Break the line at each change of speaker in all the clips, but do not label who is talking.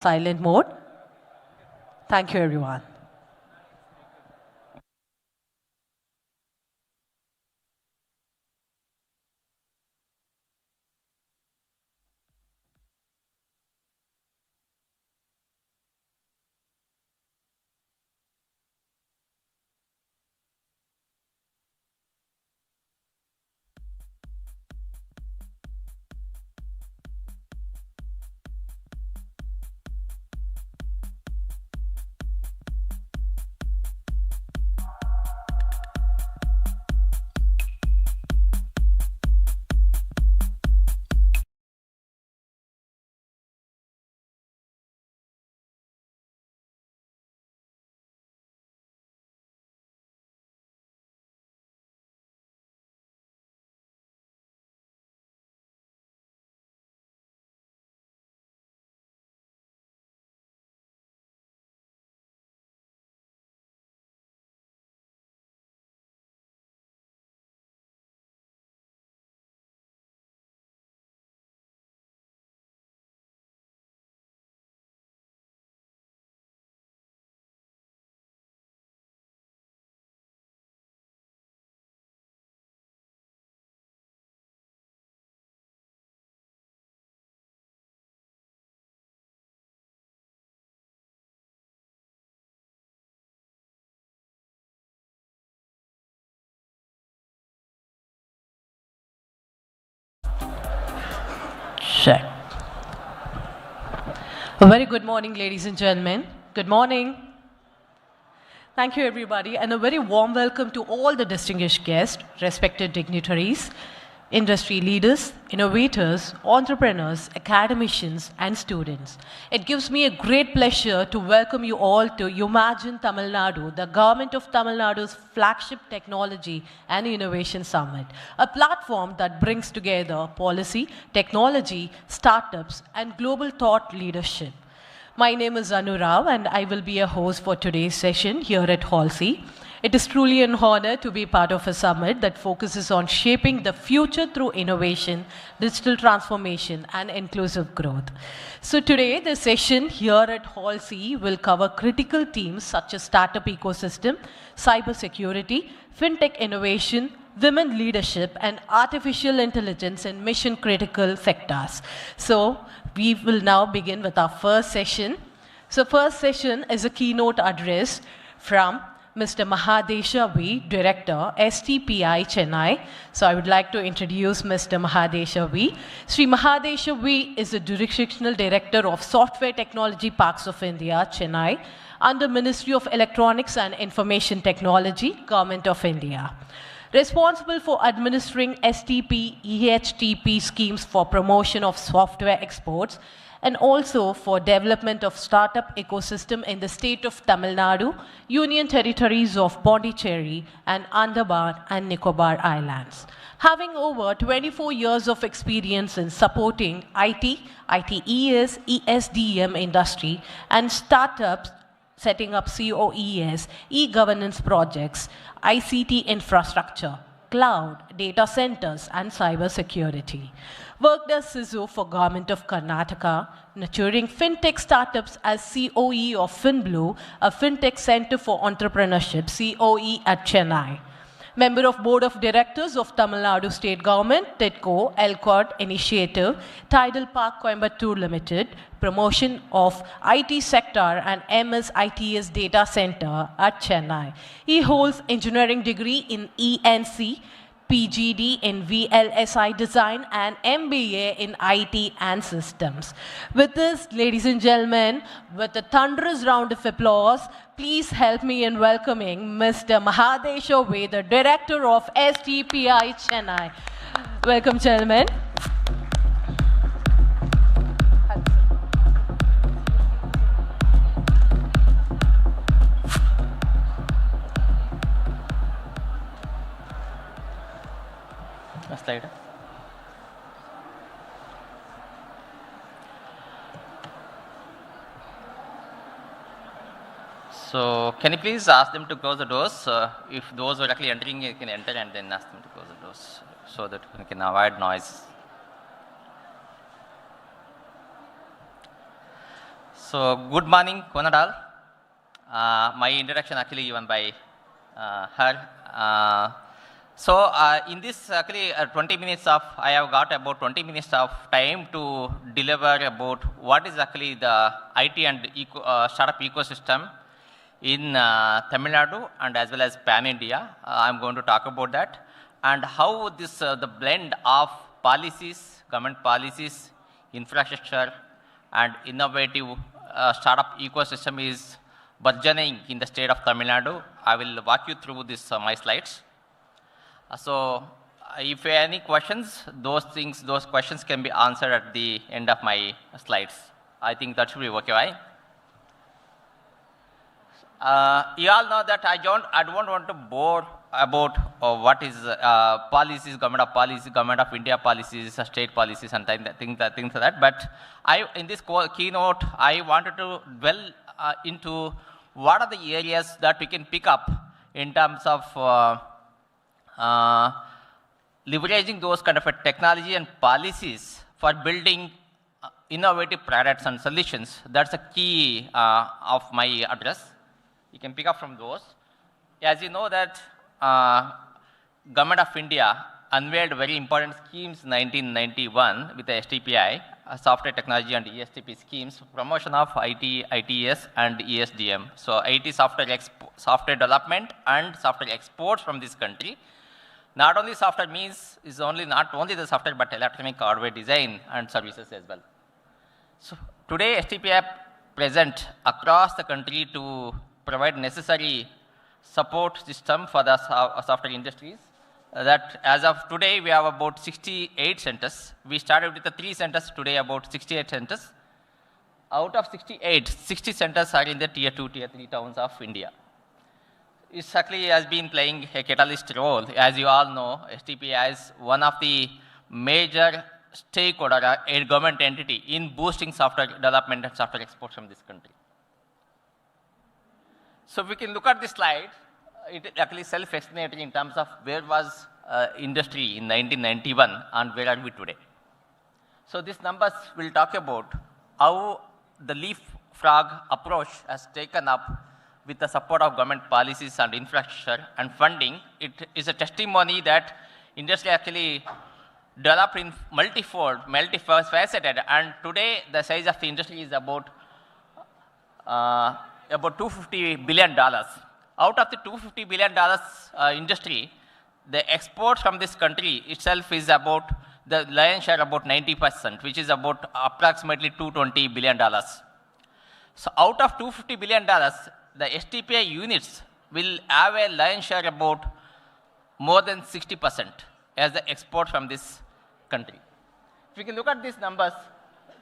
Silent mode. Thank you, everyone. Check. A very good morning, ladies and gentlemen. Good morning. Thank you, everybody, and a very warm welcome to all the distinguished guests, respected dignitaries, industry leaders, innovators, entrepreneurs, academicians, and students. It gives me a great pleasure to welcome you all to Umagine Tamil Nadu, the Government of Tamil Nadu's flagship technology and innovation summit, a platform that brings together policy, technology, startups, and global thought leadership. My name is Anu Rao, and I will be a host for today's session here at Hall C. It is truly an honor to be part of a summit that focuses on shaping the future through innovation, digital transformation, and inclusive growth. So today, the session here at Hall C will cover critical themes such as startup ecosystem, cybersecurity, fintech innovation, women leadership, and artificial intelligence in mission-critical sectors. So we will now begin with our first session. So first session is a keynote address from Mr. Mahadesha V, Director, STPI Chennai. So I would like to introduce Mr. Mahadesha V. Sri Mahadesha V is the Jurisdictional Director of Software Technology Parks of India, Chennai, under Ministry of Electronics and Information Technology, Government of India. Responsible for administering STP, EHTP schemes for promotion of software exports, and also for development of startup ecosystem in the state of Tamil Nadu, Union Territories of Pondicherry, and Andaman and Nicobar Islands. Having over 24 years of experience in supporting IT, ITES, ESDM industry, and startups, setting up COES, e-governance projects, ICT infrastructure, cloud, data centers, and cybersecurity. Worked as CISO for Government of Karnataka, nurturing fintech startups as COE of FinBlue, a fintech center for entrepreneurship, COE at Chennai. Member of Board of Directors of Tamil Nadu State Government, TIDCO, ELCOT Initiative, Tidal Park Coimbatore Limited, promotion of IT sector and MS-ITS data center at Chennai. He holds engineering degree in ENC, PGD in VLSI design, and MBA in IT and systems. With this, ladies and gentlemen, with a thunderous round of applause, please help me in welcoming Mr. Mahadesha V, the Director of STPI Chennai. Welcome, gentlemen.
Slide. So, can you please ask them to close the doors? If those who are actually entering, you can enter and then ask them to close the doors so that we can avoid noise. So, good morning, Konadal. My introduction actually given by her. In this actually 20 minutes of, I have got about 20 minutes of time to deliver about what is actually the IT and startup ecosystem in Tamil Nadu and as well as Pan India. I'm going to talk about that and how this the blend of policies, government policies, infrastructure and innovative startup ecosystem is burgeoning in the state of Tamil Nadu. I will walk you through this my slides. If any questions, those questions can be answered at the end of my slides. I think that should be okay, right? You all know that I don't want to bore about what is policies, government of India policies, state policies, and things like that. But in this keynote, I wanted to dwell into what are the areas that we can pick up in terms of leveraging those kind of a technology and policies for building innovative products and solutions. That's a key of my address. You can pick up from those. As you know that Government of India unveiled very important schemes in 1991 with the STPI, software technology and ESTP schemes, promotion of IT, ITS and ESDM. So IT software development and software exports from this country. Not only software means is not only the software but electronic hardware design and services as well. So today STPI present across the country to provide necessary support system for the software industries. That as of today we have about 68 centers. We started with the 3 centers, today about 68 centers. Out of 68, 60 centers are in the tier 2, tier 3 towns of India. It actually has been playing a catalyst role. As you all know, STPI is one of the major stakeholder, a government entity in boosting software development and software exports from this country. So we can look at this slide. It is actually self-explanatory in terms of where was industry in 1991 and where are we today. So these numbers will talk about how the leapfrog approach has taken up with the support of government policies and infrastructure and funding. It is a testimony that industry actually developed in multifaceted, and today the size of the industry is about $250 billion. Out of the $250 billion industry, the exports from this country itself is about, the lion's share about 90%, which is about approximately $220 billion. So out of $250 billion, the STPI units will have a lion's share about more than 60% as the export from this country. If you can look at these numbers,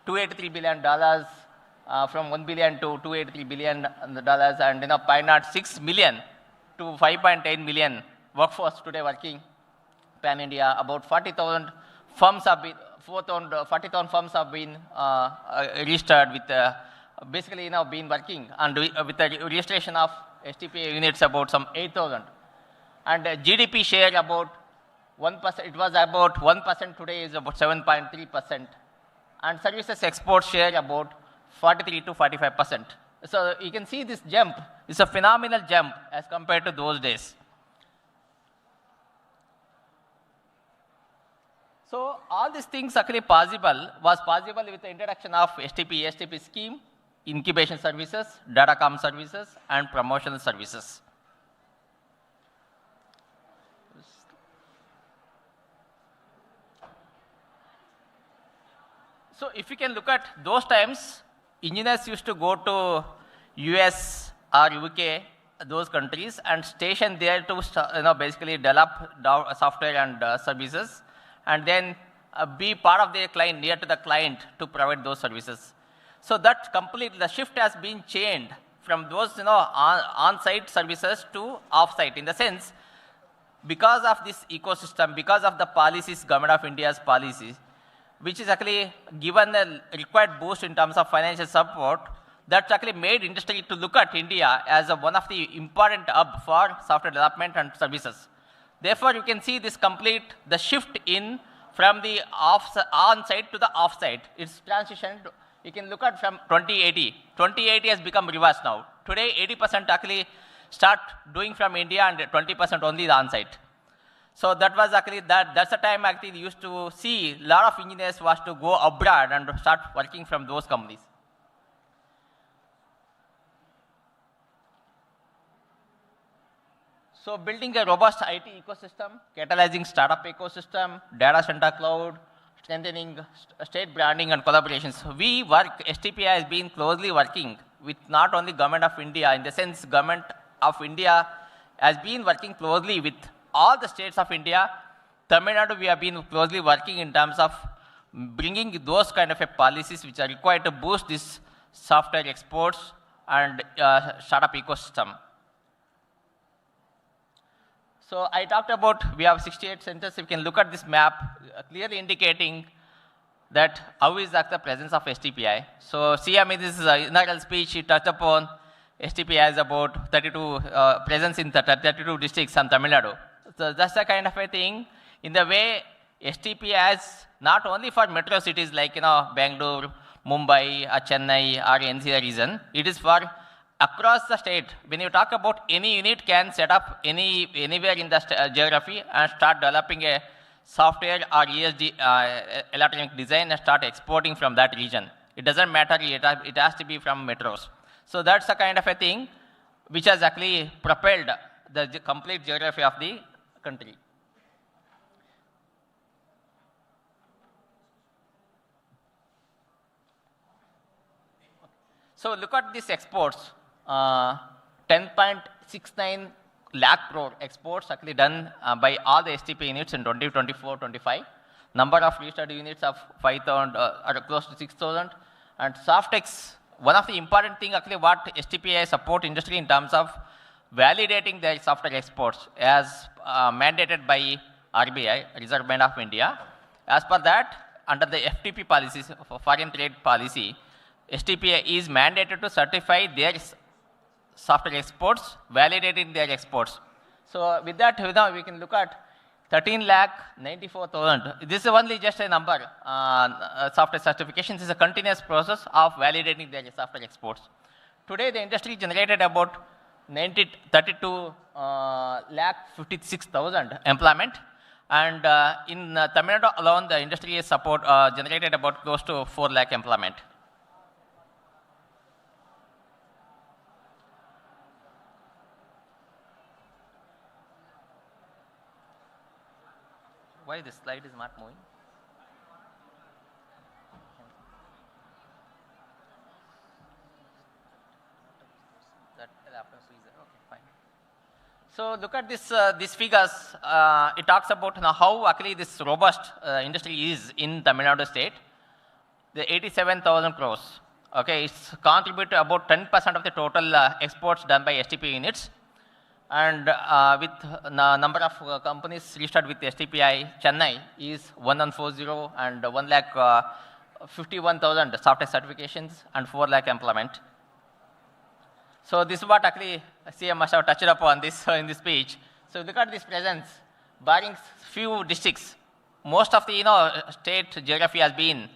$283 billion, from $1 billion to $283 billion, and Pi not 6 million to 5.8 million workforce today working. Pan India, about 40,000 firms have been, 40,000 firms have been registered with basically been working, and with the registration of STPI units about some 8,000. And GDP share about 1%, it was about 1%, today is about 7.3%. And services export share about 43 to 45%. So you can see this jump is a phenomenal jump as compared to those days. So all these things actually was possible with the introduction of STP scheme, incubation services, datacom services, and promotional services. So if you can look at those times, engineers used to go to US or UK, those countries, and station there to basically develop software and services, and then be part of the client, near to the client, to provide those services. So that the shift has been changed from those on-site services to off-site, in the sense, because of this ecosystem, because of the policies, Government of India's policies, which is actually given a required boost in terms of financial support, that's actually made industry to look at India as one of the important hub for software development and services. Therefore, you can see this the shift from the on-site to the off-site. It's transitioned You can look at from 2080. 2080 has become reverse now. Today, 80% actually start doing from India and 20% only the on-site. So that was actually, that's the time actually you used to see a lot of engineers was to go abroad and start working from those companies. So building a robust IT ecosystem, catalyzing startup ecosystem, data center cloud, strengthening state branding and collaborations. We work, STPI has been closely working with not only government of India, in the sense government of India has been working closely with all the states of India. Tamil Nadu, we have been closely working in terms of bringing those kind of policies which are required to boost this software exports and startup ecosystem. So I talked about, we have 68 centers. You can look at this map, clearly indicating that how is the presence of STPI. So CM, this is an inaugural speech, he touched upon STPI has about 32, presence in 32 districts in Tamil Nadu. So that's the kind of a thing. In the way STPI has not only for metro cities like, Bangalore, Mumbai, or Chennai, or NCR region, it is for across the state. When you talk about any unit can set up anywhere in the geography and start developing a software or ESD, electronic design, and start exporting from that region. It doesn't matter, it has to be from metros. So that's the kind of a thing which has actually propelled the complete geography of the country. So look at these exports. 10.69 lakh crore exports actually done by all the STP units in 2024-25. Number of registered units of 5,000 or close to 6,000. And Softex, one of the important thing actually what STPI support industry in terms of validating their software exports as mandated by RBI, Reserve Bank of India. As per that, under the FTP policies, foreign trade policy, STPI is mandated to certify their software exports, validating their exports. So with that, we can look at 13,94,000. This is only just a number. Software certifications is a continuous process of validating their software exports. Today, the industry generated about 32,56,000 employment. And in Tamil Nadu alone, the industry is generated about close to 4 lakh employment. Why this slide is not moving? Okay, fine. So look at this, these figures. It talks about how actually this robust industry is in Tamil Nadu state. The 87,000 crores. Okay, it's contribute to about 10% of the total exports done by STP units. And with number of companies registered with STPI, Chennai is 1140 and 1,51,000 software certifications and 4 lakh employment. So this is what actually CM must have touched upon this in this speech. So look at this presence, barring few districts, most of the state geography has been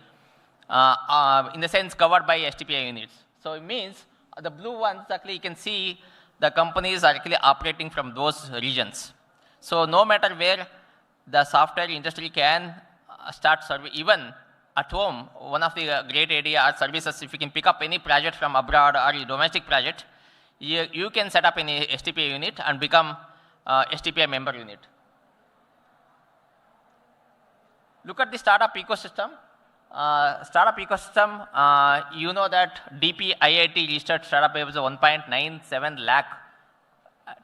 in the sense covered by STPI units. So it means the blue ones actually you can see the companies are actually operating from those regions. So no matter where the software industry can start serving, even at home, one of the great idea are services, if you can pick up any project from abroad or a domestic project, you can set up any STPI unit and become STPI member unit. Look at the startup ecosystem. You know that DP IIT registered startup was 1.97 lakh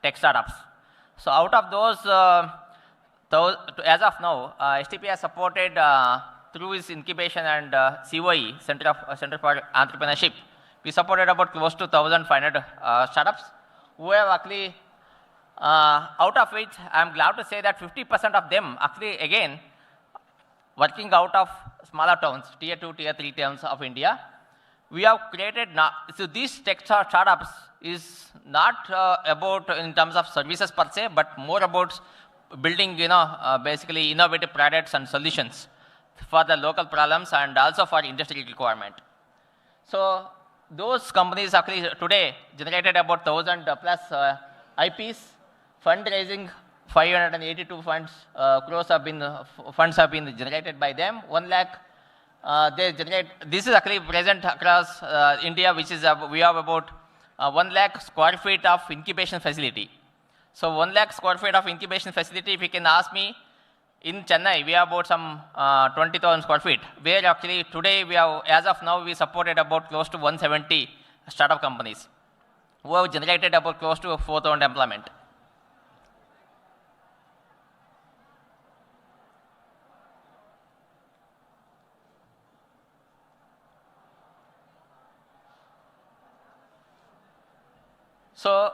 tech startups. So out of those, as of now, STP has supported through its incubation and COE, Center for Entrepreneurship. We supported about close to 1,500 startups who have actually, out of which I'm glad to say that 50% of them actually again working out of smaller towns, tier 2, tier 3 towns of India. We have created, so these tech startups is not about in terms of services per se, but more about building, basically innovative products and solutions for the local problems and also for industry requirement. So those companies actually today generated about 1,000 plus IPs, fundraising 582 crores have been funds have been generated by them. 1 lakh they generate. This is actually present across India, which is we have about 1 lakh square feet of incubation facility. So 1 lakh square feet of incubation facility, if you can ask me, in Chennai, we have about some 20,000 square feet, where actually today we have, as of now, we supported about close to 170 startup companies who have generated about close to 4,000 employment. So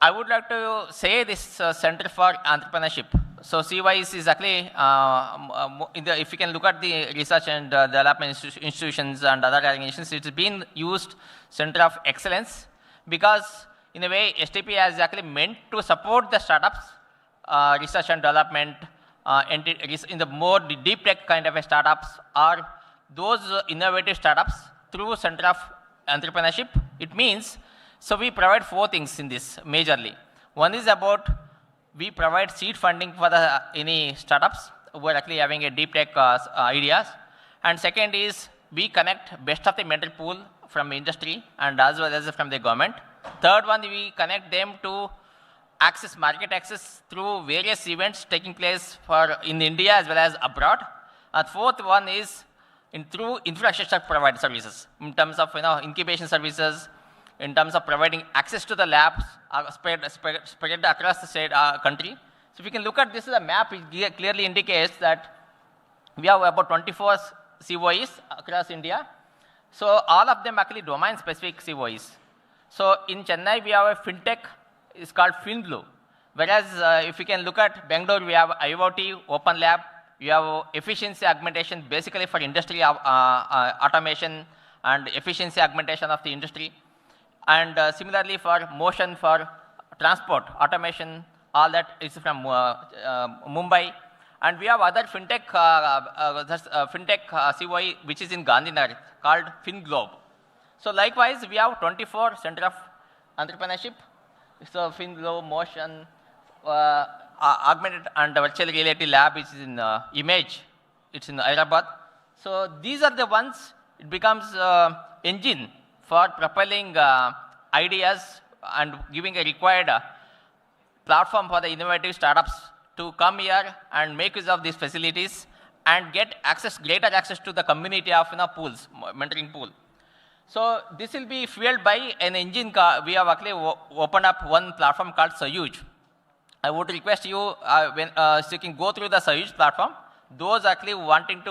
I would like to say this Center for Entrepreneurship. So CYS is actually, if you can look at the research and development institutions and other organizations, it's been used center of excellence because in a way STP is actually meant to support the startups, research and development, in the more deep tech kind of a startups or those innovative startups through Center of Entrepreneurship. It means, so we provide 4 things in this majorly. One is about we provide seed funding for any startups who are actually having a deep tech ideas. And second is we connect best of the mentor pool from industry and as well as from the government. Third one, we connect them to market access through various events taking place in India as well as abroad. And fourth one is through infrastructure provided services in terms of incubation services, in terms of providing access to the labs spread across the state, country. So if you can look at this, the map it clearly indicates that we have about 24 COEs across India. So all of them actually domain-specific COEs. So in Chennai, we have a fintech, it's called FinBlue. Whereas if you can look at Bangalore, we have IoT, Open Lab, we have efficiency augmentation, basically for industry automation and efficiency augmentation of the industry. And similarly for motion for transport, automation, all that is from Mumbai. And we have other fintech, COE, which is in Gandhinagar, called FinGlobe. So likewise, we have 24 Center of Entrepreneurship. So FinGlobe, Motion, Augmented and Virtual Reality Lab, which is in Image, it's in Hyderabad. So these are the ones, it becomes engine for propelling ideas and giving a required platform for the innovative startups to come here and make use of these facilities and get greater access to the community of pools, mentoring pool. So this will be fueled by an engine. We have actually opened up one platform called Sayuj. I would request you, so you can go through the Sayuj platform. Those actually aspiring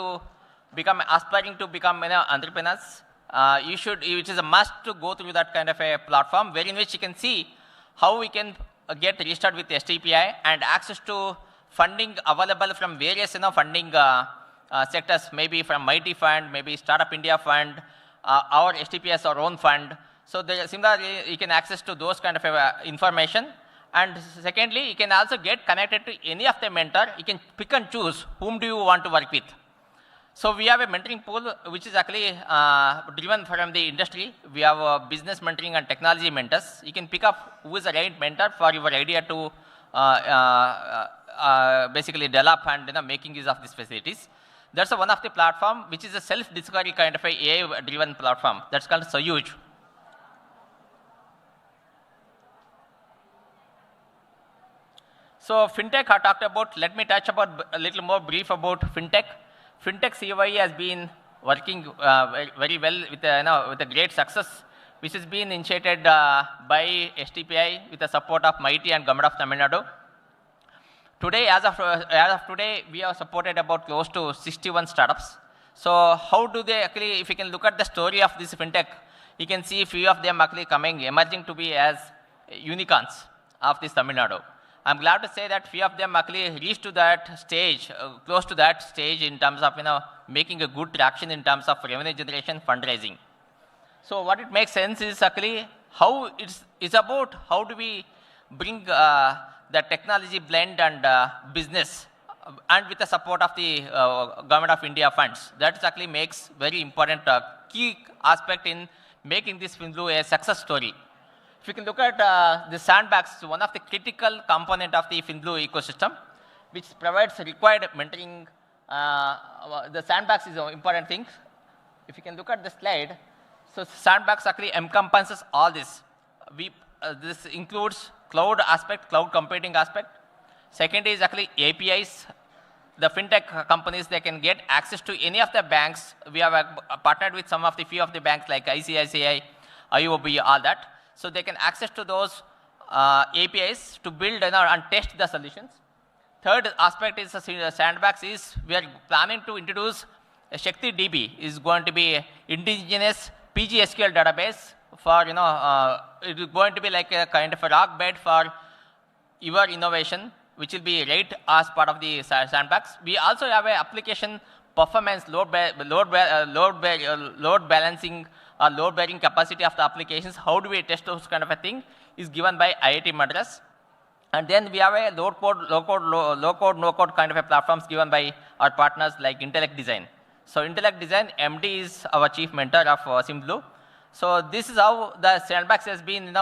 to become entrepreneurs, it is a must to go through that kind of a platform, wherein which you can see how we can get registered with STPI and access to funding available from various funding sectors, maybe from Mighty Fund, maybe Startup India Fund, our STPI has our own fund. So similarly, you can access to those kind of information. And secondly, you can also get connected to any of the mentor. You can pick and choose whom do you want to work with. So we have a mentoring pool which is actually driven from the industry. We have business mentoring and technology mentors. You can pick up who is the right mentor for your idea to basically develop and making use of these facilities. That's one of the platform which is a self-discovery kind of a AI-driven platform. That's called Sayuj. So fintech I talked about. Let me touch about a little more brief about fintech. Fintech COE has been working very well with a great success, which has been initiated by STPI with the support of Mighty and Government of Tamil Nadu. Today, as of today, we have supported about close to 61 startups. So how do they actually, if you can look at the story of this fintech, you can see a few of them actually emerging to be as unicorns of this Tamil Nadu. I'm glad to say that few of them actually reached to that stage, close to that stage in terms of making a good traction in terms of revenue generation, fundraising. So what it makes sense is actually how it's about how do we bring the technology blend and business and with the support of the Government of India funds. That actually makes very important key aspect in making this FinBlue a success story. If you can look at the sandbags, one of the critical component of the FinBlue ecosystem, which provides required mentoring. The sandbags is an important thing. If you can look at the slide, so sandbags actually encompasses all this. This includes cloud aspect, cloud computing aspect. Second is actually APIs. The fintech companies, they can get access to any of the banks. We have partnered with some of the few of the banks like ICICI, IOB, all that. So they can access to those APIs to build and test the solutions. Third aspect is sandbags is we are planning to introduce a Shakti DB is going to be indigenous PGSQL database for, it is going to be like a kind of a rock bed for your innovation, which will be right as part of the sandbags. We also have a application performance load balancing or load bearing capacity of the applications. How do we test those kind of a thing is given by IIT Madras. And then we have a low code, no code kind of a platforms given by our partners like Intellect Design. So Intellect Design, MD is our chief mentor of FinBlue. So this is how the sandbox has been,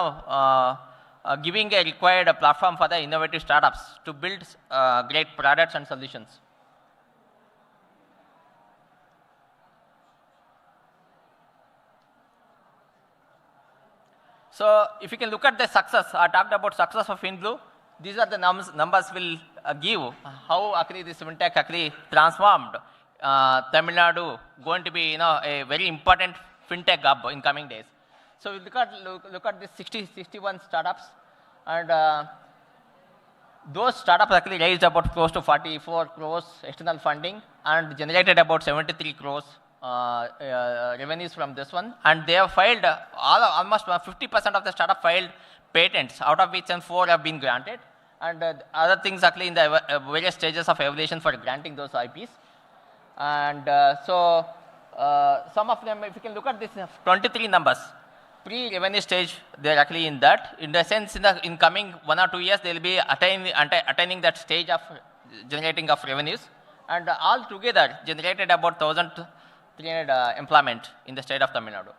giving a required platform for the innovative startups to build great products and solutions. So if you can look at the success, I talked about success of FinBlue. These are the numbers will give how actually this fintech actually transformed Tamil Nadu, going to be a very important fintech hub in coming days. So we look at this 61 startups, and those startups actually raised about close to 44 crores external funding and generated about 73 crores revenues from this one. And they have filed almost 50% of the startup filed patents, out of which 4 have been granted, and other things actually in the various stages of evaluation for granting those IPs. And some of them, if you can look at this 23 numbers, pre-revenue stage, they're actually in that. In the sense, in coming 1 or 2 years, they'll be attaining that stage of generating of revenues. And all together generated about 1,300 employment in the state of Tamil Nadu.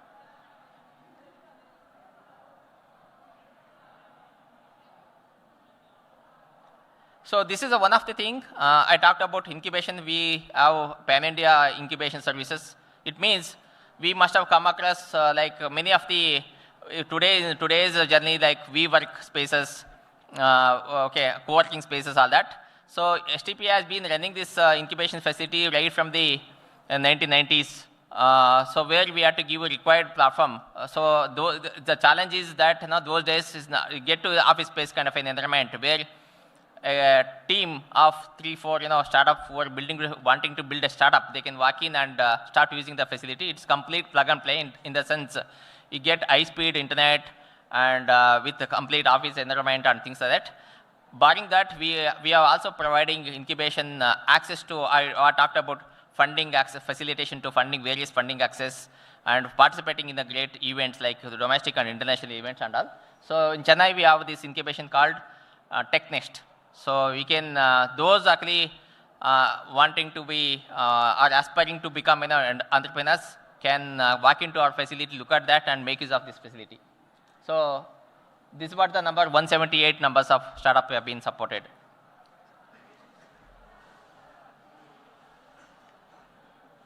So this is one of the things I talked about incubation. We have pan-India incubation services. It means we must have come across like many of the today's journey, like WeWork spaces, co-working spaces, all that. So STP has been running this incubation facility right from the 1990s. So where we had to give a required platform. So the challenge is that those days is get to the office space kind of an environment where a team of 3-4 startup who are wanting to build a startup, they can walk in and start using the facility. It's complete plug and play in the sense you get high-speed internet and with the complete office environment and things like that. Barring that, we are also providing incubation access to, I talked about funding access, facilitation to funding, various funding access, and participating in the great events like the domestic and international events and all. So in Chennai, we have this incubation called Tech Next. So we can, those actually wanting to be or aspiring to become entrepreneurs can walk into our facility, look at that, and make use of this facility. So this is what the number 178 numbers of startup have been supported.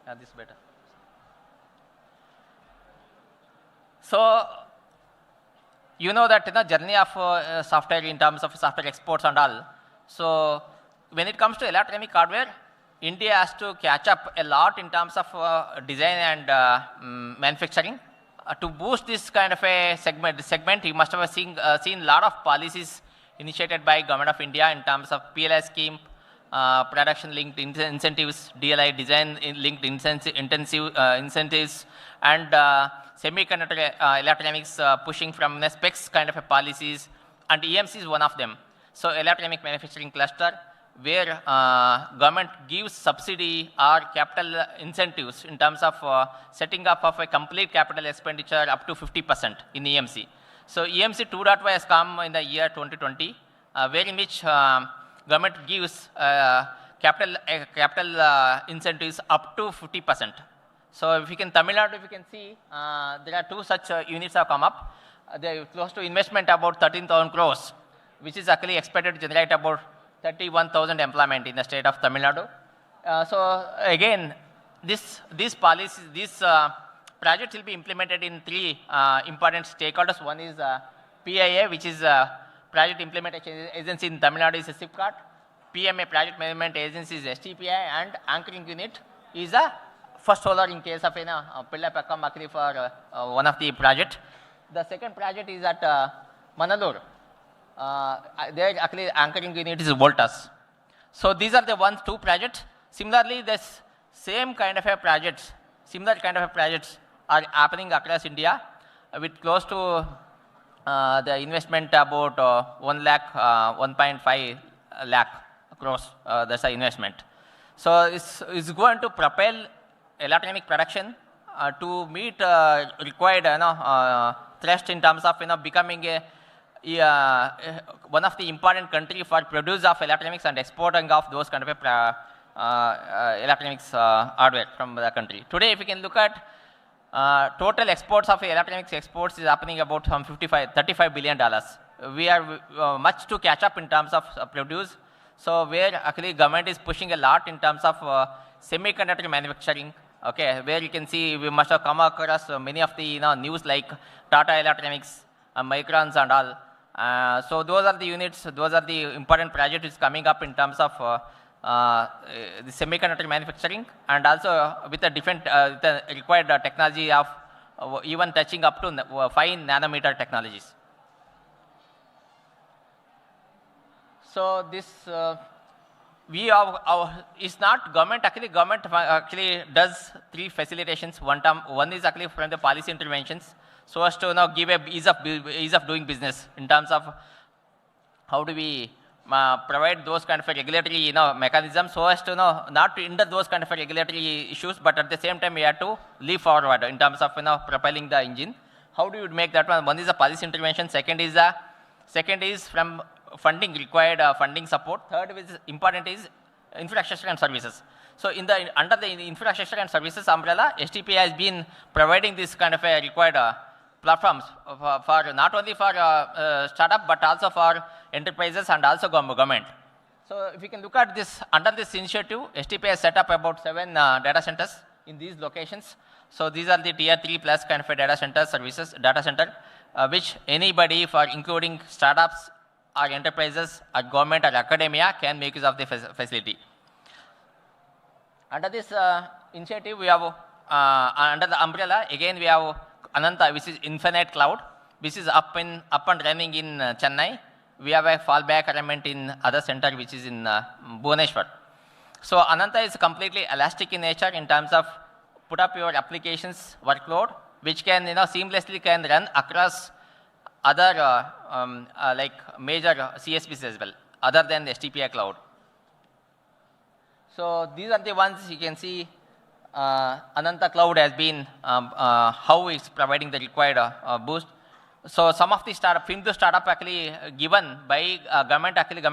Yeah, this is better. So you know that journey of software in terms of software exports and all. So when it comes to electronic hardware, India has to catch up a lot in terms of design and manufacturing. To boost this kind of a segment, you must have seen a lot of policies initiated by Government of India in terms of PLI scheme, production-linked incentives, DLI design-linked incentives, and semiconductor electronics pushing from specs kind of a policies, and EMC is one of them. So electronic manufacturing cluster, where government gives subsidy or capital incentives in terms of setting up of a complete capital expenditure up to 50% in EMC. So EMC 2.0 has come in the year 2020, where in which government gives capital incentives up to 50%. So if you can Tamil Nadu, if you can see, there are two such units have come up. They are close to investment about 13,000 crores, which is actually expected to generate about 31,000 employment in the state of Tamil Nadu. So again, these policies, these projects will be implemented in three important stakeholders. One is PIA, which is Project Implementation Agency in Tamil Nadu is a SIPCAT. PMA, Project Management Agency, is STPI, and anchoring unit is a first holder in case of Pilla Pakkam Makri for one of the project. The second project is at Manalur. Their actually anchoring unit is Voltas. So these are the two projects. Similarly, this same kind of a projects, similar kind of a projects are happening across India with close to the investment about 1.5 lakh crores. That's the investment. So it's going to propel electronic production to meet required thrust in terms of becoming one of the important country for produce of electronics and exporting of those kind of electronics hardware from the country. Today, if you can look at total exports of electronics exports is happening about some $35 billion. We are much to catch up in terms of produce. So where actually government is pushing a lot in terms of semiconductor manufacturing. Okay, where you can see we must have come across many of the news like Tata Electronics, Microns and all. So those are the units, those are the important projects coming up in terms of the semiconductor manufacturing, and also with the different the required technology of even touching up to 5 nanometer technologies. So this we have is not government actually does three facilitations. One is actually from the policy interventions, so as to give a ease of doing business in terms of how do we provide those kind of regulatory mechanisms so as to not to hinder those kind of regulatory issues, but at the same time we have to leap forward in terms of propelling the engine. How do you make that one? One is a policy intervention. Second is from funding required funding support. Third is important is infrastructure and services. So under the infrastructure and services umbrella, STP has been providing this kind of a required platforms for not only for startup but also for enterprises and also government. So if you can look at this, under this initiative, STP has set up about 7 data centers in these locations. So these are the tier 3 plus kind of a data center services, data center, which anybody for including startups or enterprises or government or academia can make use of the facility. Under this initiative, we have under the umbrella again we have Ananta, which is Infinite Cloud, which is up and running in Chennai. We have a fallback arrangement in other center, which is in Bhubaneswar. So Ananta is completely elastic in nature in terms of put up your applications workload, which can seamlessly can run across other like major CSPs as well, other than the STPI cloud. So these are the ones you can see. Ananta Cloud has been how it's providing the required boost. So some of the startup actually given by government of Tamil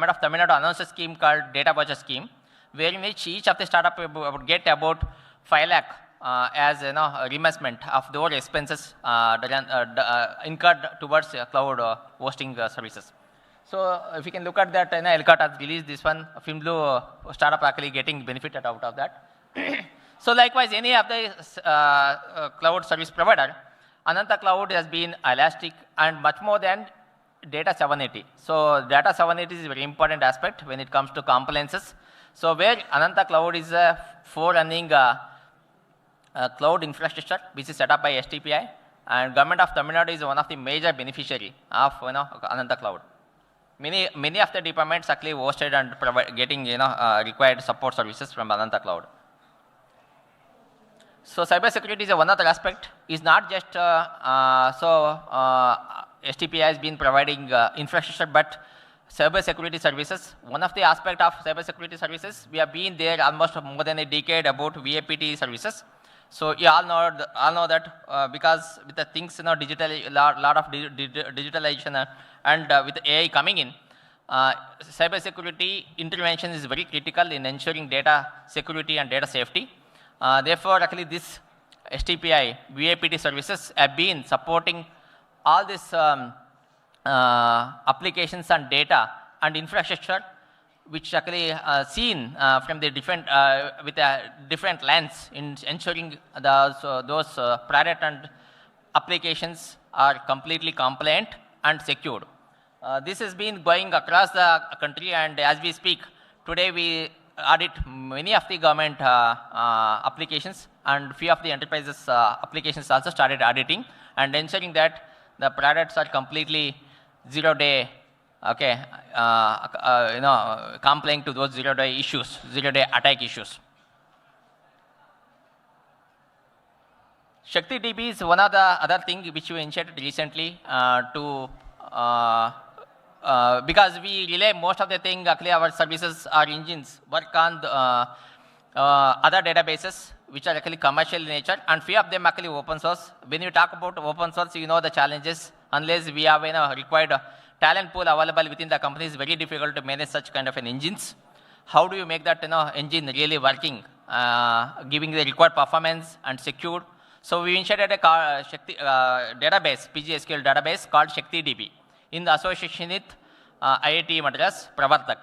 Nadu announced a scheme called Data Budget Scheme, where in which each of the startup would get about 5 lakh as reimbursement of their expenses incurred towards cloud hosting services. So if you can look at that, Elcott has released this one, Fimblue startup actually getting benefited out of that. So likewise, any of the cloud service provider, Ananta Cloud has been elastic and much more than Data 780. So Data 780 is a very important aspect when it comes to compliances. So where Ananta Cloud is a forerunning cloud infrastructure which is set up by STPI, and government of Tamil Nadu is one of the major beneficiary of Ananta Cloud. Many of the departments actually hosted and getting required support services from Ananta Cloud. So cybersecurity is one other aspect. Is not just STPI has been providing infrastructure, but cybersecurity services. One of the aspect of cybersecurity services, we have been there almost more than a decade about VAPT services. So you all know that because with the things lot of digitalization and with AI coming in, cybersecurity intervention is very critical in ensuring data security and data safety. Therefore, actually this STPI, VAPT services have been supporting all these applications and data and infrastructure, which actually seen from the different with a different lens in ensuring those product and applications are completely compliant and secured. This has been going across the country, and as we speak today, we audit many of the government applications, and few of the enterprises applications also started auditing and ensuring that the products are completely 0-day, okay, complying to those 0-day issues, 0-day attack issues. ShaktiDB is one of the other things which we initiated recently because we relay most of the thing, actually our services, our engines work on the, other databases which are actually commercial in nature, and few of them actually open source. When you talk about open source, you know the challenges. Unless we have required talent pool available within the company, it's very difficult to manage such kind of an engines. How do you make that engine really working, giving the required performance and secured? So we initiated a database, PGSQL database called ShaktiDB in the association with IIT Madras Pravartak.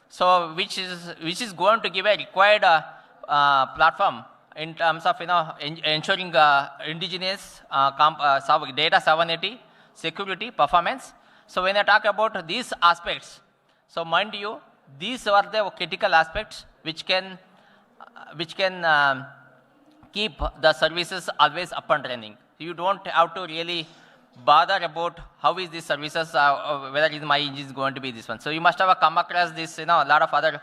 So which is going to give a required platform in terms of ensuring indigenous data sovereignty, security, performance. So when I talk about these aspects, so mind you, these are the critical aspects which can keep the services always up and running. You don't have to really bother about how is these services, whether is my engine is going to be this one. So you must have come across this, a lot of other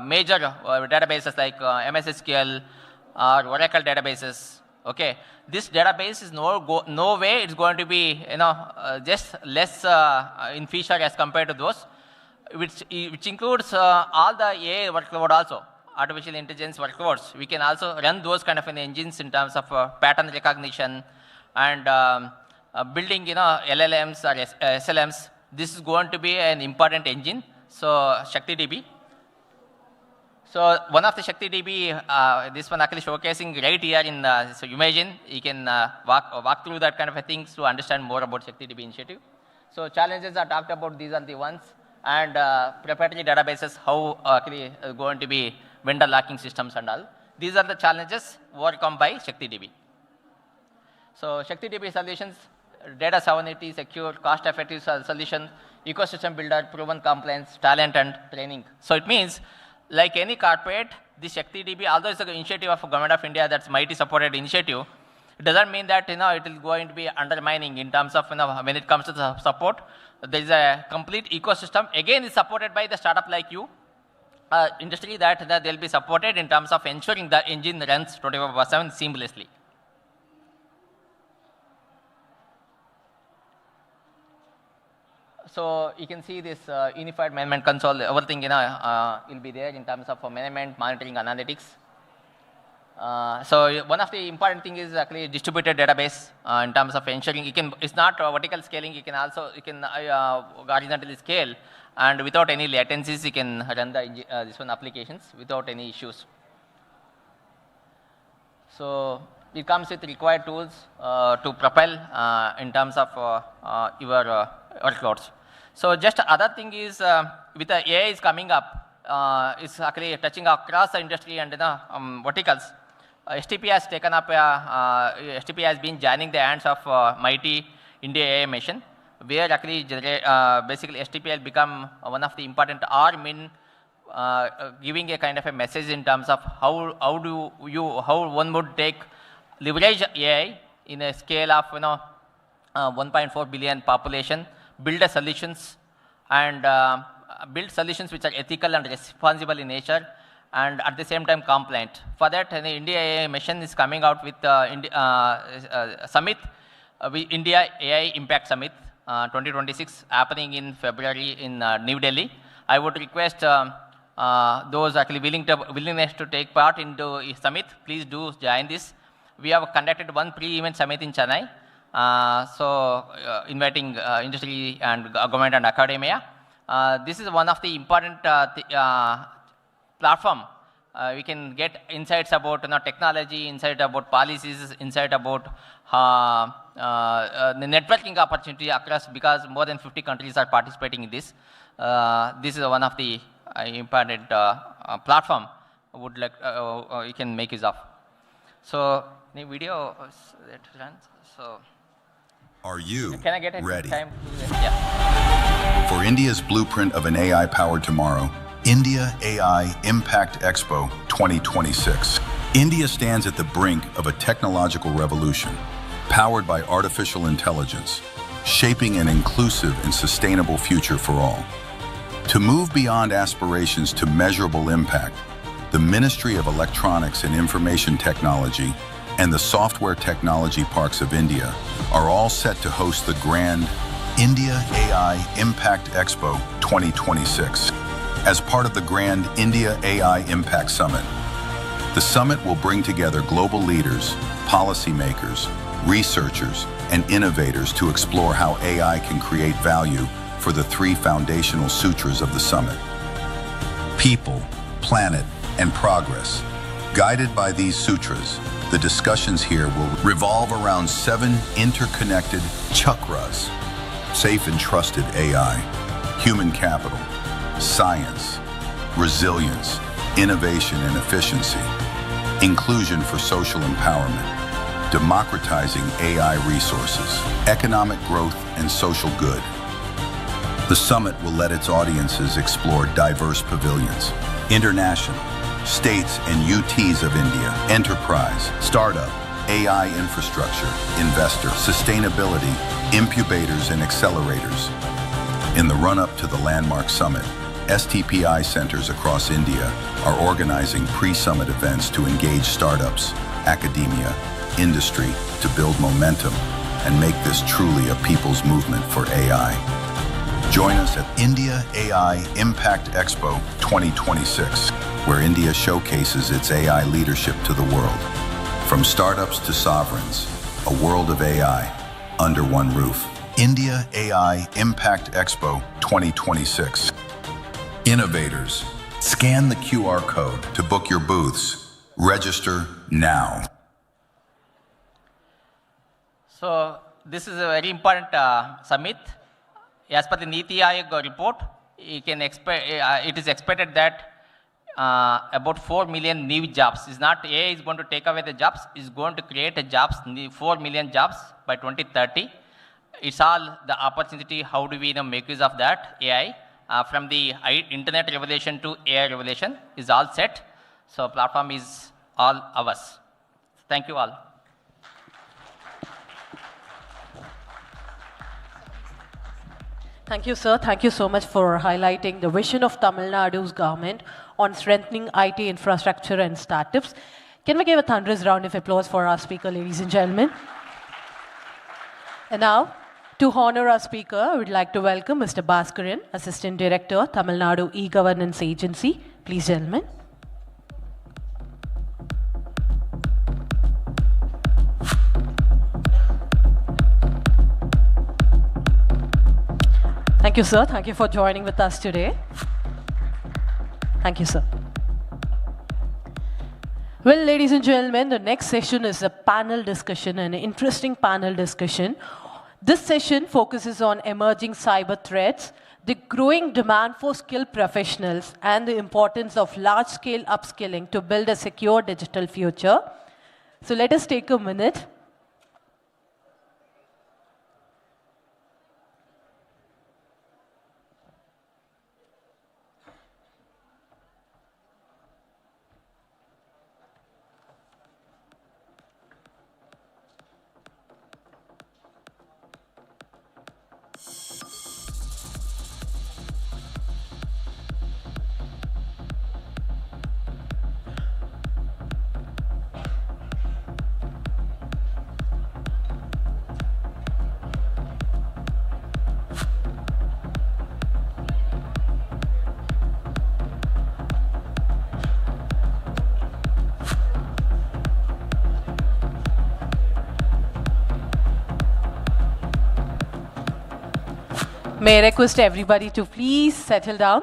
major databases like MS SQL or Oracle databases. Okay, this database is no way it's going to be just less in feature as compared to those, which includes all the AI workload also. Artificial intelligence workloads. We can also run those kind of engines in terms of pattern recognition and building LLMs or SLMs. This is going to be an important engine. So ShaktiDB. So one of the ShaktiDB, this one actually showcasing right here in so Umagine. You can walk through that kind of a things to understand more about ShaktiDB initiative. So challenges are talked about. These are the ones, and proprietary databases, how actually going to be vendor locking systems and all. These are the challenges overcome by ShaktiDB. So ShaktiDB solutions, data sovereignty, secure, cost-effective solution, ecosystem builder, proven compliance, talent and training. So it means, like any corporate, this ShaktiDB, although it's an initiative of Government of India, that's mighty supported initiative, it doesn't mean that it is going to be undermining in terms of when it comes to the support. There is a complete ecosystem. Again, it's supported by the startup like you. Industry that they'll be supported in terms of ensuring the engine runs 24/7 seamlessly. So you can see this unified management console. Everything will be there in terms of management, monitoring, analytics. So one of the important thing is actually distributed database in terms of ensuring it's not vertical scaling. You can horizontally scale. And without any latencies, you can run this one applications without any issues. So it comes with required tools to propel in terms of your workloads. So just other thing is with the AI is coming up, it's actually touching across the industry and verticals. STP has taken up. STP has been joining the hands of mighty India AI mission, where actually basically STP has become one of the important arm in giving a kind of a message in terms of how one would leverage AI in a scale of 1.4 billion population, build solutions and build solutions which are ethical and responsible in nature, and at the same time compliant. For that, the India AI mission is coming out with summit, India AI Impact Summit 2026, happening in February in New Delhi. I would request those actually willingness to take part in the summit, please do join this. We have conducted one pre-event summit in Chennai, inviting industry and government and academia. This is one of the important platform we can get insights about technology, insight about policies, insight about the networking opportunity across, because more than 50 countries are participating in this. This is one of the important platform would like you can make use of. So the video that runs. So
are you
can I get
ready?
Time to, yeah.
For India's blueprint of an AI-powered tomorrow, India AI Impact Expo 2026. India stands at the brink of a technological revolution, powered by artificial intelligence, shaping an inclusive and sustainable future for all. To move beyond aspirations to measurable impact, the Ministry of Electronics and Information Technology and the Software Technology Parks of India are all set to host the grand India AI Impact Expo 2026 as part of the grand India AI Impact Summit. The summit will bring together global leaders, policymakers, researchers, and innovators to explore how AI can create value for the three foundational sutras of the summit: people, planet, and progress. Guided by these sutras, the discussions here will revolve around 7 interconnected chakras: safe and trusted AI, human capital, science, resilience, innovation and efficiency, inclusion for social empowerment, democratizing AI resources, economic growth and social good. The summit will let its audiences explore diverse pavilions: international, states and UTs of India, enterprise, startup, AI infrastructure, investor, sustainability, incubators and accelerators. In the run-up to the landmark summit, STPI centers across India are organizing pre-summit events to engage startups, academia, industry to build momentum and make this truly a people's movement for AI. Join us at India AI Impact Expo 2026, where India showcases its AI leadership to the world. From startups to sovereigns, a world of AI under one roof. India AI Impact Expo 2026. Innovators, scan the QR code to book your booths. Register now.
So this is a very important summit. As per the Niti Aayog report, it is expected that about 4 million new jobs. Is not AI is going to take away the jobs, is going to create a jobs, 4 million jobs by 2030. It's all the opportunity, how do we make use of that AI? From the internet revolution to AI revolution is all set. So platform is all ours. Thank you all.
Thank you, sir. Thank you so much for highlighting the vision of Tamil Nadu's government on strengthening IT infrastructure and startups. Can we give a thunderous round of applause for our speaker, ladies and gentlemen? And now, to honor our speaker, I would like to welcome Mr. Bhaskaran, Assistant Director, Tamil Nadu E-Governance Agency. Please, gentlemen. Thank you, sir. Thank you for joining with us today. Thank you, sir. Well, ladies and gentlemen, the next session is a panel discussion, an interesting panel discussion. This session focuses on emerging cyber threats, the growing demand for skilled professionals, and the importance of large-scale upskilling to build a secure digital future. So let us take a minute. May I request everybody to please settle down?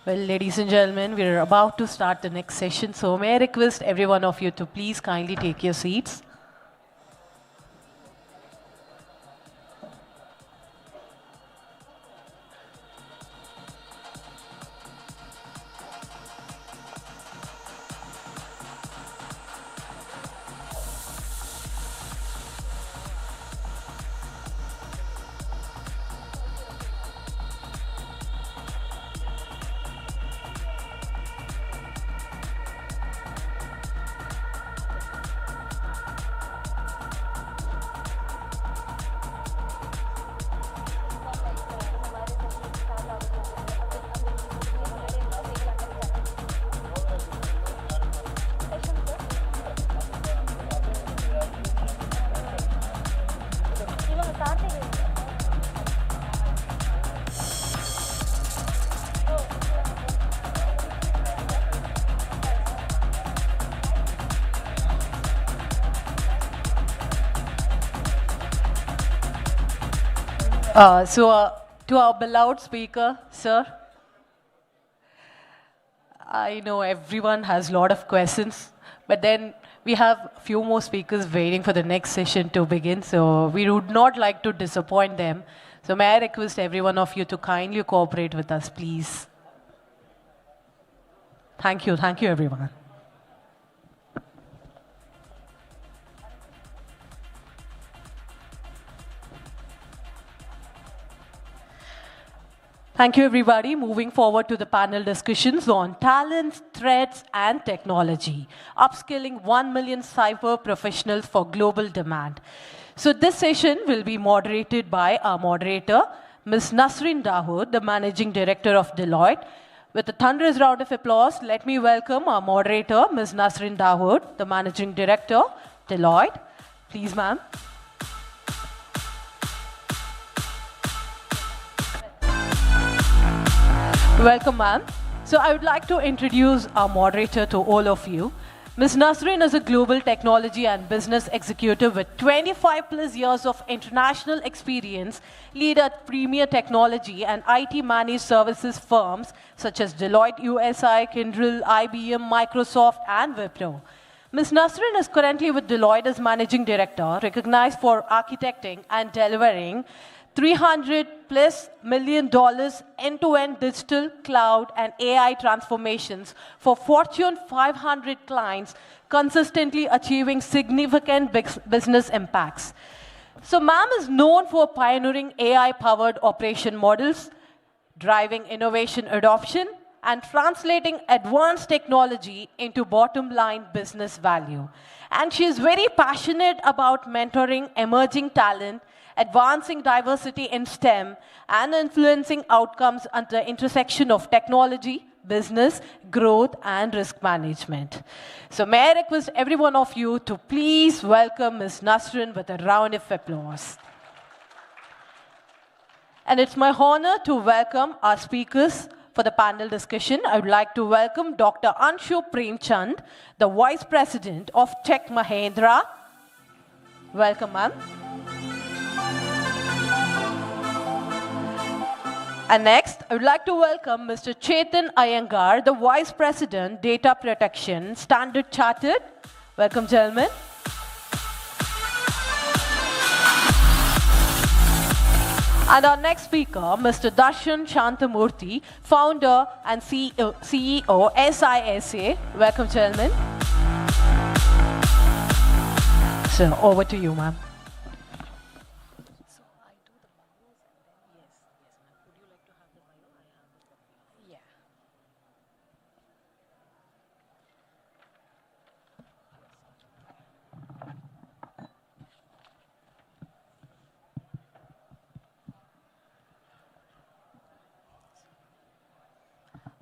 Well, ladies and gentlemen, we're about to start the next session, so may I request every one of you to please kindly take your seats. To our beloved speaker, sir, I know everyone has a lot of questions, but then we have a few more speakers waiting for the next session to begin, so we would not like to disappoint them. So may I request every one of you to kindly cooperate with us, please. Thank you everyone. Thank you, everybody. Moving forward to the panel discussions on talents, threats, and technology. Upskilling 1 million cyber professionals for global demand. So this session will be moderated by our moderator, Ms. Nasreen Dawood, the Managing Director of Deloitte. With a thunderous round of applause, let me welcome our moderator, Ms. Nasreen Dawood, the Managing Director, Deloitte. Please, ma'am. Welcome, ma'am. So I would like to introduce our moderator to all of you. Ms. Nasreen is a global technology and business executive with 25 plus years of international experience, lead at premier technology and IT managed services firms such as Deloitte USI, Kyndryl, IBM, Microsoft, and Wipro. Ms. Nasreen is currently with Deloitte as Managing Director, recognized for architecting and delivering $300+ million end-to-end digital, cloud, and AI transformations for Fortune 500 clients, consistently achieving significant business impacts. So ma'am is known for pioneering AI-powered operation models, driving innovation adoption, and translating advanced technology into bottom-line business value. And she is very passionate about mentoring emerging talent, advancing diversity in STEM, and influencing outcomes at the intersection of technology, business, growth, and risk management. So may I request every one of you to please welcome Ms. Nasreen with a round of applause. And it's my honor to welcome our speakers for the panel discussion. I would like to welcome Dr. Anshu Premchand, the Vice President of Tech Mahindra. Welcome, ma'am. And next, I would like to welcome Mr. Chetan Iyengar, the Vice President, Data Protection, Standard Chartered. Welcome, gentlemen. And our next speaker, Mr. Darshan Shantamurthy, Founder and CEO, SISA. Welcome, gentlemen. So, over to you, ma'am.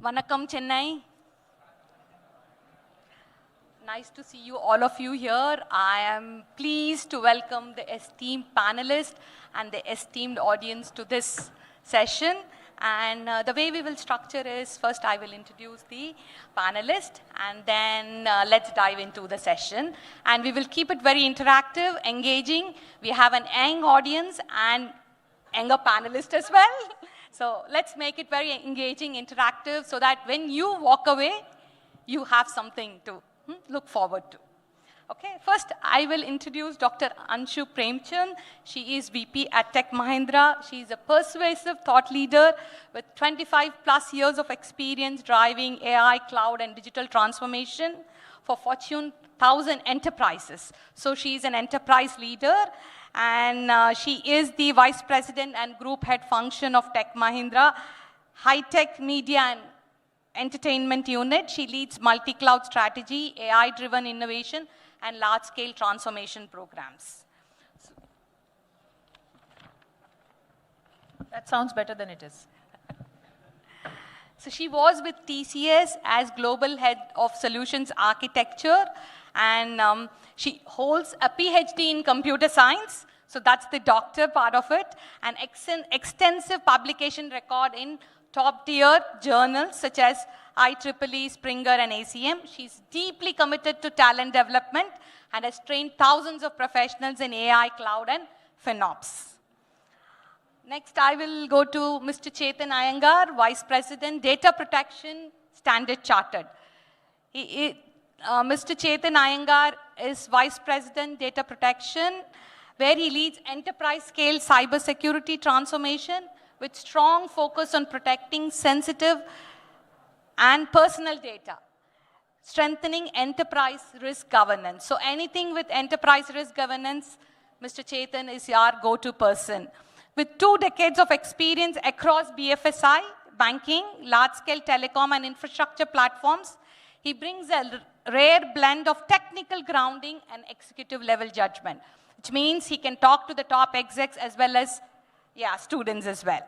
Vanakkam, Chennai. Nice to see you, all of you here. I am pleased to welcome the esteemed panelists and the esteemed audience to this session. And the way we will structure is, first I will introduce the panelist, and then let's dive into the session. And we will keep it very interactive, engaging. We have an young audience and younger panelists as well. So let's make it very engaging, interactive, so that when you walk away, you have something to look forward to. Okay, first I will introduce Dr. Anshu Premchand. She is VP at Tech Mahindra. She is a persuasive thought leader with 25 plus years of experience driving AI, cloud, and digital transformation for Fortune 1000 enterprises. So she is an enterprise leader, and she is the Vice President and Group Head Function of Tech Mahindra, High-Tech Media and Entertainment Unit. She leads multi-cloud strategy, AI-driven innovation, and large-scale transformation programs.
That sounds better than it is.
So she was with TCS as Global Head of Solutions Architecture, and she holds a PhD in computer science. So that's the doctor part of it, and extensive publication record in top-tier journals such as IEEE, Springer, and ACM. She's deeply committed to talent development and has trained thousands of professionals in AI, cloud, and FinOps. Next, I will go to Mr. Chetan Iyengar, Vice President, Data Protection, Standard Chartered. Mr. Chetan Iyengar is Vice President, Data Protection, where he leads enterprise-scale cybersecurity transformation with strong focus on protecting sensitive and personal data, strengthening enterprise risk governance. So anything with enterprise risk governance, Mr. Chetan is your go-to person. With 2 decades of experience across BFSI, banking, large-scale telecom and infrastructure platforms, he brings a rare blend of technical grounding and executive-level judgment, which means he can talk to the top execs as well as students as well.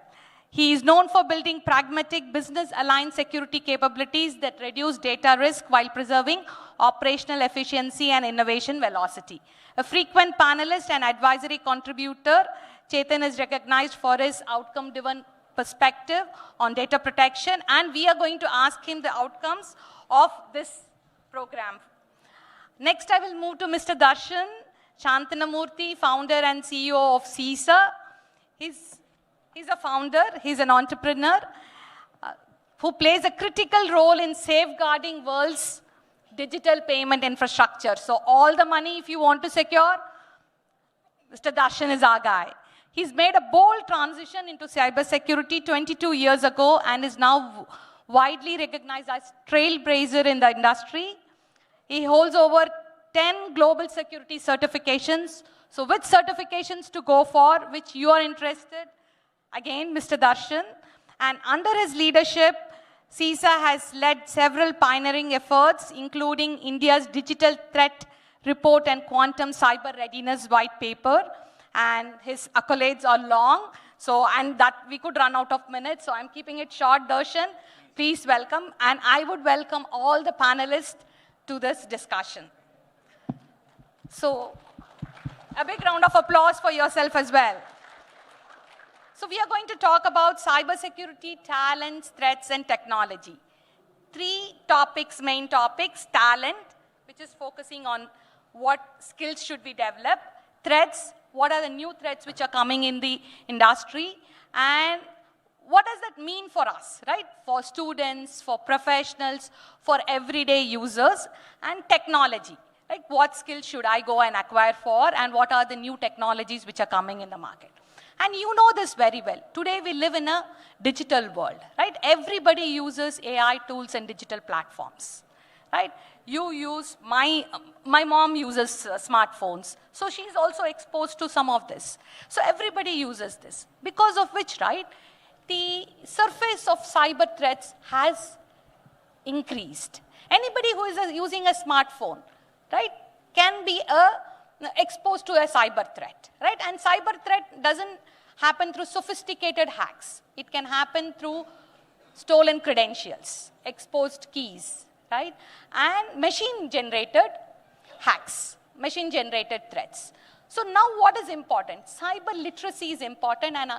He is known for building pragmatic, business-aligned security capabilities that reduce data risk while preserving operational efficiency and innovation velocity. A frequent panelist and advisory contributor, Chetan is recognized for his outcome-driven perspective on data protection, and we are going to ask him the outcomes of this program. Next, I will move to Mr. Darshan Shantanamurthy, founder and CEO of CISA. He's a founder, he's an entrepreneur who plays a critical role in safeguarding world's digital payment infrastructure. So all the money, if you want to secure, Mr. Darshan is our guy. He's made a bold transition into cybersecurity 22 years ago and is now widely recognized as trailblazer in the industry. He holds over 10 global security certifications. So which certifications to go for, which you are interested? Again, Mr. Darshan. And under his leadership, CISA has led several pioneering efforts, including India's Digital Threat Report and Quantum Cyber Readiness White Paper. And his accolades are long, and that we could run out of minutes, so I'm keeping it short. Darshan, please welcome. And I would welcome all the panelists to this discussion. So a big round of applause for yourself as well. So we are going to talk about cybersecurity, talents, threats, and technology. 3 topics, main topics: talent, which is focusing on what skills should be developed; threats, what are the new threats which are coming in the industry, and what does that mean for us, right? For students, for professionals, for everyday users, and technology. Like what skills should I go and acquire for, and what are the new technologies which are coming in the market? And you know this very well. Today we live in a digital world, right? Everybody uses AI tools and digital platforms, right? My mom uses smartphones, so she's also exposed to some of this. So everybody uses this, because of which, right, the surface of cyber threats has increased. Anybody who is using a smartphone, right, can be exposed to a cyber threat, right? And cyber threat doesn't happen through sophisticated hacks. It can happen through stolen credentials, exposed keys, right? And machine-generated hacks, machine-generated threats. So now what is important? Cyber literacy is important, and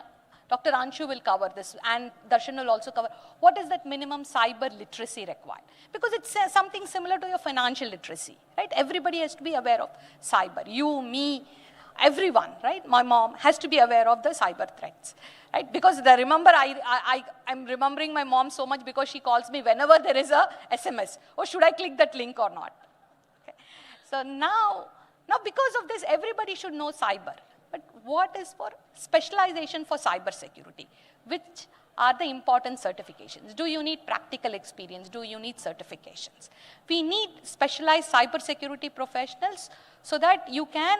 Dr. Anshu will cover this, and Darshan will also cover what is that minimum cyber literacy required. Because it's something similar to your financial literacy, right? Everybody has to be aware of cyber. You, me, everyone, right? My mom has to be aware of the cyber threats, right? Because remember, I'm remembering my mom so much because she calls me whenever there is a SMS. Oh, should I click that link or not? Okay. So now because of this, everybody should know cyber. But what is for specialization for cyber security? Which are the important certifications? Do you need practical experience? Do you need certifications? We need specialized cybersecurity professionals so that you can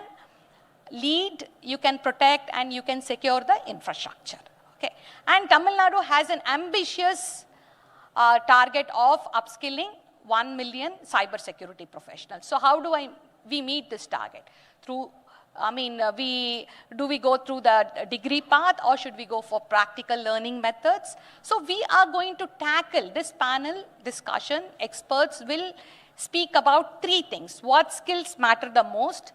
lead, you can protect, and you can secure the infrastructure. Okay. And Tamil Nadu has an ambitious target of upskilling 1 million cybersecurity professionals. So how do we meet this target? Through do we go through the degree path, or should we go for practical learning methods? So we are going to tackle this panel discussion. Experts will speak about 3 things. What skills matter the most?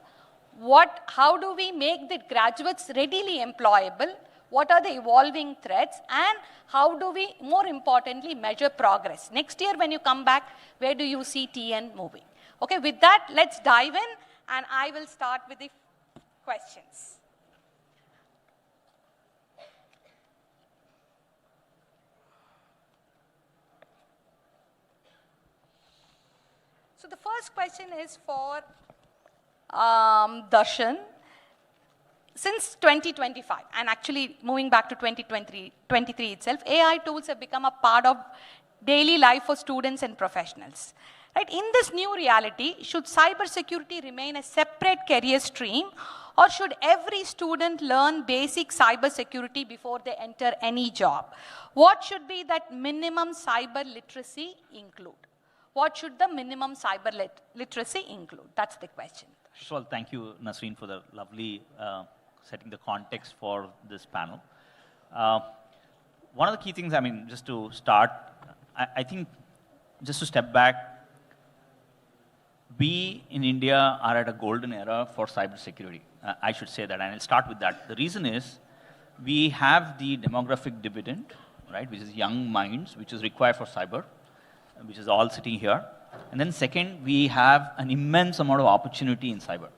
How do we make the graduates readily employable? What are the evolving threats? And how do we, more importantly, measure progress? Next year when you come back, where do you see TN moving? Okay, with that, let's dive in, and I will start with the questions. So the first question is for Darshan. Since 2025, and actually moving back to 2023 itself, AI tools have become a part of daily life for students and professionals. Right? In this new reality, should cybersecurity remain a separate career stream, or should every student learn basic cybersecurity before they enter any job? What should be that minimum cyber literacy include? What should the minimum cyber literacy include? That's the question.
First of all, thank you, Nasreen, for the lovely setting the context for this panel. One of the key things, just to start, I think, just to step back, we in India are at a golden era for cybersecurity. I should say that, and I'll start with that. The reason is we have the demographic dividend, right, which is young minds, which is required for cyber, which is all sitting here. And then second, we have an immense amount of opportunity in cyber.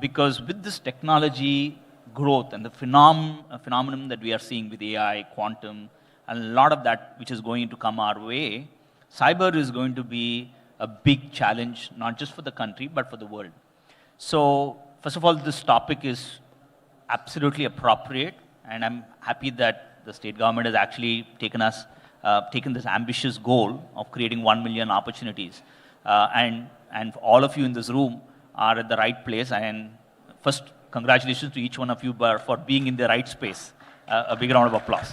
Because with this technology growth and the phenomenon that we are seeing with AI, quantum, and a lot of that which is going to come our way, cyber is going to be a big challenge, not just for the country, but for the world. So, first of all, this topic is absolutely appropriate, and I'm happy that the state government has actually taken this ambitious goal of creating 1 million opportunities. And all of you in this room are at the right place, and first, congratulations to each one of you for being in the right space. A big round of applause.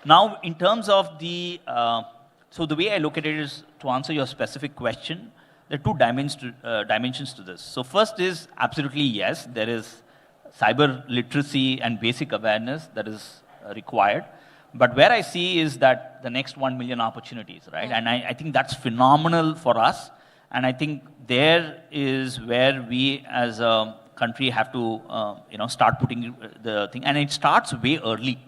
Now, in terms of so the way I look at it is, to answer your specific question, there are 2 dimensions to this. So first is, absolutely yes, there is cyber literacy and basic awareness that is required. But where I see is that the next 1 million opportunities, right? And I think that's phenomenal for us. And I think there is where we as a country have to start putting the thing. And it starts way early.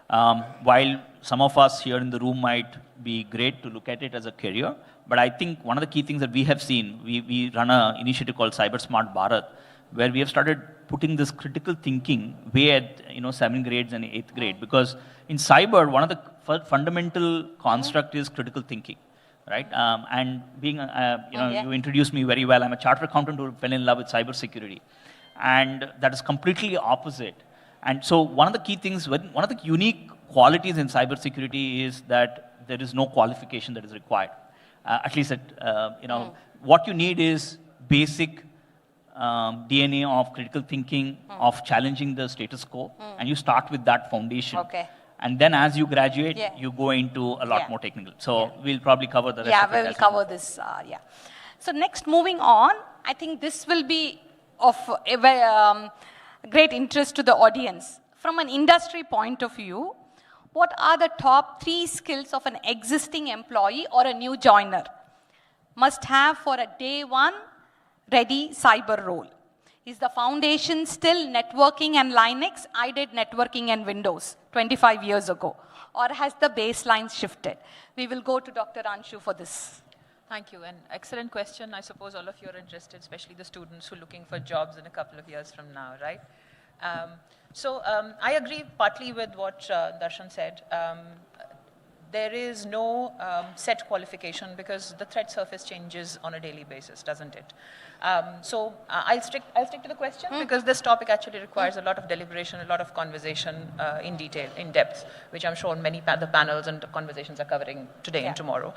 While some of us here in the room might be great to look at it as a career, but I think one of the key things that we have seen, we run an initiative called Cyber Smart Bharat, where we have started putting this critical thinking way at 7th grades and 8th grade. Because in cyber, one of the fundamental construct is critical thinking, right? And being, you introduced me very well. I'm a chartered accountant who fell in love with cybersecurity. And that is completely opposite. And so one of the key things, one of the unique qualities in cybersecurity is that there is no qualification that is required. At least, what you need is basic DNA of critical thinking, of challenging the status quo, and you start with that foundation. Okay. And then as you graduate, you go into a lot more technical. So we'll probably cover the rest of it.
Yeah, we'll cover this, So next, moving on, I think this will be of great interest to the audience. From an industry point of view, what are the top 3 skills of an existing employee or a new joiner must have for a day 1 ready cyber role? Is the foundation still networking and Linux? I did networking and Windows 25 years ago. Or has the baseline shifted? We will go to Dr. Anshu for this.
Thank you, and excellent question. I suppose all of you are interested, especially the students who are looking for jobs in a couple of years from now, right? I agree partly with what Darshan said. There is no set qualification because the threat surface changes on a daily basis, doesn't it? I'll stick to the question because this topic actually requires a lot of deliberation, a lot of conversation in detail, in depth, which I'm sure many the panels and the conversations are covering today and tomorrow.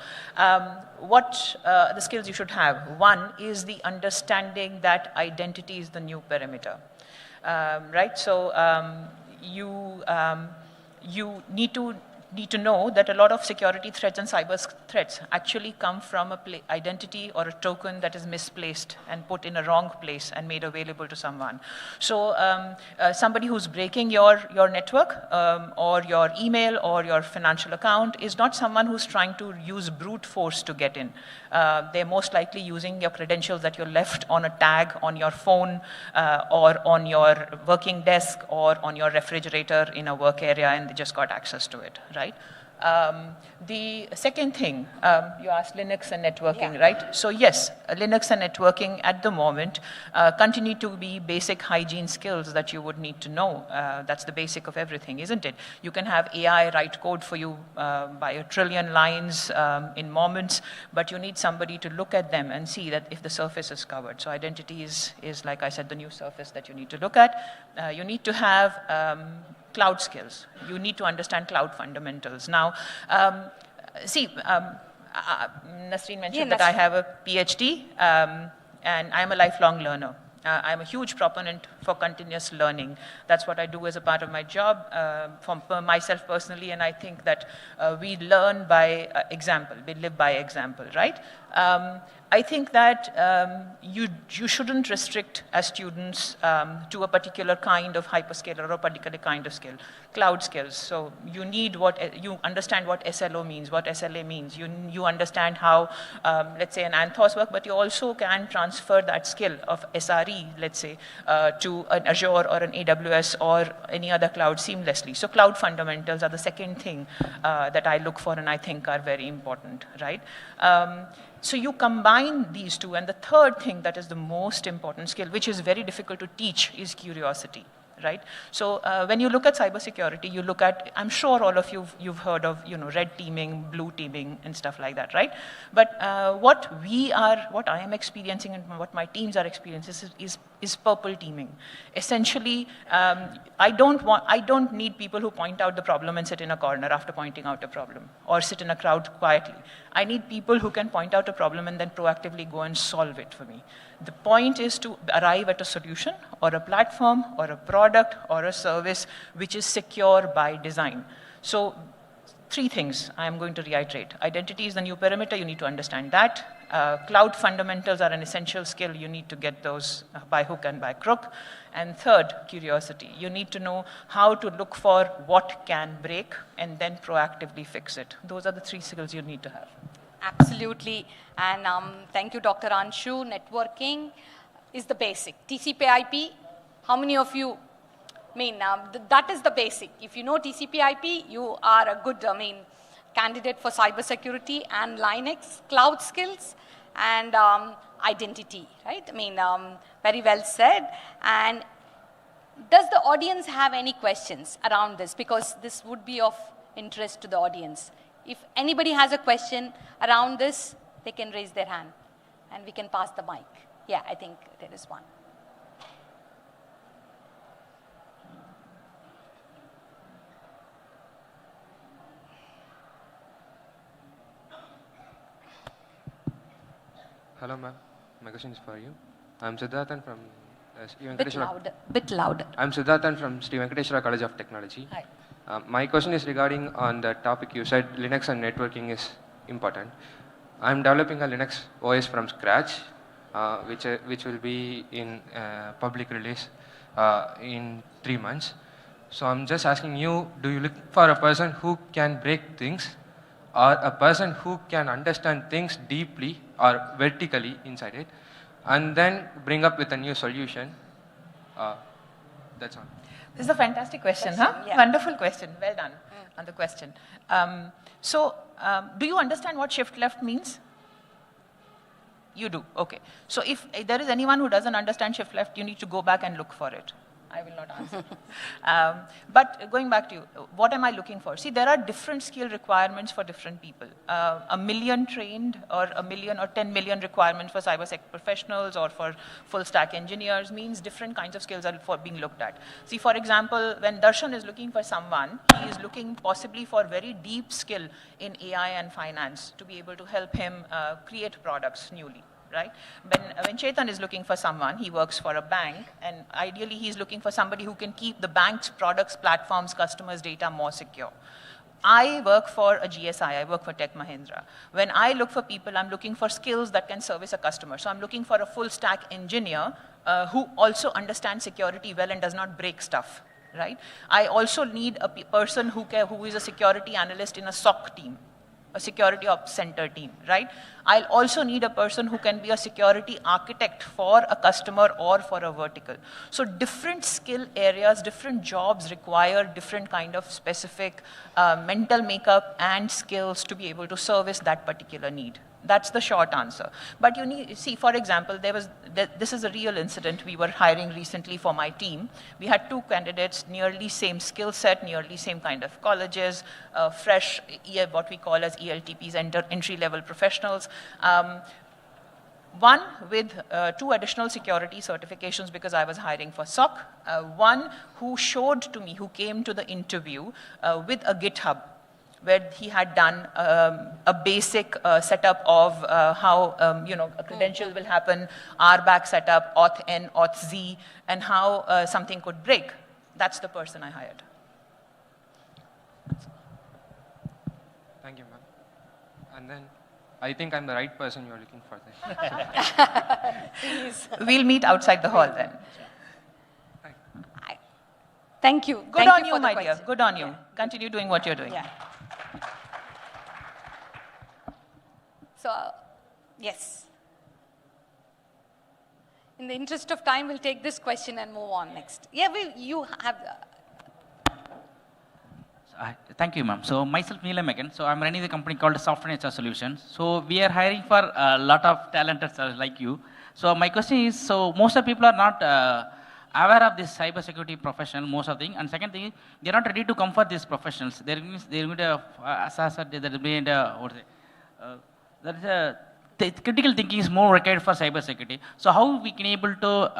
What the skills you should have? One is the understanding that identity is the new perimeter, right? So you need to know that a lot of security threats and cyber threats actually come from a identity or a token that is misplaced and put in a wrong place and made available to someone. So somebody who's breaking your network or your email or your financial account is not someone who's trying to use brute force to get in. They're most likely using your credentials that you left on a tag on your phone or on your working desk or on your refrigerator in a work area, and they just got access to it, right? The second thing, you asked Linux and networking, right? So yes, Linux and networking at the moment continue to be basic hygiene skills that you would need to know. That's the basic of everything, isn't it? You can have AI write code for you by a trillion lines in moments, but you need somebody to look at them and see that if the surface is covered. So identity is like I said, the new surface that you need to look at. You need to have cloud skills. You need to understand cloud fundamentals. Now, Nasreen mentioned that I have a PhD and I'm a lifelong learner. I'm a huge proponent for continuous learning. That's what I do as a part of my job for myself personally, and I think that we learn by example, we live by example, right? I think that you shouldn't restrict as students to a particular kind of hyperscaler or a particular kind of skill, cloud skills. So you need you understand what SLO means, what SLA means. You understand how, let's say, an Anthos work, but you also can transfer that skill of SRE, let's say, to an Azure or an AWS or any other cloud seamlessly. So cloud fundamentals are the second thing that I look for and I think are very important, right? So you combine these two, and the third thing that is the most important skill, which is very difficult to teach, is curiosity, right? So when you look at cybersecurity, you look at, I'm sure all of you've heard of, red teaming, blue teaming, and stuff like that, right? But what I am experiencing and what my teams are experiencing is purple teaming. Essentially, I don't need people who point out the problem and sit in a corner after pointing out a problem, or sit in a crowd quietly. I need people who can point out a problem and then proactively go and solve it for me. The point is to arrive at a solution or a platform or a product or a service which is secure by design. So 3 things I'm going to reiterate. Identity is the new perimeter, you need to understand that. Cloud fundamentals are an essential skill, you need to get those by hook and by crook. And third, curiosity. You need to know how to look for what can break and then proactively fix it. Those are the 3 skills you need to have.
Absolutely. And thank you, Dr. Anshu. Networking is the basic. TCP/IP, how many of you, that is the basic. If you know TCP/IP, you are a good, candidate for cybersecurity and Linux, cloud skills, and identity, right? Very well said. And does the audience have any questions around this? Because this would be of interest to the audience. If anybody has a question around this, they can raise their hand and we can pass the mic. Yeah, I think there is one.
Hello, ma'am. My question is for you. I'm Siddharthan from Sri
Venkateshwara. Bit louder.
I'm Siddharthan from Sri Venkateshwara College of Technology.
Hi.
My question is regarding on the topic you said Linux and networking is important. I'm developing a Linux OS from scratch, which will be in public release in 3 months. So I'm just asking you, do you look for a person who can break things, or a person who can understand things deeply or vertically inside it, and then bring up with a new solution? That's all.
This is a fantastic question, huh?
Yeah.
Wonderful question. Well done on the question. Do you understand what shift left means? You do, okay. So if there is anyone who doesn't understand shift left, you need to go back and look for it. I will not answer. But going back to you, what am I looking for? See, there are different skill requirements for different people. A million trained or a million or 10 million requirements for cybersec professionals or for full stack engineers means different kinds of skills are being looked at. See, for example, when Darshan is looking for someone, he is looking possibly for very deep skill in AI and finance to be able to help him create products newly. Right? When Chetan is looking for someone, he works for a bank, and ideally he's looking for somebody who can keep the bank's products, platforms, customers' data more secure. I work for a GSI, I work for Tech Mahindra. When I look for people, I'm looking for skills that can service a customer. So I'm looking for a full stack engineer who also understands security well and does not break stuff. Right? I also need a person who is a security analyst in a SOC team, a security ops center team, right? I'll also need a person who can be a security architect for a customer or for a vertical. So different skill areas, different jobs require different kind of specific mental makeup and skills to be able to service that particular need. That's the short answer. But you need, see, for example, this is a real incident. We were hiring recently for my team. We had two candidates, nearly same skill set, nearly same kind of colleges, fresh, what we call as ELTPs, entry-level professionals. One with 2 additional security certifications because I was hiring for SOC. One who showed to me, who came to the interview with a GitHub, where he had done a basic setup of how a credential will happen, RBAC setup, auth N, auth Z, and how something could break. That's the person I hired.
Thank you, ma'am. And then I think I'm the right person you're looking for then.
Please.
We'll meet outside the hall then.
Thank you.
Good on you, my dear. Good on you. Yeah. Continue doing what you're doing.
Yeah. So, yes. In the interest of time, we'll take this question and move on next. Yeah, you have...
Thank you, ma'am. So myself, Neelam again. So I'm running the company called Software HR Solutions. So we are hiring for a lot of talented like you. So my question is, so most of the people are not aware of this cybersecurity profession, most of the thing. And second thing, they're not ready to come for these professionals. They're going to assess it, there is a critical thinking is more required for cybersecurity. So how we can able to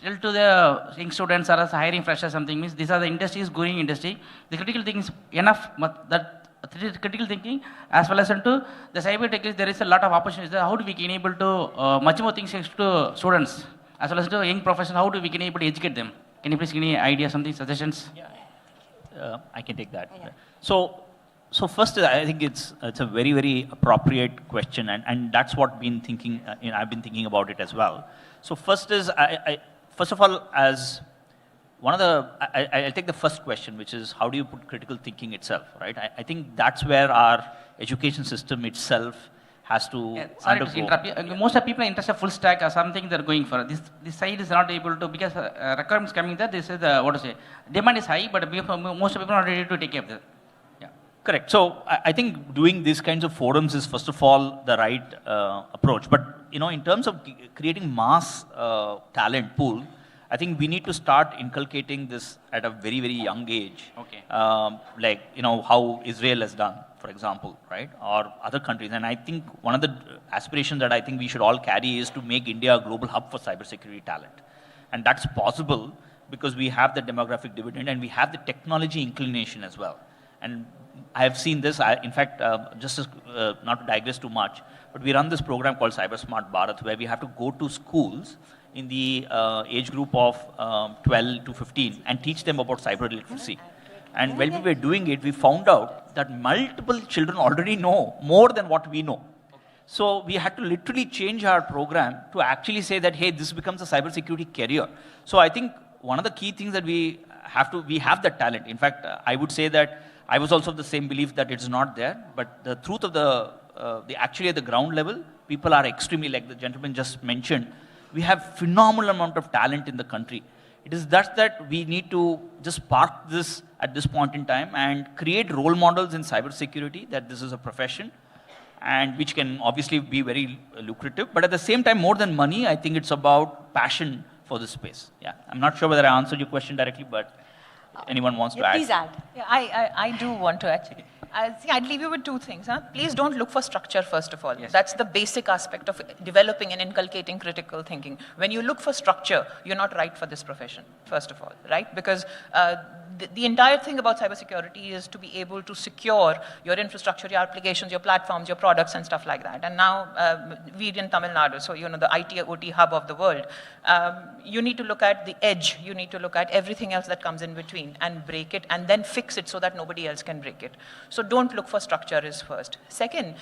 tell to the young students or as hiring freshers something means these are the industries, growing industry. The critical thinking is enough, that critical thinking as well as into the cyber tech, there is a lot of opportunities. How do we can able to much more things to students as well as to young professionals, how do we can able to educate them? Can you please give any idea, something, suggestions?
Yeah, I can take that. Yeah. So first, I think it's a very, very appropriate question, and that's what I've been thinking about it as well. So first is, first of all, as one of the, I'll take the first question, which is how do you put critical thinking itself, right? I think that's where our education system itself has to
sorry to interrupt you. Most of people are interested in full stack or something they're going for. This side is not able to, because requirements coming there, this is the, what to say, demand is high, but most of people are not ready to take care of that. Yeah.
Correct. So I think doing these kinds of forums is first of all the right approach. But in terms of creating mass talent pool, I think we need to start inculcating this at a very, very young age.
Okay.
Like, how Israel has done, for example, right? Or other countries. And I think one of the aspirations that I think we should all carry is to make India a global hub for cybersecurity talent. And that's possible because we have the demographic dividend and we have the technology inclination as well. And I have seen this, in fact, just as, not to digress too much, but we run this program called Cyber Smart Bharat, where we have to go to schools in the age group of 12 to 15 and teach them about cyber literacy. And when we were doing it, we found out that multiple children already know more than what we know. So we had to literally change our program to actually say that, hey, this becomes a cybersecurity career. So I think one of the key things that we have that talent. In fact, I would say that I was also of the same belief that it's not there, but the truth of actually at the ground level, people are extremely, like the gentleman just mentioned, we have phenomenal amount of talent in the country. It is that we need to just park this at this point in time and create role models in cybersecurity, that this is a profession. and which can obviously be very lucrative. But at the same time, more than money, I think it's about passion for the space. Yeah, I'm not sure whether I answered your question directly, but anyone wants to add?
Please add.
Yeah, I do want to actually. I'd leave you with two things. Huh? Please don't look for structure, first of all.
Yes.
That's the basic aspect of developing and inculcating critical thinking. When you look for structure, you're not right for this profession, first of all, right? Because the entire thing about cybersecurity is to be able to secure your infrastructure, your applications, your platforms, your products, and stuff like that. And now, we're in Tamil Nadu, so the IT OT hub of the world. You need to look at the edge. You need to look at everything else that comes in between and break it, and then fix it so that nobody else can break it. So don't look for structure is first. Second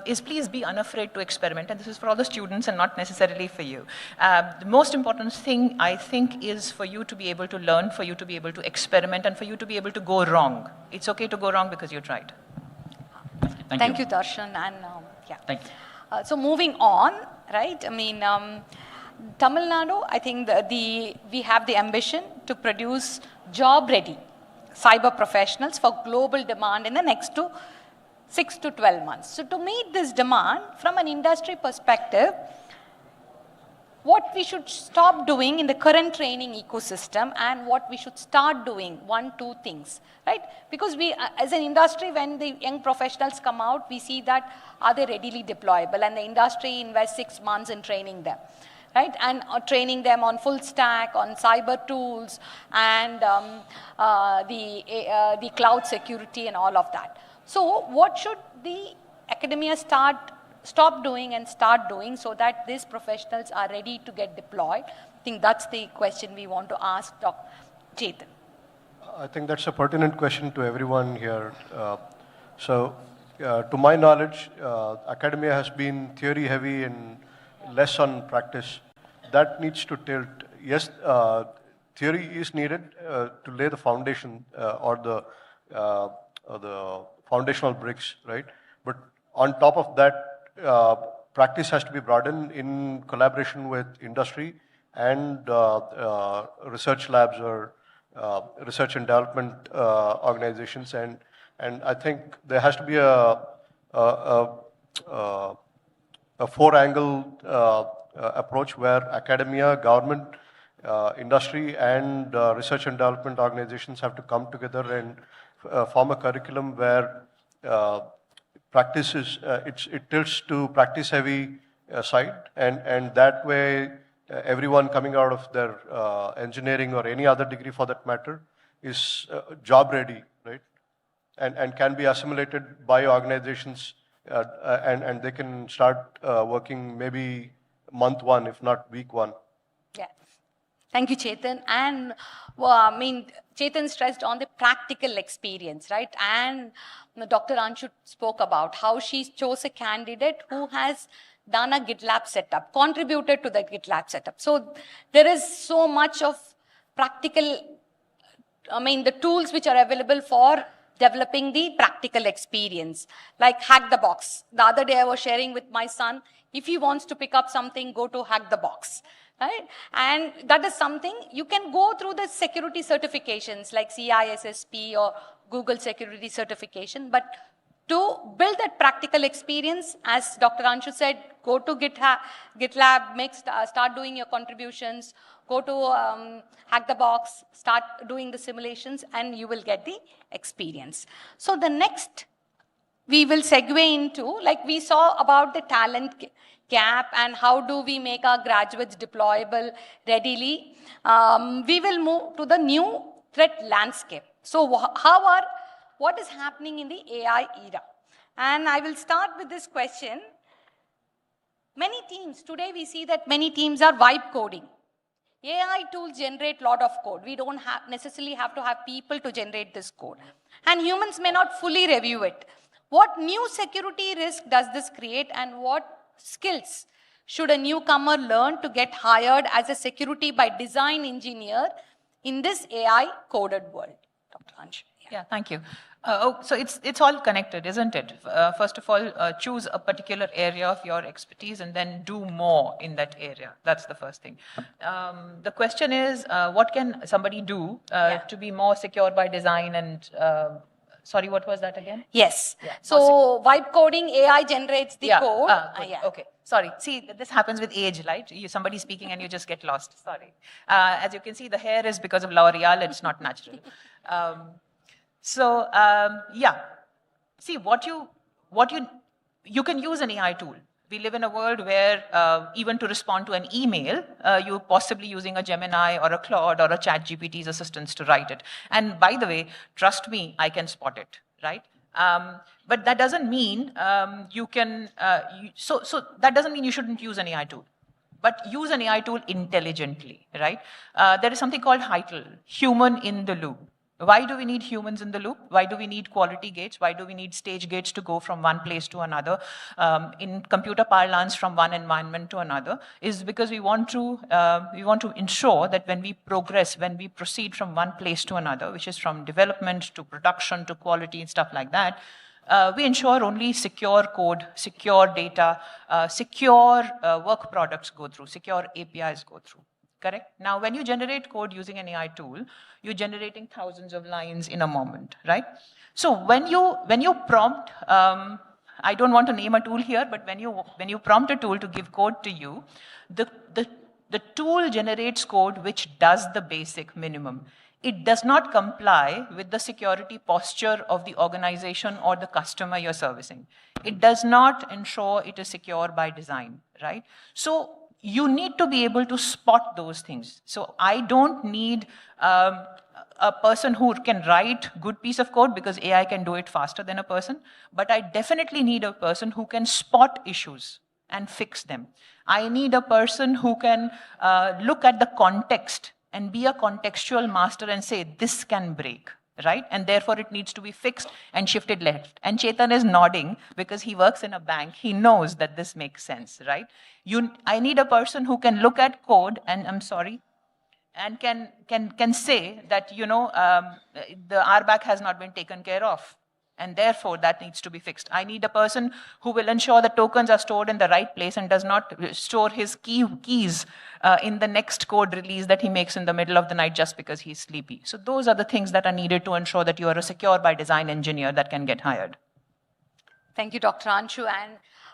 is please be unafraid to experiment, and this is for all the students and not necessarily for you. The most important thing, I think, is for you to be able to learn, for you to be able to experiment, and for you to be able to go wrong. It's okay to go wrong because you tried.
Thank you, Darshan. And yeah.
Thank you.
So moving on, right? I mean, Tamil Nadu, I think we have the ambition to produce job-ready cyber professionals for global demand in the next 6 to 12 months. So to meet this demand, from an industry perspective, what we should stop doing in the current training ecosystem and what we should start doing, 2 things, right? Because we, as an industry, when the young professionals come out, we see that are they readily deployable, and the industry invests 6 months in training them, right? And training them on full stack, on cyber tools, and the cloud security and all of that. So what should the academia stop doing and start doing so that these professionals are ready to get deployed? I think that's the question we want to ask Dr. Chetan.
I think that's a pertinent question to everyone here. To my knowledge, academia has been theory heavy and less on practice. That needs to tilt. Yes, theory is needed to lay the foundation or the foundational bricks, right? But on top of that, practice has to be broadened in collaboration with industry and research labs or research and development organizations, and I think there has to be a 4-angle approach where academia, government, industry, and research and development organizations have to come together and form a curriculum where practice is, it tilts to practice-heavy side, and that way everyone coming out of their engineering or any other degree for that matter is job-ready, right? And can be assimilated by organizations, and they can start working maybe month 1, if not week 1.
Yeah. Thank you, Chetan. And I mean, Chetan stressed on the practical experience, right? And Dr. Anshu spoke about how she chose a candidate who has done a GitLab setup, contributed to the GitLab setup. So there is so much of practical, I mean, the tools which are available for developing the practical experience, like Hack the Box. The other day I was sharing with my son, if he wants to pick up something, go to Hack the Box. Right? And that is something you can go through the security certifications like CISSP or Google security certification. But to build that practical experience, as Dr. Anshu said, go to GitLab, start doing your contributions, go to Hack the Box, start doing the simulations, and you will get the experience. So the next we will segue into, like we saw about the talent gap and how do we make our graduates deployable readily. We will move to the new threat landscape. So what is happening in the AI era? And I will start with this question. Many teams, today we see that many teams are vibe coding. AI tools generate a lot of code. We don't necessarily have to have people to generate this code. And humans may not fully review it. What new security risk does this create, and what skills should a newcomer learn to get hired as a security by design engineer in this AI coded world? Dr. Anshu.
Yeah, thank you. So it's all connected, isn't it? First of all, choose a particular area of your expertise and then do more in that area. That's the first thing. The question is, what can somebody do to be more secure by design and Sorry, what was that again?
Yes.
Yeah,
So vibe coding, AI generates the code.
Good. Okay. Sorry. See, this happens with age, right? Somebody speaking and you just get lost. Sorry. As you can see, the hair is because of L'Oreal. It's not natural. Yeah. See, you can use an AI tool. We live in a world where even to respond to an email, you're possibly using a Gemini or a Claude or a ChatGPT's assistants to write it. And by the way, trust me, I can spot it, right? But that doesn't mean that doesn't mean you shouldn't use an AI tool. But use an AI tool intelligently, right? There is something called HITL, human in the loop. Why do we need humans in the loop? Why do we need quality gates? Why do we need stage gates to go from one place to another? In computer parlance, from one environment to another, is because we want to ensure that when we progress, when we proceed from one place to another, which is from development to production to quality and stuff like that, we ensure only secure code, secure data, secure work products go through, secure APIs go through. Correct? Now, when you generate code using an AI tool, you're generating thousands of lines in a moment, right? So when you prompt, I don't want to name a tool here, but when you prompt a tool to give code to you, the tool generates code which does the basic minimum. It does not comply with the security posture of the organization or the customer you're servicing. It does not ensure it is secure by design, right? So you need to be able to spot those things. So I don't need a person who can write good piece of code because AI can do it faster than a person, but I definitely need a person who can spot issues and fix them. I need a person who can look at the context and be a contextual master and say, this can break, right? And therefore it needs to be fixed and shifted left. And Chetan is nodding because he works in a bank. He knows that this makes sense, right? I need a person who can look at code, and I'm sorry, and can say that, the RBAC has not been taken care of, and therefore that needs to be fixed. I need a person who will ensure the tokens are stored in the right place and does not store his keys in the next code release that he makes in the middle of the night just because he's sleepy. So those are the things that are needed to ensure that you are a secure by design engineer that can get hired.
Thank you, Dr. Anshu.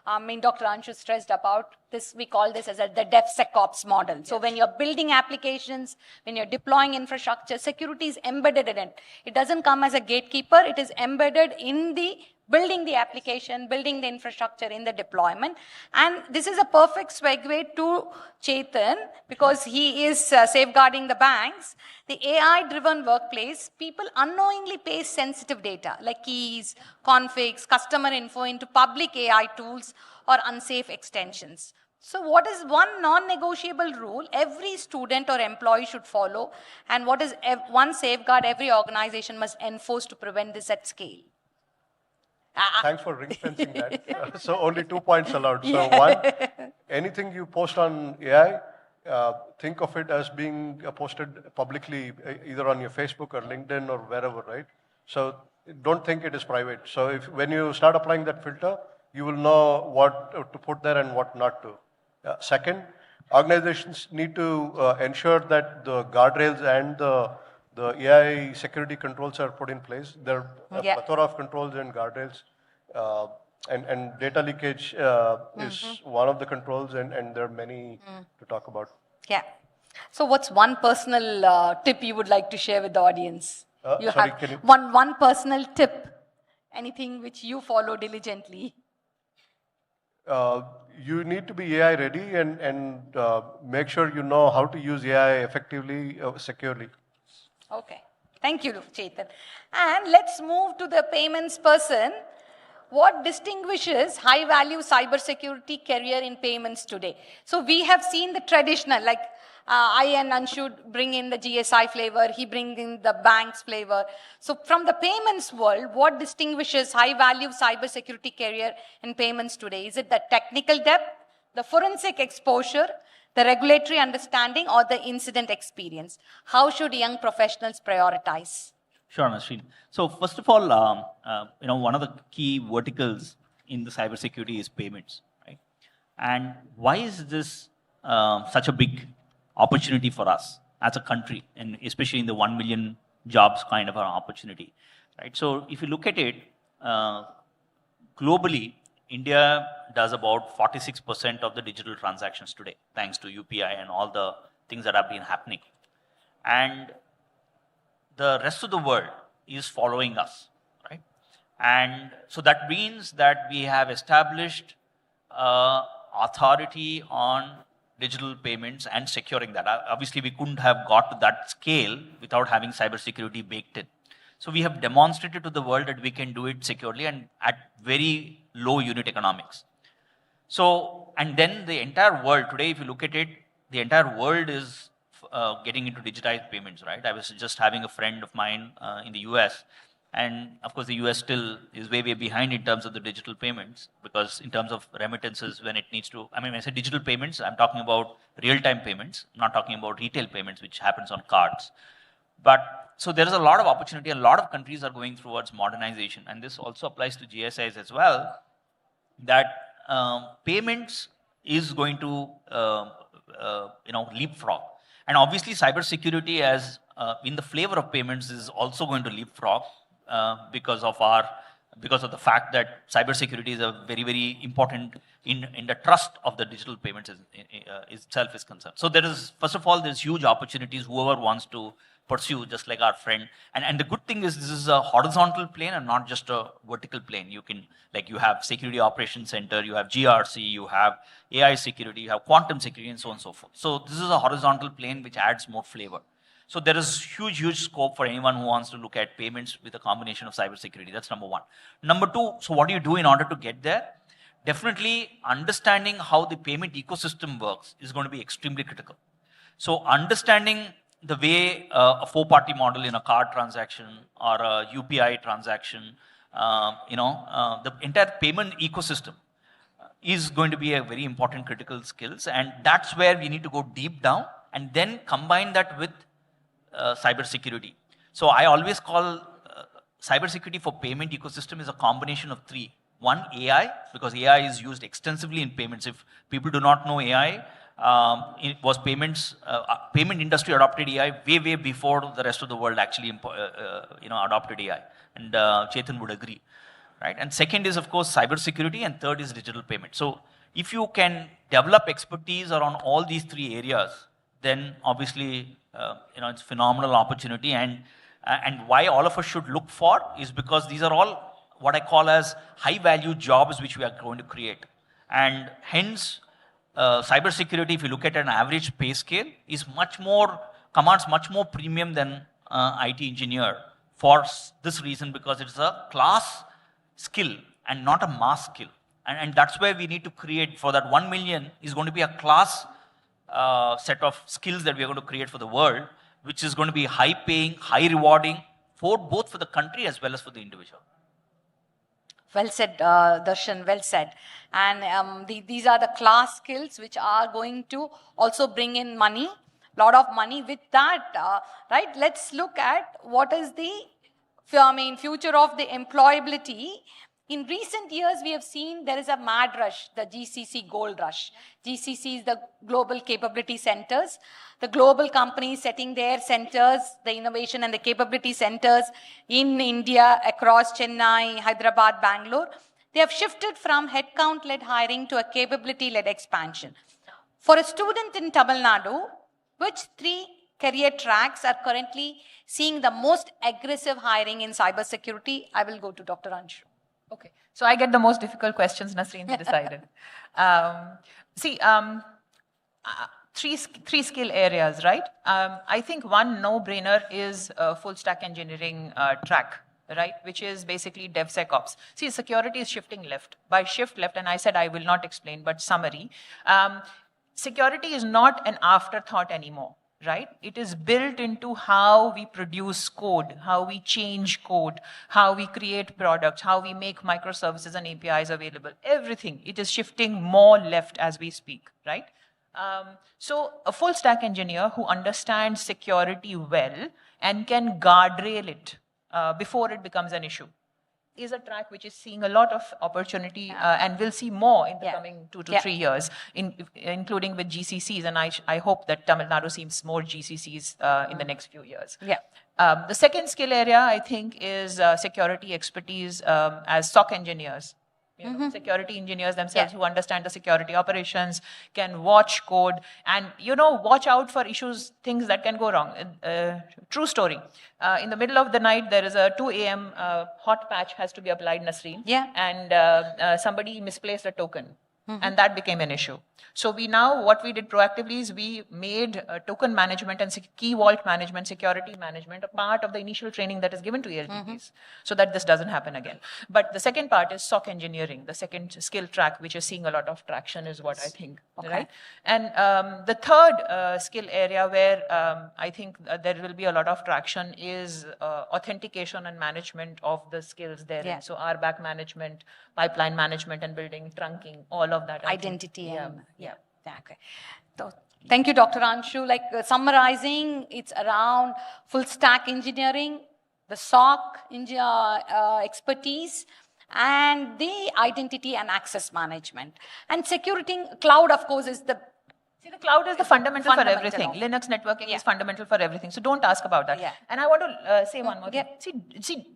And Dr. Anshu stressed about this, we call this as the DevSecOps model. Yes. So when you're building applications, when you're deploying infrastructure, security is embedded in it. It doesn't come as a gatekeeper. It is embedded in the building the application, building the infrastructure in the deployment. And this is a perfect segue to Chetan, because he is safeguarding the banks. The AI-driven workplace, people unknowingly paste sensitive data like keys, configs, customer info into public AI tools or unsafe extensions. So what is one non-negotiable rule every student or employee should follow, and what is one safeguard every organization must enforce to prevent this at scale?
Thanks for ring-fencing that. So only 2 points allowed. So one, anything you post on AI, think of it as being posted publicly, either on your Facebook or LinkedIn or wherever, right? So don't think it is private. So when you start applying that filter, you will know what to put there and what not to. Second, organizations need to ensure that the guardrails and the AI security controls are put in place. There are a plethora of controls and guardrails. And data leakage is one of the controls, and there are many to talk about.
Yeah. So what's one personal tip you would like to share with the audience? One personal tip, anything which you follow diligently.
You need to be AI ready and make sure you know how to use AI effectively, securely.
Okay. Thank you, Chetan. And let's move to the payments person. What distinguishes high-value cybersecurity career in payments today? So we have seen the traditional, like I and Anshu bring in the GSI flavor, he brings in the bank's flavor. So from the payments world, what distinguishes high-value cybersecurity career in payments today? Is it the technical depth, the forensic exposure, the regulatory understanding, or the incident experience? How should young professionals prioritize?
Sure, Nasreen. So first of all, one of the key verticals in the cybersecurity is payments, right? And why is this such a big opportunity for us as a country, and especially in the 1 million jobs kind of an opportunity? right? So if you look at it, globally, India does about 46% of the digital transactions today, thanks to UPI and all the things that have been happening. And the rest of the world is following us, right? And so that means that we have established authority on digital payments and securing that. Obviously, we couldn't have got to that scale without having cybersecurity baked in. So we have demonstrated to the world that we can do it securely and at very low unit economics. So, and then the entire world, today if you look at it, the entire world is getting into digitized payments, right? I was just having a friend of mine in the US, and of course the US still is way behind in terms of the digital payments, because in terms of remittances, when it needs to, I mean, when I say digital payments, I'm talking about real-time payments, I'm not talking about retail payments, which happens on cards. But, so there is a lot of opportunity, a lot of countries are going towards modernization, and this also applies to GSIs as well, that payments is going to, leapfrog. And obviously cybersecurity as in the flavor of payments is also going to leapfrog because of the fact that cybersecurity is a very important in the trust of the digital payments itself is concerned. So there is, first of all, there's huge opportunities whoever wants to pursue, just like our friend. And the good thing is this is a horizontal plane and not just a vertical plane. You can, like you have Security Operations Center, you have GRC, you have AI security, you have quantum security, and so on and so forth. So this is a horizontal plane which adds more flavor. So there is huge scope for anyone who wants to look at payments with a combination of cybersecurity. That's number one. Number two, so what do you do in order to get there? Definitely understanding how the payment ecosystem works is going to be extremely critical. So understanding the way a four-party model in a card transaction or a UPI transaction, the entire payment ecosystem is going to be a very important critical skills, and that's where we need to go deep down and then combine that with cybersecurity. So I always call cybersecurity for payment ecosystem is a combination of three. One, AI, because AI is used extensively in payments. If people do not know AI, it was payments, payment industry adopted AI way before the rest of the world actually adopted AI. And Chetan would agree, right? And second is, of course, cybersecurity, and third is digital payment. So if you can develop expertise around all these three areas, then obviously, it's a phenomenal opportunity. And why all of us should look for is because these are all what I call as high-value jobs which we are going to create. And hence, cybersecurity, if you look at an average pay scale, is commands much more premium than IT engineer for this reason, because it's a class skill and not a mass skill. And that's where we need to create, for that 1 million is going to be a class set of skills that we are going to create for the world, which is going to be high paying, high rewarding, both for the country as well as for the individual.
Well said, Darshan, well said. And these are the class skills which are going to also bring in money, lot of money. With that, right, let's look at what is the future of the employability. In recent years, we have seen there is a mad rush, the GCC gold rush. GCC is the global capability centers. The global companies setting their centers, the innovation and the capability centers in India, across Chennai, Hyderabad, Bangalore. They have shifted from headcount-led hiring to a capability-led expansion. For a student in Tamil Nadu, which three career tracks are currently seeing the most aggressive hiring in cybersecurity? I will go to Dr. Anshu.
Okay, so I get the most difficult questions, Nasreen decided. Three skill areas, right? I think one no-brainer is full stack engineering track, right? Which is basically DevSecOps. See, security is shifting left. By shift left, and I said I will not explain, but summary, security is not an afterthought anymore. Right? It is built into how we produce code, how we change code, how we create products, how we make microservices and APIs available. Everything. It is shifting more left as we speak, right? So a full stack engineer who understands security well and can guardrail it before it becomes an issue. is a track which is seeing a lot of opportunity and will see more in the coming 2 to 3 years, including with GCCs. And I hope that Tamil Nadu sees more GCCs in the next few years. The second skill area, I think, is security expertise as SOC engineers. Security engineers themselves who understand the security operations, can watch code, and watch out for issues, things that can go wrong. True story. In the middle of the night, there is a 2 a.m. Hot patch has to be applied, Nasreen. And somebody misplaced a token. And that became an issue. So what we did proactively is we made token management and key vault management, security management, a part of the initial training that is given to ELTPs, so that this doesn't happen again. But the second part is SOC engineering, the second skill track, which is seeing a lot of traction, is what I think, right? And the third skill area where I think there will be a lot of traction is authentication and management of the skills there. So RBAC management, pipeline management and building, trunking, all of that.
Identity. Okay. So, thank you, Dr. Anshu. Like summarizing, it's around full stack engineering, the SOC expertise, and the identity and access management. And security, cloud, of course, is the...
See, the cloud is the fundamental for everything. Linux networking is fundamental for everything. So don't ask about that. And I want to say one more thing. See,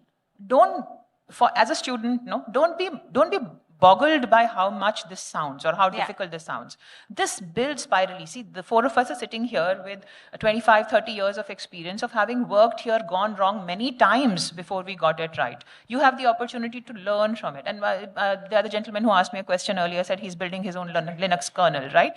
as a student, don't be boggled by how much this sounds or how difficult this sounds. This builds spirally. See, the four of us are sitting here with 25, 30 years of experience of having worked here, gone wrong many times before we got it right. You have the opportunity to learn from it. And the other gentleman who asked me a question earlier said he's building his own Linux kernel, right?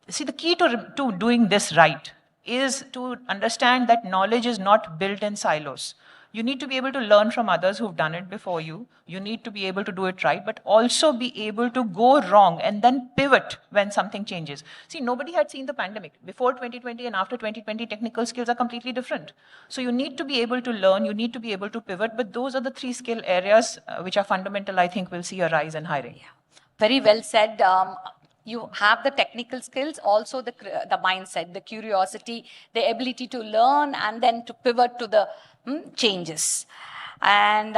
See, the key to doing this right is to understand that knowledge is not built in silos. You need to be able to learn from others who've done it before you. You need to be able to do it right, but also be able to go wrong and then pivot when something changes. See, nobody had seen the pandemic. Before 2020 and after 2020, technical skills are completely different. So you need to be able to learn, you need to be able to pivot, but those are the three skill areas which are fundamental, I think, will see a rise in hiring.
Very well said. You have the technical skills, also the mindset, the curiosity, the ability to learn, and then to pivot to the changes. And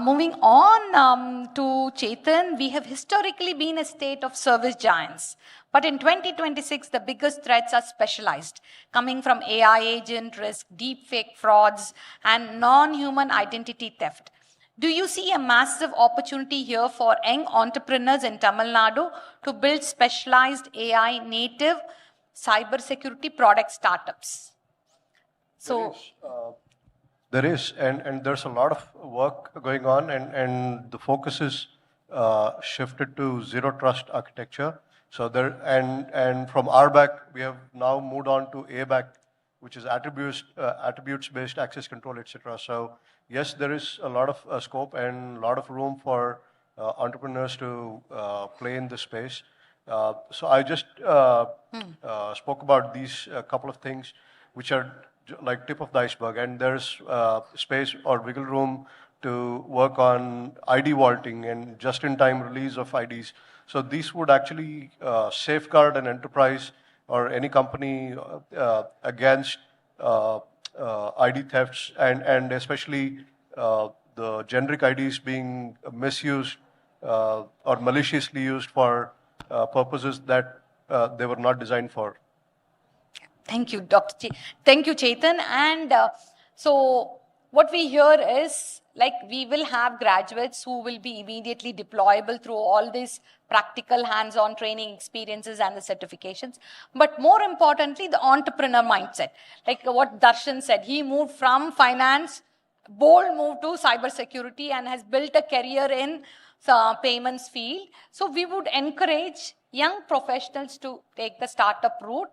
moving on to Chetan, we have historically been a state of service giants. But in 2026, the biggest threats are specialized, coming from AI agent risk, deepfake frauds, and non-human identity theft. Do you see a massive opportunity here for young entrepreneurs in Tamil Nadu to build specialized AI native cybersecurity product startups? So
there is, and there's a lot of work going on, and the focus is shifted to zero trust architecture. So there, and from RBAC, we have now moved on to ABAC, which is attributes-based access control, etc. So yes, there is a lot of scope and a lot of room for entrepreneurs to play in this space. So I just spoke about these couple of things, which are like tip of the iceberg, and there's space or wiggle room to work on ID vaulting and just-in-time release of IDs. So these would actually safeguard an enterprise or any company against ID thefts, and especially the generic IDs being misused or maliciously used for purposes that they were not designed for.
Thank you, Dr. Thank you, Chetan. And so what we hear is, like, we will have graduates who will be immediately deployable through all these practical hands-on training experiences and the certifications. But more importantly, the entrepreneur mindset. Like what Darshan said, he moved from finance, bold move to cybersecurity, and has built a career in payments field. So we would encourage young professionals to take the startup route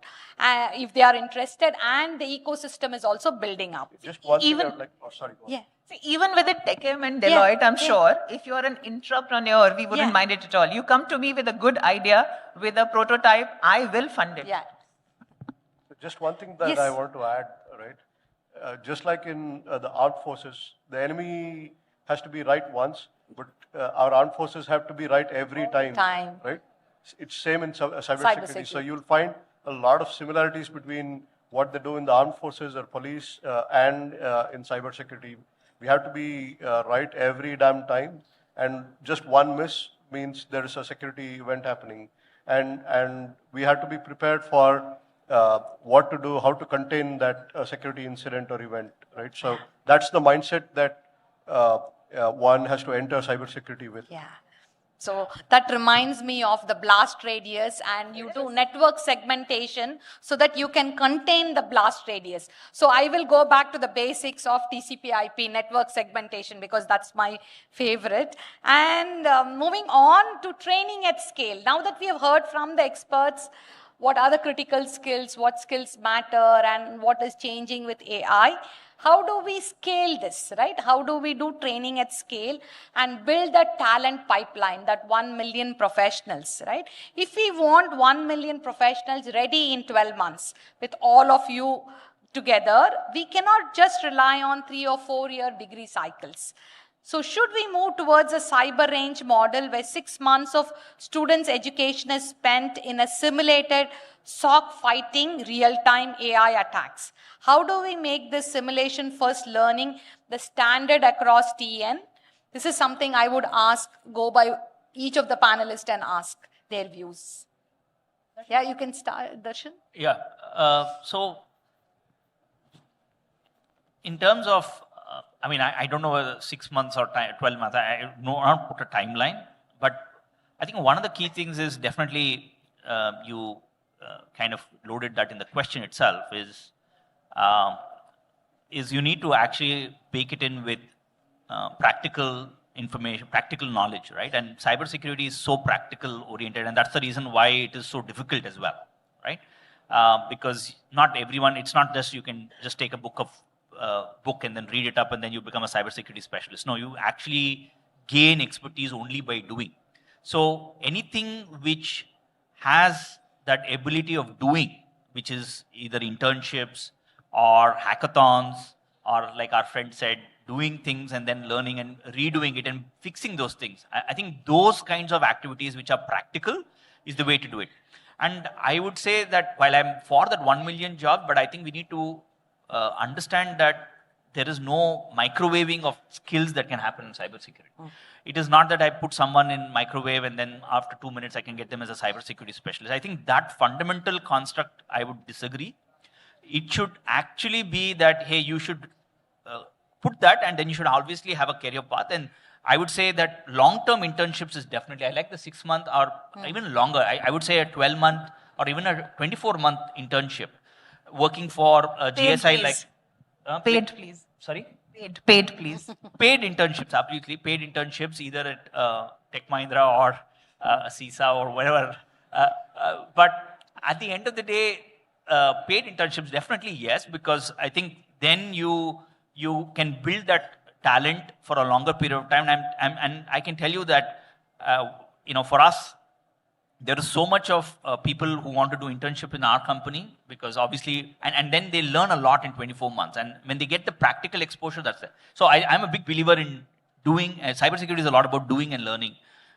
if they are interested, and the ecosystem is also building up.
Just one thing I would like, sorry.
Yeah.
See, even with the TechM and Deloitte, I'm sure, if you're an entrepreneur, we wouldn't mind it at all. You come to me with a good idea, with a prototype, I will fund it.
Yeah.
Just one thing that I want to add, right? Just like in the armed forces, the enemy has to be right once, but our armed forces have to be right every time. Right? It's same in cybersecurity. So you'll find a lot of similarities between what they do in the armed forces or police and in cybersecurity. We have to be right every damn time, and just one miss means there is a security event happening. And we have to be prepared for what to do, how to contain that security incident or event, right? So that's the mindset that one has to enter cybersecurity with.
Yeah. So that reminds me of the blast radius, and you do network segmentation so that you can contain the blast radius. So I will go back to the basics of TCP/IP network segmentation because that's my favorite. And moving on to training at scale. Now that we have heard from the experts what are the critical skills, what skills matter, and what is changing with AI, how do we scale this, right? How do we do training at scale and build that talent pipeline, that 1 million professionals, right? If we want 1 million professionals ready in 12 months with all of you together, we cannot just rely on 3 or 4 year degree cycles. So should we move towards a cyber range model where 6 months of students' education is spent in a simulated SOC fighting real-time AI attacks? How do we make this simulation first learning the standard across TN? This is something I would go by each of the panelists and ask their views. Yeah, you can start, Darshan.
Yeah, so in terms of, I mean, I don't know whether 6 months or 12 months, I don't put a timeline, but I think one of the key things is definitely you kind of loaded that in the question itself is you need to actually bake it in with practical information, practical knowledge, right? And cybersecurity is so practical oriented, and that's the reason why it is so difficult as well, right? Because not everyone, it's not just you can just take a book and then read it up and then you become a cybersecurity specialist. No, you actually gain expertise only by doing. So anything which has that ability of doing, which is either internships or hackathons, or like our friend said, doing things and then learning and redoing it and fixing those things. I think those kinds of activities which are practical is the way to do it. And I would say that while I'm for that 1 million job, but I think we need to understand that there is no microwaving of skills that can happen in cybersecurity. It is not that I put someone in microwave and then after 2 minutes I can get them as a cybersecurity specialist. I think that fundamental construct, I would disagree. It should actually be that, hey, you should put that and then you should obviously have a career path. And I would say that long-term internships is definitely, I like the 6 month or even longer. I would say a 12-month or even a 24-month internship. Working for a GSI like...
paid, please.
Sorry?
Paid, please.
Paid internships, absolutely. Paid internships, either at Tech Mahindra or CISA or whatever. But at the end of the day, paid internships, definitely yes, because I think then you can build that talent for a longer period of time. And I can tell you that, for us, there is so much of people who want to do internship in our company because obviously, and then they learn a lot in 24 months. And when they get the practical exposure, that's it. So I'm a big believer in doing, cybersecurity is a lot about doing and learning.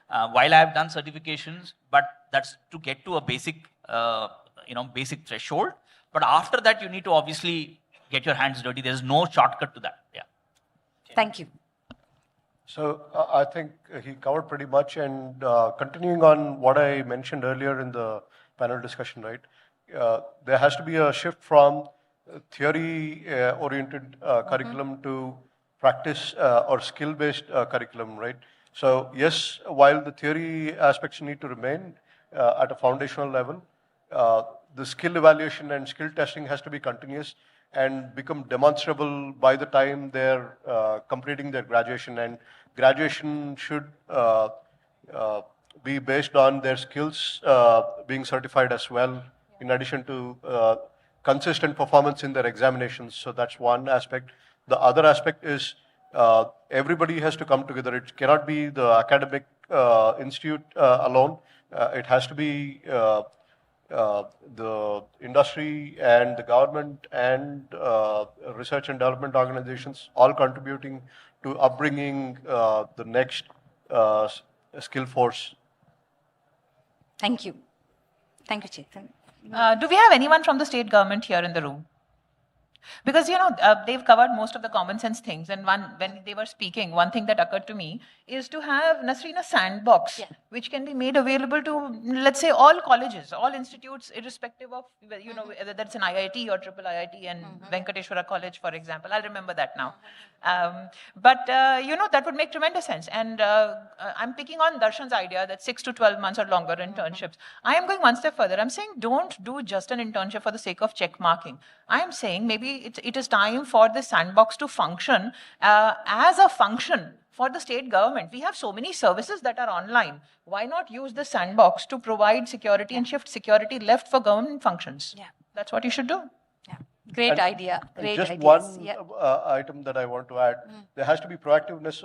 While I have done certifications, but that's to get to a basic, basic threshold. But after that, you need to obviously get your hands dirty. There's no shortcut to that. Yeah.
Thank you.
So I think he covered pretty much, and continuing on what I mentioned earlier in the panel discussion, right? There has to be a shift from theory-oriented curriculum to practice or skill-based curriculum, right? So yes, while the theory aspects need to remain at a foundational level, the skill evaluation and skill testing has to be continuous and become demonstrable by the time they're completing their graduation. And graduation should be based on their skills being certified as well, in addition to consistent performance in their examinations. So that's one aspect. The other aspect is everybody has to come together. It cannot be the academic institute alone. It has to be the industry and the government and research and development organizations all contributing to upbringing the next skill force.
Thank you. Thank you, Chetan.
Do we have anyone from the state government here in the room? Because, they've covered most of the common sense things. And when they were speaking, one thing that occurred to me is to have, Nasreen, a sandbox, which can be made available to, let's say, all colleges, all institutes, irrespective of, whether that's an IIT or triple IIT and Venkateshwara College, for example. I'll remember that now. But that would make tremendous sense. And I'm picking on Darshan's idea that 6 to 12 months or longer internships. I am going one step further. I'm saying don't do just an internship for the sake of check marking. I am saying maybe it is time for the sandbox to function as a function for the state government. We have so many services that are online. Why not use the sandbox to provide security and shift security left for government functions? Yeah. That's what you should do.
Great idea. Great
just
ideas.
one item that I want to add. There has to be proactiveness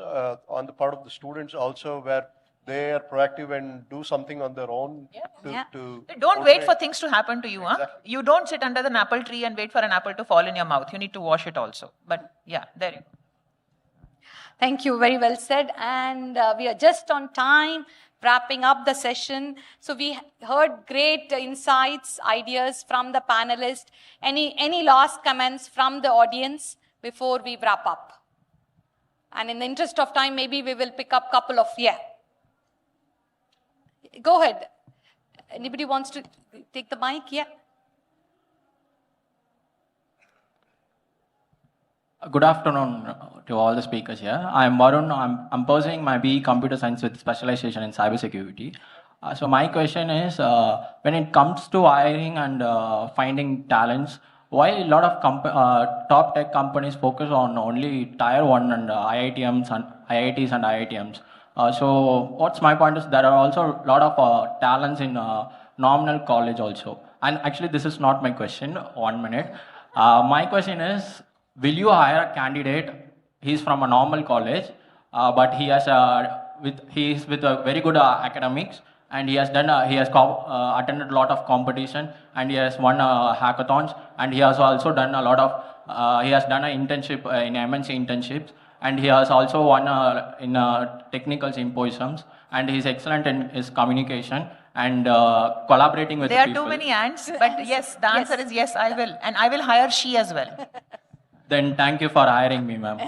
on the part of the students also, where they are proactive and do something on their own.
Don't wait for things to happen to you. Exactly. You don't sit under an apple tree and wait for an apple to fall in your mouth. You need to wash it also. But yeah, there you go.
Thank you. Very well said. And we are just on time, wrapping up the session. So we heard great insights, ideas from the panelists. Any last comments from the audience before we wrap up? And in the interest of time, maybe we will pick up a couple of, Go ahead. Anybody wants to take the mic? Yeah.
Good afternoon to all the speakers here. I'm Varun. I'm pursuing my BE Computer Science with specialization in cybersecurity. So my question is, when it comes to hiring and finding talents, why a lot of top tech companies focus on only Tier 1 and IITs and IITMs? So what's my point is there are also a lot of talents in nominal college also. And actually this is not my question, 1 minute. My question is, will you hire a candidate, he's from a normal college, but he is with a very good academics, and he has attended a lot of competition, and he has won hackathons, and he has also done a lot of, he has done an internship in MNC internships, and he has also won in technical symposiums, and he's excellent in his communication and collaborating with people.
There are too many ants, but yes, the answer is yes, I will. And I will hire she as well.
Then thank you for hiring me, ma'am.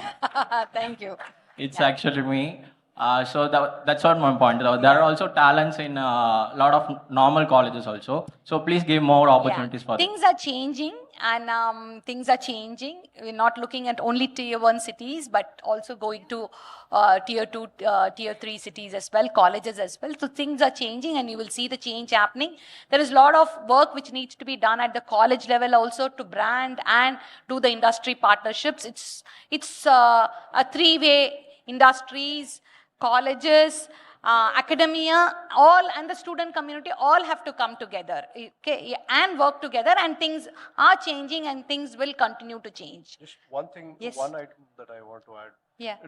Thank you.
It's actually me. So that's not my point. There are also talents in a lot of normal colleges also. So please give more opportunities for them.
Things are changing, and things are changing. We're not looking at only Tier 1 cities, but also going to Tier 2, Tier 3 cities as well, colleges as well. So things are changing, and you will see the change happening. There is a lot of work which needs to be done at the college level also to brand and do the industry partnerships. It's a three-way: industries, colleges, academia, all, and the student community all have to come together, and work together, and things are changing and things will continue to change.
Just one thing, one item that I want to add.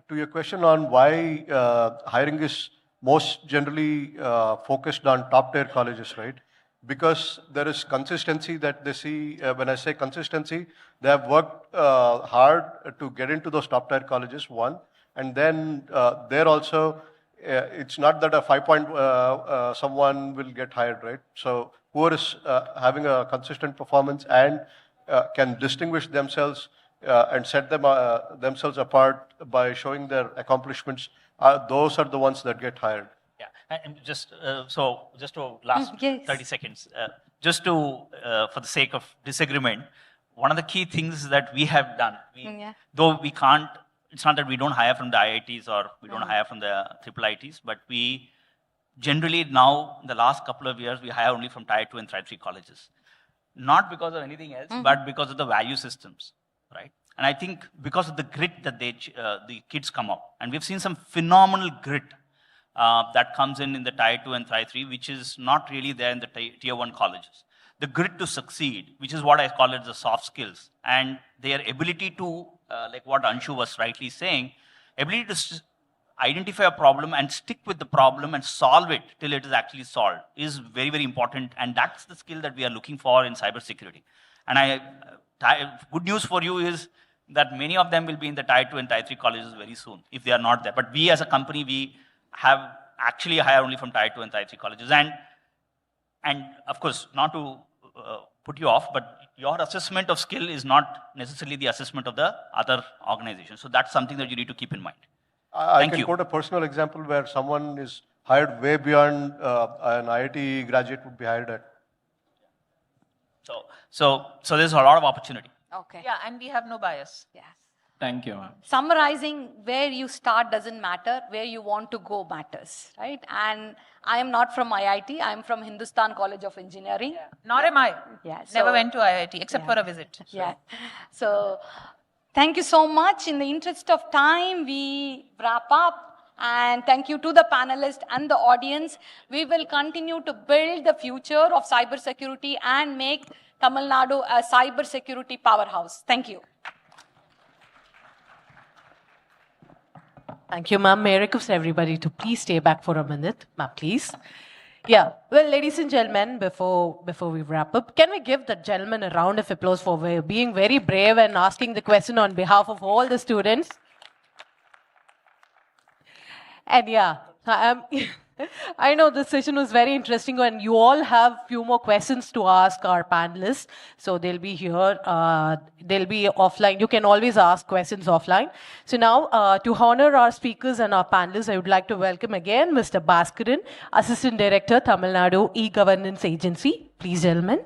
To your question on why hiring is most generally focused on top tier colleges, right? Because there is consistency that they see. When I say consistency, they have worked hard to get into those top tier colleges, one. And then there also, it's not that a 5 someone will get hired, right? So whoever is having a consistent performance and can distinguish themselves and set themselves apart by showing their accomplishments, those are the ones that get hired.
Yeah, and just to last 30 seconds, just to for the sake of disagreement, one of the key things that we have done, though we can't. It's not that we don't hire from the IITs or we don't hire from the triple IITs, but we generally now, in the last couple of years, we hire only from Tier 2 and Tier 3 colleges. Not because of anything else, but because of the value systems, right? And I think because of the grit that the kids come up. And we've seen some phenomenal grit that comes in the Tier 2 and Tier 3, which is not really there in the Tier 1 colleges. The grit to succeed, which is what I call it the soft skills, and their ability to, like what Anshu was rightly saying, ability to identify a problem and stick with the problem and solve it till it is actually solved is very, very important. And that's the skill that we are looking for in cybersecurity. And good news for you is that many of them will be in the Tier 2 and Tier 3 colleges very soon, if they are not there. But we as a company, we have actually hired only from Tier 2 and Tier 3 colleges. And of course, not to put you off, but your assessment of skill is not necessarily the assessment of the other organization. So that's something that you need to keep in mind.
I can quote a personal example where someone is hired way beyond an IIT graduate would be hired at.
So there's a lot of opportunity.
Okay.
Yeah, and we have no bias.
Yes.
Thank you, ma'am.
Summarizing, where you start doesn't matter, where you want to go matters, right? And I am not from IIT, I am from Hindustan College of Engineering.
Yeah. Nor am I.
Yeah,
Never went to IIT, except for a visit.
Yeah. So, thank you so much. In the interest of time, we wrap up. And thank you to the panelists and the audience. We will continue to build the future of cybersecurity and make Tamil Nadu a cybersecurity powerhouse. Thank you.
Thank you, ma'am. May I request everybody to please stay back for a minute, ma'am, please. Yeah, well, ladies and gentlemen, before we wrap up, can we give the gentleman a round of applause for being very brave and asking the question on behalf of all the students? And yeah, I know this session was very interesting and you all have few more questions to ask our panelists. So they'll be here, they'll be offline. You can always ask questions offline. So now to honor our speakers and our panelists, I would like to welcome again Mr. Bhaskaran, Assistant Director, Tamil Nadu E-Governance Agency. Please, gentlemen.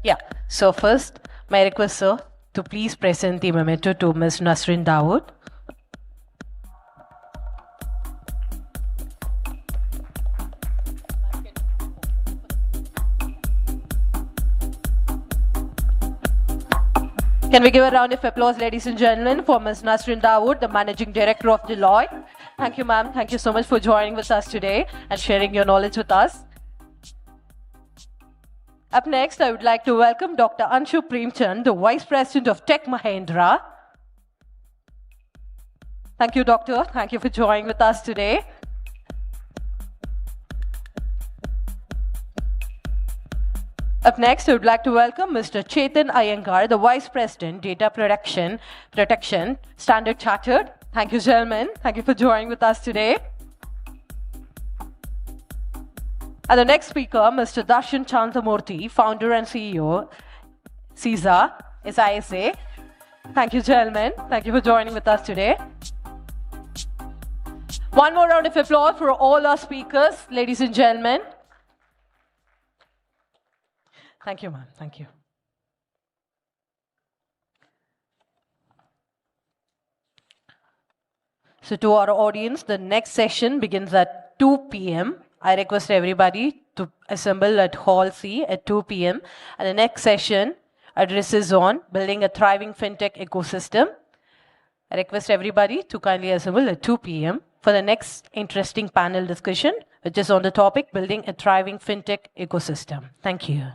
Yeah, so first, my request, sir, to please present the memento to Ms. Nasrin Dawood. Can we give a round of applause, ladies and gentlemen, for Ms. Nasrin Dawood, the Managing Director of Deloitte. Thank you, ma'am. Thank you so much for joining with us today and sharing your knowledge with us. Up next, I would like to welcome Dr. Anshu Premchand, the Vice President of Tech Mahindra. Thank you, Doctor. Thank you for joining with us today. Up next, I would like to welcome Mr. Chetan Iyengar, the Vice President, Data Protection, Standard Chartered. Thank you, gentlemen. Thank you for joining with us today. And the next speaker, Mr. Darshan Chantamurthy, Founder and CEO, SISA. Thank you, gentlemen. Thank you for joining with us today. One more round of applause for all our speakers, ladies and gentlemen. Thank you, ma'am. Thank you. So to our audience, the next session begins at 2 p.m. I request everybody to assemble at Hall C at 2 p.m. And the next session addresses on building a thriving fintech ecosystem. I request everybody to kindly assemble at 2 p.m. for the next interesting panel discussion, which is on the topic building a thriving fintech ecosystem. Thank you.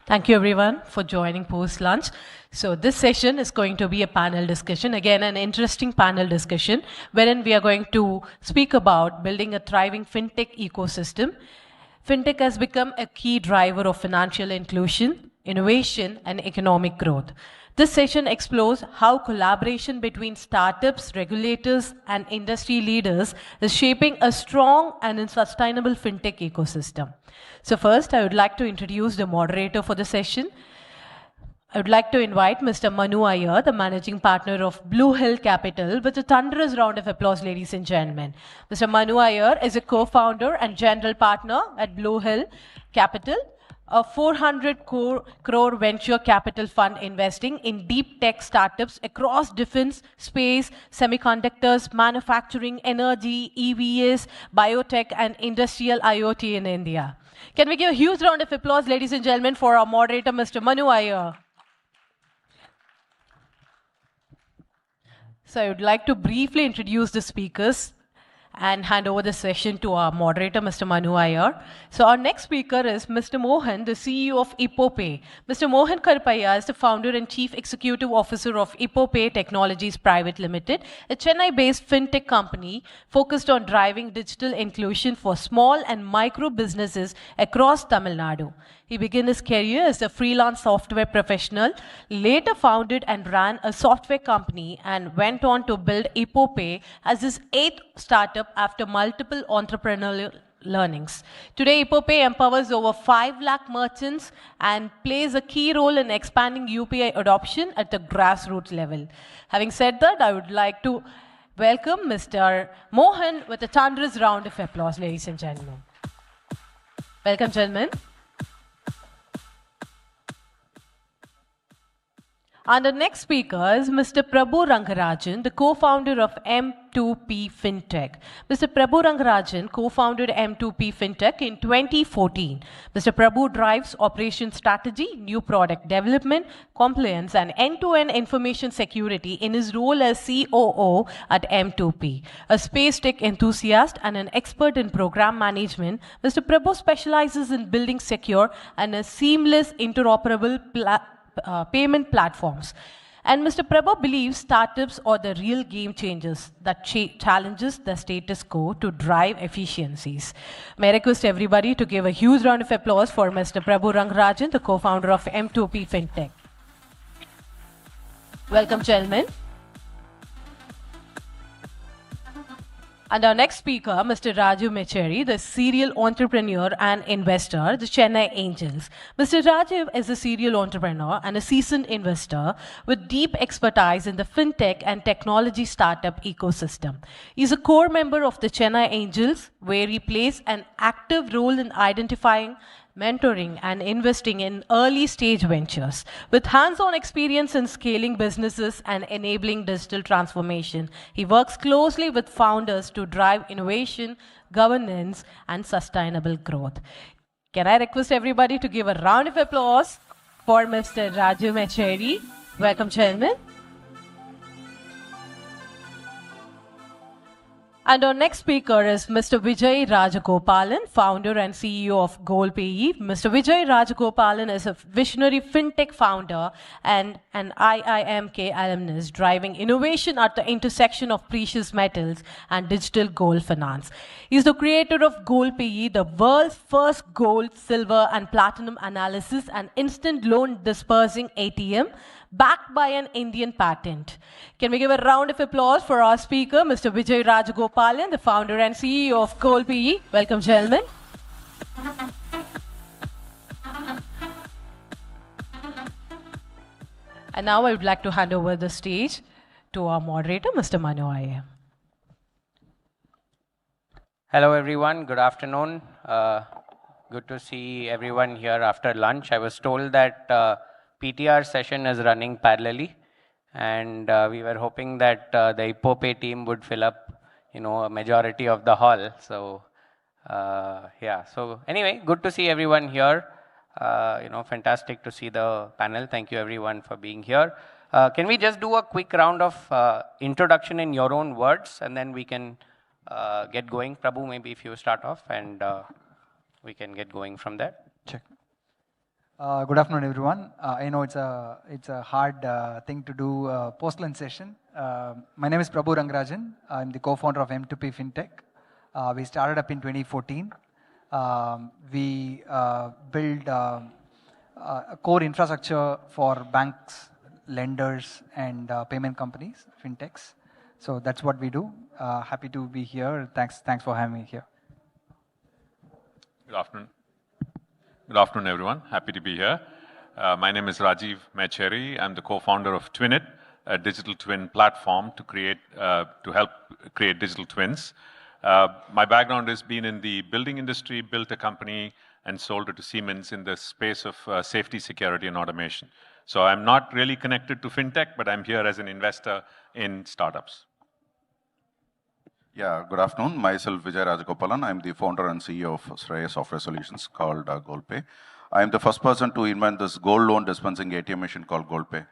Thank you everyone for joining post-lunch. So this session is going to be a panel discussion, again an interesting panel discussion, wherein we are going to speak about building a thriving fintech ecosystem. Fintech has become a key driver of financial inclusion, innovation, and economic growth. This session explores how collaboration between startups, regulators, and industry leaders is shaping a strong and sustainable fintech ecosystem. So first, I would like to introduce the moderator for the session. I would like to invite Mr. Manu Iyer, the Managing Partner of Blue Hill Capital, with a thunderous round of applause, ladies and gentlemen. Mr. Manu Iyer is a co-founder and general partner at Blue Hill Capital. a 400 crore venture capital fund investing in deep tech startups across defense, space, semiconductors, manufacturing, energy, EVs, biotech, and industrial IoT in India. Can we give a huge round of applause, ladies and gentlemen, for our moderator, Mr. Manu Iyer? So I would like to briefly introduce the speakers and hand over the session to our moderator, Mr. Manu Iyer. So our next speaker is Mr. Mohan, the CEO of Ippopay. Mr. Mohan Karpaya is the founder and chief executive officer of Ippopay Technologies Private Limited, a Chennai-based fintech company focused on driving digital inclusion for small and micro businesses across Tamil Nadu. He began his career as a freelance software professional, later founded and ran a software company, and went on to build Ippopay as his 8th startup after multiple entrepreneurial learnings. Today, Ippopay empowers over 5 lakh merchants and plays a key role in expanding UPI adoption at the grassroots level. Having said that, I would like to welcome Mr. Mohan with a thunderous round of applause, ladies and gentlemen. Welcome, gentlemen. And the next speaker is Mr. Prabhu Rangarajan, the co-founder of M2P Fintech. Mr. Prabhu Rangarajan co-founded M2P Fintech in 2014. Mr. Prabhu drives operation strategy, new product development, compliance, and end-to-end information security in his role as COO at M2P. A space tech enthusiast and an expert in program management, Mr. Prabhu specializes in building secure and a seamless interoperable payment platforms. And Mr. Prabhu believes startups are the real game changers that challenges the status quo to drive efficiencies. May I request everybody to give a huge round of applause for Mr. Prabhu Rangarajan, the co-founder of M2P Fintech. Welcome, gentlemen. And our next speaker, Mr. Raju Mecheri, the serial entrepreneur and investor, the Chennai Angels. Mr. Raju is a serial entrepreneur and a seasoned investor with deep expertise in the fintech and technology startup ecosystem. He's a core member of the Chennai Angels, where he plays an active role in identifying, mentoring, and investing in early stage ventures. With hands-on experience in scaling businesses and enabling digital transformation, he works closely with founders to drive innovation, governance, and sustainable growth. Can I request everybody to give a round of applause for Mr. Raju Mecheri? Welcome, gentlemen. And our next speaker is Mr. Vijay Rajagopalan, founder and CEO of GoalPayee. Mr. Vijay Rajagopalan is a visionary fintech founder and an IIMK alumnus, driving innovation at the intersection of precious metals and digital gold finance. He is the creator of GoalPayee, the world's first gold, silver, and platinum analysis and instant loan dispersing ATM, backed by an Indian patent. Can we give a round of applause for our speaker, Mr. Vijay Rajagopalan, the founder and CEO of GoalPayee. Welcome, gentlemen. And now I would like to hand over the stage to our moderator, Mr. Manu Iyer.
Hello, everyone. Good afternoon. Good to see everyone here after lunch. I was told that PTR session is running parallelly, and we were hoping that the Ippopay team would fill up, a majority of the hall. So, yeah. So anyway, good to see everyone here. Fantastic to see the panel. Thank you, everyone, for being here. Can we just do a quick round of introduction in your own words, and then we can get going? Prabhu, maybe if you start off, and we can get going from there.
Check. Good afternoon, everyone. I know it's a hard thing to do post-lunch session. My name is Prabhu Rangarajan. I'm the co-founder of M2P Fintech. We started up in 2014. We build a core infrastructure for banks, lenders, and payment companies, fintechs. So that's what we do. Happy to be here. Thanks for having me here.
Good afternoon. Good afternoon, everyone. Happy to be here. My name is Rajiv Mecheri. I'm the co-founder of Twinit, a digital twin platform to help create digital twins. My background has been in the building industry, built a company and sold it to Siemens in the space of safety, security, and automation. So I'm not really connected to fintech, but I'm here as an investor in startups.
Yeah, good afternoon. Myself, Vijay Rajagopalan. I'm the founder and CEO of Shreyas Software Solutions called GoldPay. I'm the first person to invent this gold loan dispensing ATM machine called GoldPay.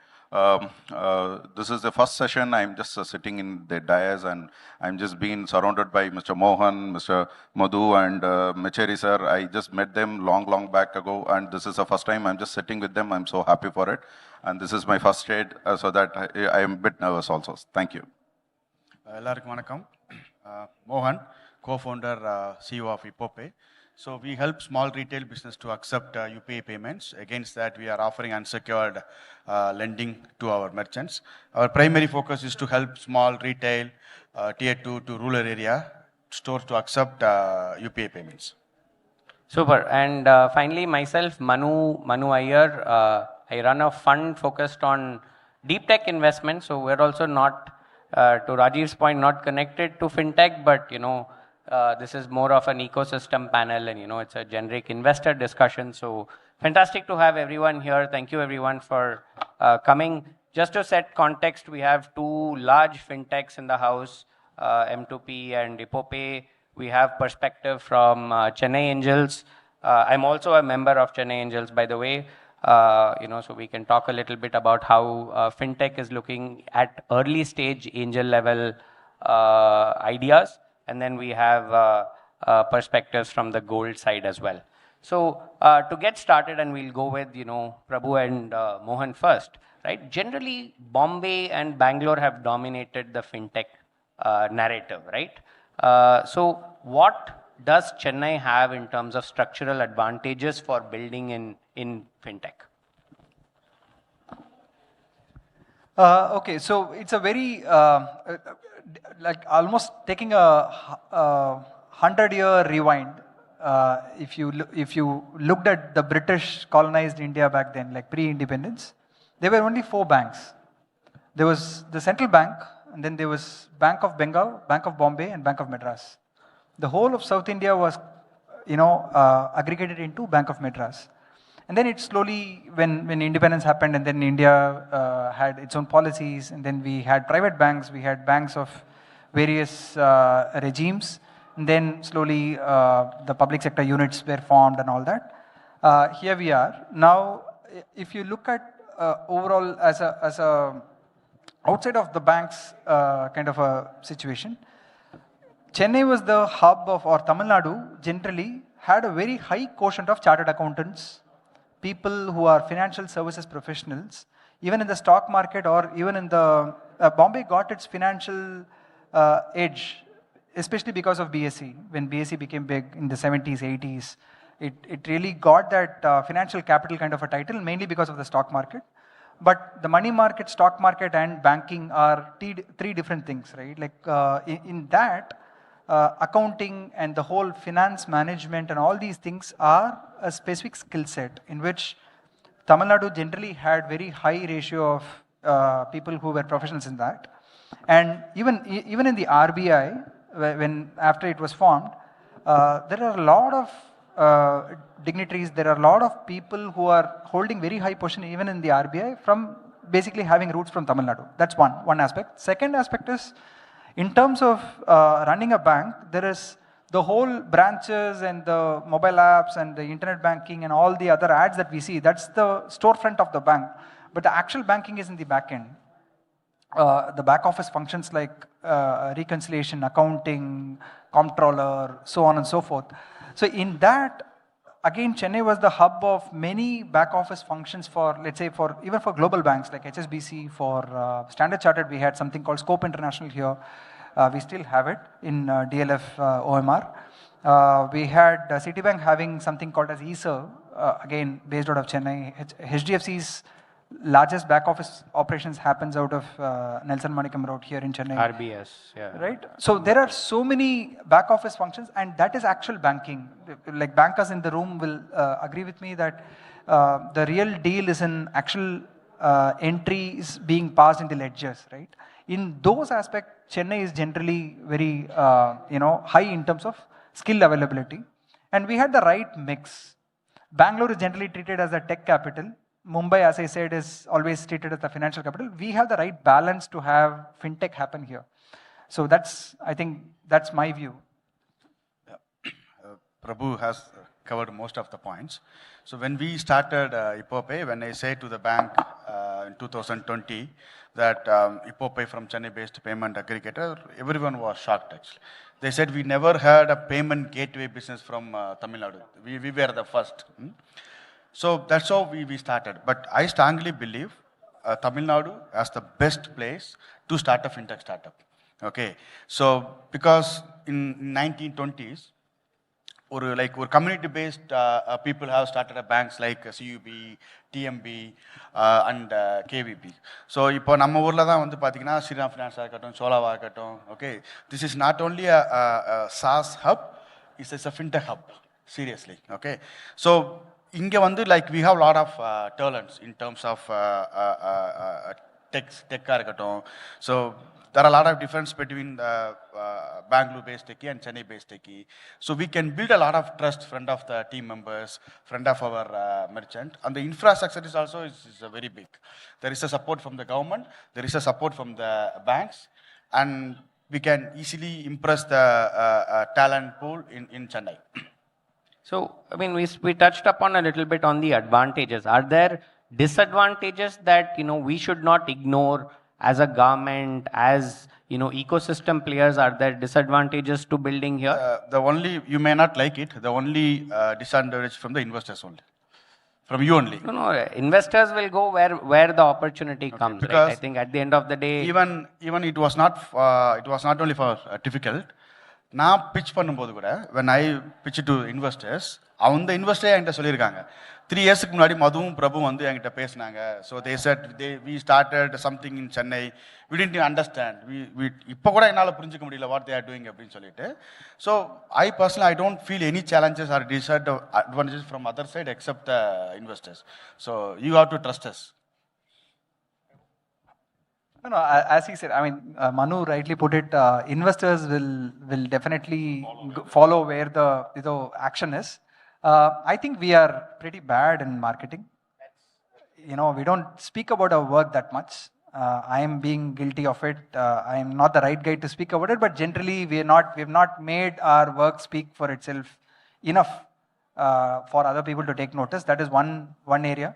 This is the first session. I'm just sitting in the dais and I'm just being surrounded by Mr. Mohan, Mr. Madhu and Mecheri sir. I just met them long back ago and this is the first time I'm just sitting with them. I'm so happy for it. And this is my first trade, so that I am a bit nervous also. Thank you.
எல்லாருக்கும் வணக்கம். Mohan, co-founder, CEO of Ipope. So we help small retail business to accept UPI payments. Against that, we are offering unsecured lending to our merchants. Our primary focus is to help small retail, tier 2 to rural area stores to accept UPI payments.
Super. And finally, myself, Manu Iyer. I run a fund focused on deep tech investment. So we're also not, to Rajiv's point, not connected to fintech, but this is more of an ecosystem panel, and it's a generic investor discussion. So fantastic to have everyone here. Thank you everyone for coming. Just to set context, we have two large fintechs in the house, M2P and Ipope. We have perspective from Chennai Angels. I'm also a member of Chennai Angels, by the way. So we can talk a little bit about how fintech is looking at early stage angel level ideas. And then we have perspectives from the gold side as well. So to get started, and we'll go with Prabhu and Mohan first, right? Generally, Bombay and Bangalore have dominated the fintech narrative, right? So what does Chennai have in terms of structural advantages for building in fintech?
Okay, so it's a very like almost taking a 100-year rewind. If you looked at the British colonized India back then, like pre-independence, there were only 4 banks. There was the central bank, and then there was Bank of Bengal, Bank of Bombay, and Bank of Madras. The whole of South India was, aggregated into Bank of Madras. And then it slowly, when independence happened, and then India had its own policies, and then we had private banks, we had banks of various regimes, and then slowly the public sector units were formed and all that. Here we are. Now, if you look at overall as a outside of the banks kind of a situation, Chennai was the hub of, or Tamil Nadu generally had a very high quotient of chartered accountants, people who are financial services professionals, even in the stock market or even in the, Bombay got its financial edge, especially because of BSE. When BSE became big in the 70s, 80s, it really got that financial capital kind of a title, mainly because of the stock market. But the money market, stock market, and banking are 3 different things, right? Like in that, accounting and the whole finance management and all these things are a specific skill set in which Tamil Nadu generally had very high ratio of people who were professionals in that. And even in the RBI, when after it was formed, there are a lot of dignitaries, there are a lot of people who are holding very high position even in the RBI from basically having roots from Tamil Nadu. That's one aspect. Second aspect is, in terms of running a bank, there is the whole branches and the mobile apps and the internet banking and all the other ads that we see. That's the storefront of the bank. But the actual banking is in the back end. The back office functions like reconciliation, accounting, comptroller, so on and so forth. So in that, again, Chennai was the hub of many back office functions for, let's say, even for global banks like HSBC, for Standard Chartered, we had something called Scope International here. We still have it in DLF OMR. We had Citibank having something called as eServe, again, based out of Chennai. HDFC's largest back office operations happens out of Nelson Manikam Road here in Chennai.
RBS, yeah.
Right? So there are so many back office functions, and that is actual banking. Like bankers in the room will agree with me that the real deal is in actual entries being passed in the ledgers, right? In those aspects, Chennai is generally very high in terms of skill availability. And we had the right mix. Bangalore is generally treated as a tech capital. Mumbai, as I said, is always treated as the financial capital. We have the right balance to have fintech happen here. So I think that's my view.
Prabhu has covered most of the points. So when we started Ippopay, when I say to the bank in 2020 that Ippopay from Chennai-based payment aggregator, everyone was shocked actually. They said we never had a payment gateway business from Tamil Nadu. We were the first. So that's how we started. But I strongly believe Tamil Nadu as the best place to start a fintech startup. Okay, so because in 1920s, or community-based people have started banks like CUB, TMB, and KVP. So, இப்போ நம்ம ஊர்ல தான் வந்து பாத்தீங்கன்னா Sriram finance இருக்கட்டும், சோலாவா இருக்கட்டும். Okay, this is not only a SaaS hub, it's a fintech hub. Seriously, okay. So, இங்க வந்து we have a lot of talents in terms of tech இருக்கட்டும். So, there are a lot of difference between the Bangalore-based techie and Chennai-based techie. So we can build a lot of trust front of the team members, front of our merchant. And the infrastructure is also is very big. There is a support from the government, there is a support from the banks, and we can easily impress the talent pool in Chennai.
So, I mean, we touched upon a little bit on the advantages. Are there disadvantages that, we should not ignore as a government, as ecosystem players? Are there disadvantages to building here?
You may not like it, the only disadvantage from the investors only. From you only.
No, investors will go where the opportunity comes. Right? I think at the end of the day,
even it was not only for difficult. நான் pitch பண்ணும்போது கூட when I pitch to investors, அந்த இன்வெஸ்டரே என்கிட்ட சொல்லியிருக்காங்க 3 இயர்ஸ்க்கு முன்னாடி மதுவும் பிரபுவும் வந்து என்கிட்ட பேசினாங்க. So they said we started something in Chennai, we didn't understand, இப்போ கூட என்னால் புரிஞ்சுக்க முடியல what they are doing அப்படின்னு சொல்லிட்டு. So I personally, I don't feel any challenges or disadvantages from other side except the investors. So you have to trust us.
No, as he said, I mean, Manu rightly put it, investors will definitely follow where the action is. I think we are pretty bad in marketing. We don't speak about our work that much. I am being guilty of it. I am not the right guy to speak about it, but generally we have not made our work speak for itself enough for other people to take notice. That is one area.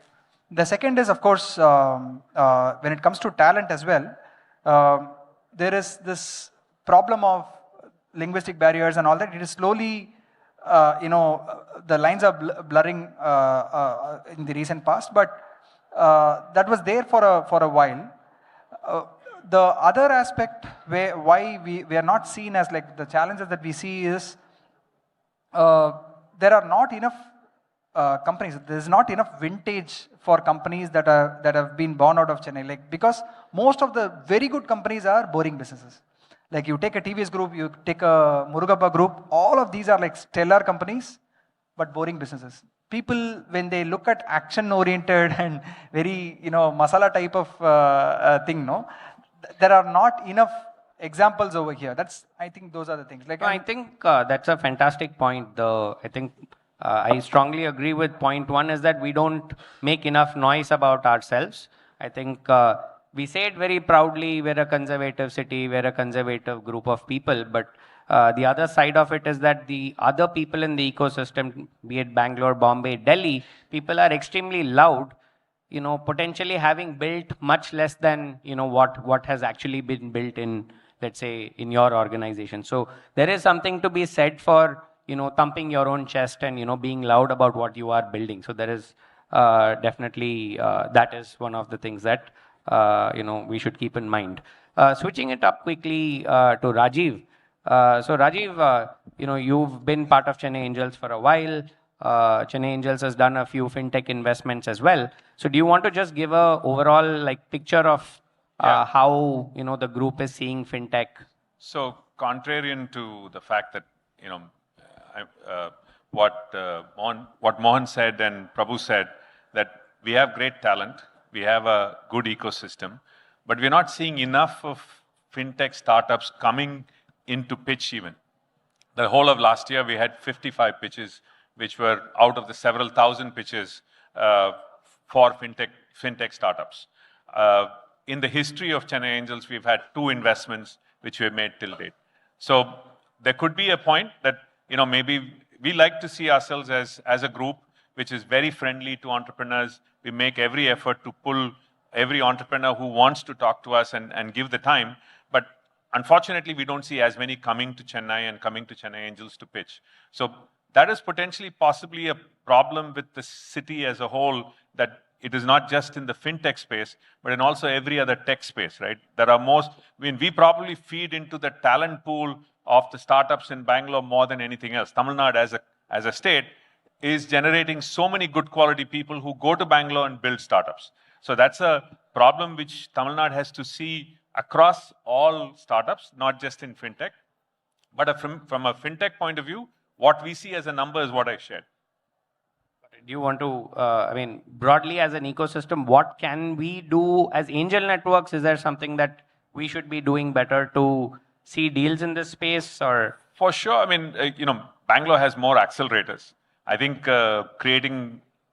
The second is, of course, when it comes to talent as well, there is this problem of linguistic barriers and all that. It is slowly, the lines are blurring in the recent past, but that was there for a while. The other aspect why we are not seen as the challenges that we see is there are not enough companies. There is not enough vintage for companies that have been born out of Chennai. Because most of the very good companies are boring businesses. You take a TVS group, you take a Murugappa group, all of these are stellar companies, but boring businesses. People, when they look at action-oriented and very, masala type of thing, there are not enough examples over here. I think those are the things.
I think that's a fantastic point. I strongly agree with point one is that we don't make enough noise about ourselves. I think we say it very proudly, we're a conservative city, we're a conservative group of people, but the other side of it is that the other people in the ecosystem, be it Bangalore, Bombay, Delhi, people are extremely loud, potentially having built much less than, what has actually been built in, let's say, in your organization. So there is something to be said for thumping your own chest and, being loud about what you are building. So there is definitely, that is one of the things that, we should keep in mind. Switching it up quickly to Rajiv. So Rajiv, you've been part of Chennai Angels for a while. Chennai Angels has done a few fintech investments as well. So do you want to just give a overall picture of how, the group is seeing fintech?
So contrarian to the fact that, what Mohan said and Prabhu said, that we have great talent, we have a good ecosystem, but we're not seeing enough of fintech startups coming into pitch even. The whole of last year, we had 55 pitches which were out of the several thousand pitches for fintech startups. In the history of Chennai Angels, we've had 2 investments which we have made till date. So there could be a point that, maybe we like to see ourselves as a group which is very friendly to entrepreneurs. We make every effort to pull every entrepreneur who wants to talk to us and give the time. But unfortunately, we don't see as many coming to Chennai and coming to Chennai Angels to pitch. So that is potentially possibly a problem with the city as a whole, that it is not just in the fintech space, but in also every other tech space, right? There are we probably feed into the talent pool of the startups in Bangalore more than anything else. Tamil Nadu as a state is generating so many good quality people who go to Bangalore and build startups. So that's a problem which Tamil Nadu has to see across all startups, not just in fintech. But from a fintech point of view, what we see as a number is what I shared.
Do you want to, broadly as an ecosystem, what can we do as angel networks? Is there something that we should be doing better to see deals in this space? Or
for sure, Bangalore has more accelerators. I think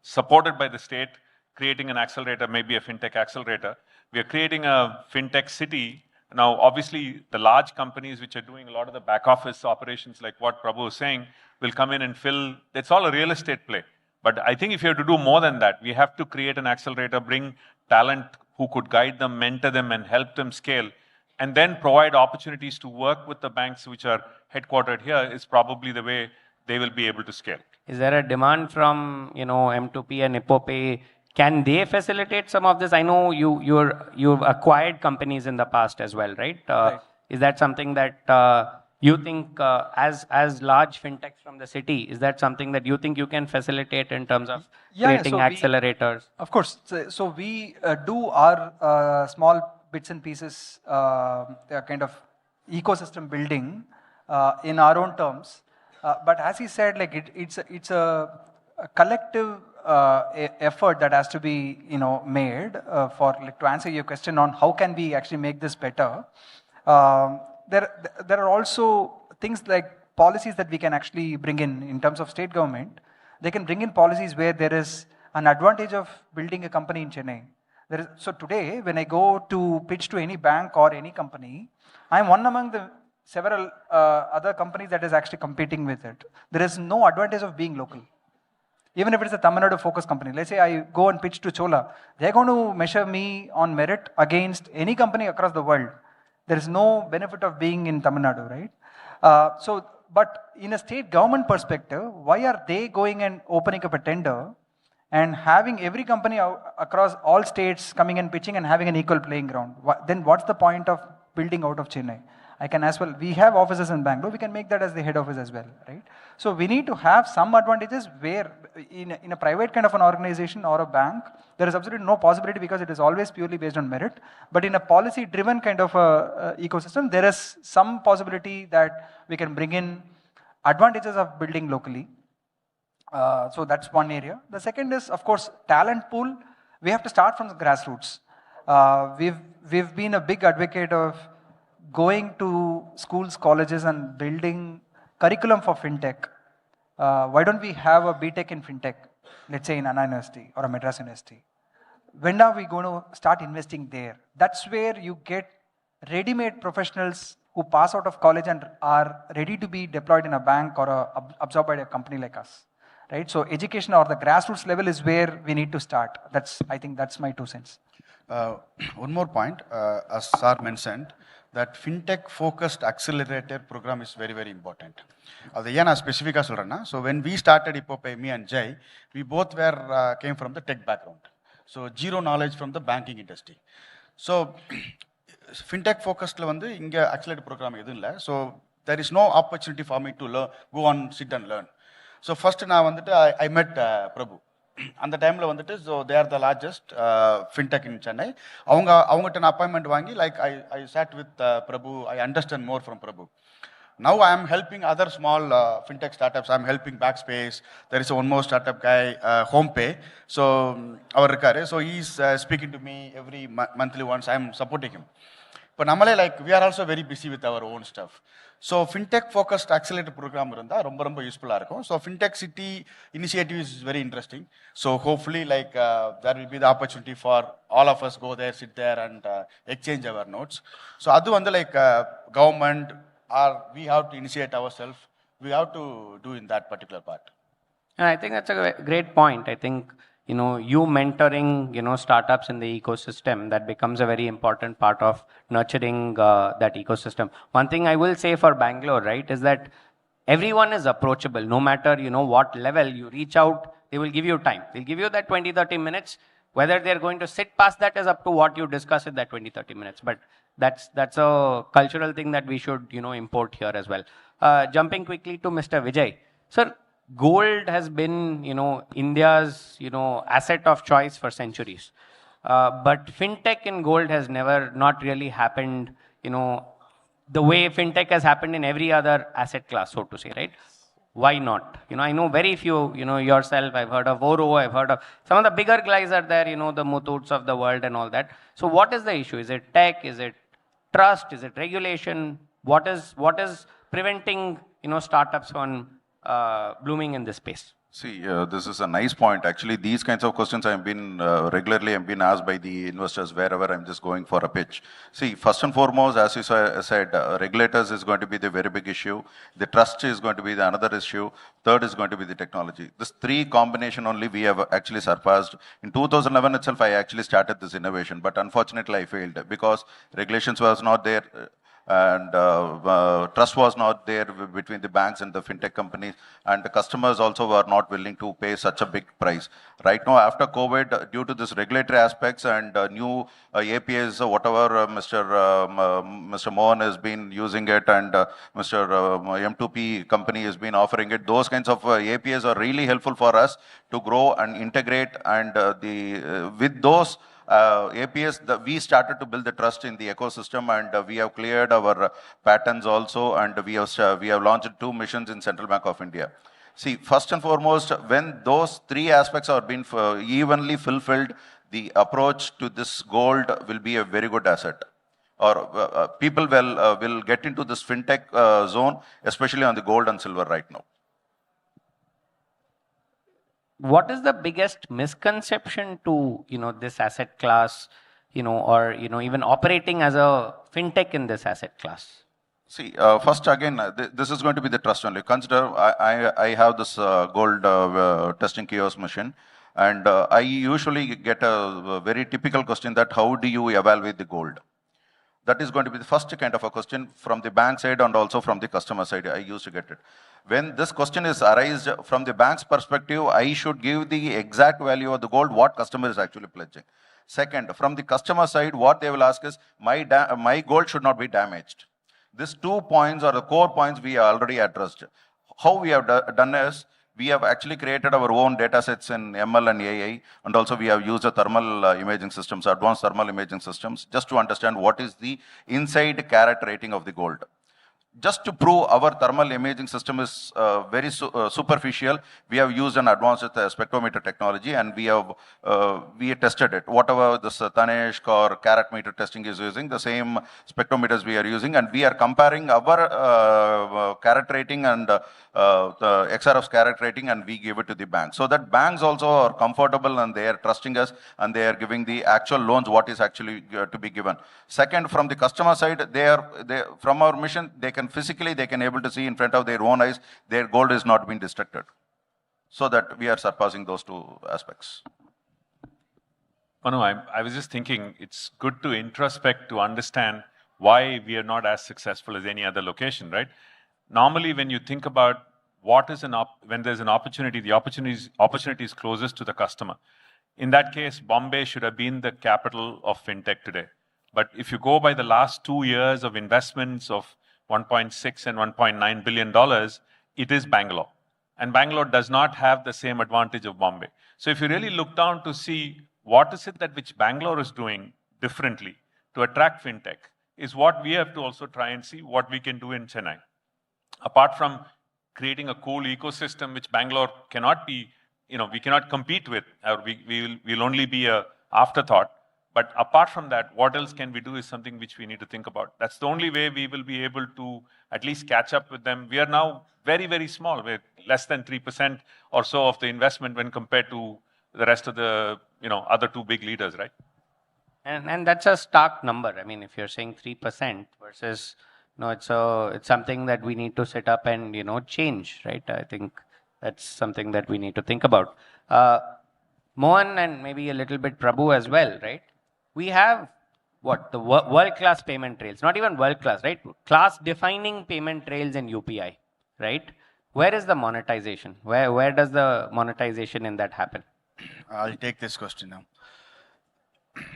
supported by the state, creating an accelerator, maybe a fintech accelerator. We are creating a fintech city. Now, obviously, the large companies which are doing a lot of the back office operations, like what Prabhu was saying, will come in and fill. It's all a real estate play. But I think if you have to do more than that, we have to create an accelerator, bring talent who could guide them, mentor them, and help them scale, and then provide opportunities to work with the banks which are headquartered here is probably the way they will be able to scale.
Is there a demand from, M2P and Ippopay? Can they facilitate some of this? I know you've acquired companies in the past as well, right?
Right.
Is that something that you think, as large fintechs from the city, is that something that you think you can facilitate in terms of creating accelerators?
Of course. So we do our small bits and pieces, kind of ecosystem building in our own terms. But as he said, it's a collective effort that has to be made to answer your question on how can we actually make this better. There are also things like policies that we can actually bring in terms of state government. They can bring in policies where there is an advantage of building a company in Chennai. So today, when I go to pitch to any bank or any company, I'm one among the several other companies that is actually competing with it. There is no advantage of being local. Even if it's a Tamil Nadu focused company, let's say I go and pitch to Chola, they're going to measure me on merit against any company across the world. There is no benefit of being in Tamil Nadu, right? But in a state government perspective, why are they going and opening up a tender and having every company across all states coming and pitching and having an equal playing ground? Then what's the point of building out of Chennai? I can as well, we have offices in Bangalore, we can make that as the head office as well, right? So we need to have some advantages where in a private kind of an organization or a bank, there is absolutely no possibility because it is always purely based on merit. But in a policy driven kind of a ecosystem, there is some possibility that we can bring in advantages of building locally. So that's one area. The second is, of course, talent pool. We have to start from the grassroots. We've been a big advocate of going to schools, colleges and building curriculum for fintech. Why don't we have a BTech in fintech, let's say in Anna University or a Madras University? When are we going to start investing there? That's where you get ready-made professionals who pass out of college and are ready to be deployed in a bank or absorbed by a company like us, right? So education or the grassroots level is where we need to start. I think that's my 2 cents.
One more point, as Sir mentioned, that fintech focused accelerator program is very, very important. So when we started Ippopay, me and Jay, we both came from the tech background. So zero knowledge from the banking industry. So fintech focused accelerator program. So there is no opportunity for me to go on, sit and learn. So first I met Prabhu. And the time so they are the largest fintech in Chennai. Avanga an appointment vangi, like I sat with Prabhu, I understand more from Prabhu. Now I am helping other small fintech startups. I am helping Backspace. There is one more startup guy, HomePay. So he is speaking to me every monthly once. I am supporting him. But namale like we are also very busy with our own stuff. So fintech focused accelerator program irundha romba useful ah irukum. So fintech city initiative is very interesting. So hopefully like there will be the opportunity for all of us go there, sit there and exchange our notes. So adu vandu like government or we have to initiate ourselves. We have to do in that particular part.
And I think that's a great point. I think, you mentoring, startups in the ecosystem, that becomes a very important part of nurturing that ecosystem. One thing I will say for Bangalore, right, is that everyone is approachable. No matter, what level you reach out, they will give you time. They'll give you that 20, 30 minutes. Whether they're going to sit past that is up to what you discuss in that 20, 30 minutes. But that's a cultural thing that we should, import here as well. Jumping quickly to Mr. Vijay. Sir, gold has been, India's, asset of choice for centuries. But fintech in gold has not really happened, the way fintech has happened in every other asset class, so to say, right? Why not? I know very few, yourself, I've heard of Oro, I've heard of some of the bigger guys are there, the Muthuts of the world and all that. So what is the issue? Is it tech? Is it trust? Is it regulation? What is preventing, startups from blooming in this space?
See, this is a nice point. Actually, these kinds of questions I've been regularly asked by the investors wherever I'm just going for a pitch. See, first and foremost, as you said, regulators is going to be the very big issue. The trust is going to be the another issue. Third is going to be the technology. This three combination only we have actually surpassed. In 2011 itself, I actually started this innovation, but unfortunately I failed because regulations was not there. And trust was not there between the banks and the fintech companies, and the customers also were not willing to pay such a big price. Right now, after COVID, due to this regulatory aspects and new APIs, whatever Mr. Mohan has been using it, and Mr. M2P company has been offering it, those kinds of APIs are really helpful for us to grow and integrate, and with those APIs, we started to build the trust in the ecosystem, and we have cleared our patents also, and we have launched 2 missions in Central Bank of India. See, first and foremost, when those 3 aspects are being evenly fulfilled, the approach to this gold will be a very good asset. Or people will get into this fintech zone, especially on the gold and silver right now.
What is the biggest misconception to, this asset class, or, even operating as a fintech in this asset class?
See, first again, this is going to be the trust only. Consider, I have this gold testing kiosk machine, and I usually get a very typical question that how do you evaluate the gold? That is going to be the first kind of a question from the bank side and also from the customer side. I used to get it. When this question is arised from the bank's perspective, I should give the exact value of the gold, what customer is actually pledging. Second, from the customer side, what they will ask is, my gold should not be damaged. These 2 points are the core points we already addressed. How we have done is, we have actually created our own data sets in ML and AI, and also we have used the thermal imaging systems, advanced thermal imaging systems, just to understand what is the inside carat rating of the gold. Just to prove our thermal imaging system is very superficial, we have used an advanced spectrometer technology, and we tested it. Whatever this Tanishq or carat meter testing is using, the same spectrometers we are using, and we are comparing our carat rating and the XRF's carat rating, and we give it to the bank. So that banks also are comfortable and they are trusting us, and they are giving the actual loans what is actually to be given. Second, from the customer side, from our mission, they can able to see in front of their own eyes, their gold is not being destructed. So that we are surpassing those 2 aspects.
Manu, I was just thinking it's good to introspect to understand why we are not as successful as any other location, right? Normally, when you think about when there's an opportunity, the opportunity is closest to the customer. In that case, Bombay should have been the capital of fintech today. But if you go by the last 2 years of investments of $1.6 and $1.9 billion, it is Bangalore. And Bangalore does not have the same advantage of Bombay. So if you really look down to see what is it that which Bangalore is doing differently to attract fintech, is what we have to also try and see what we can do in Chennai. Apart from creating a cool ecosystem which Bangalore cannot be, we cannot compete with, or we'll only be a afterthought. But apart from that, what else can we do is something which we need to think about. That's the only way we will be able to at least catch up with them. We are now very, very small. We're less than 3% or so of the investment when compared to the rest of the other two big leaders, right?
And that's a stark number. I mean, if you're saying 3% versus, it's something that we need to set up and, change, right? I think that's something that we need to think about. Mohan and maybe a little bit Prabhu as well, right? We have the world-class payment rails, not even world-class, right? Class-defining payment rails in UPI, right? Where is the monetization? Where does the monetization in that happen?
I'll take this question now.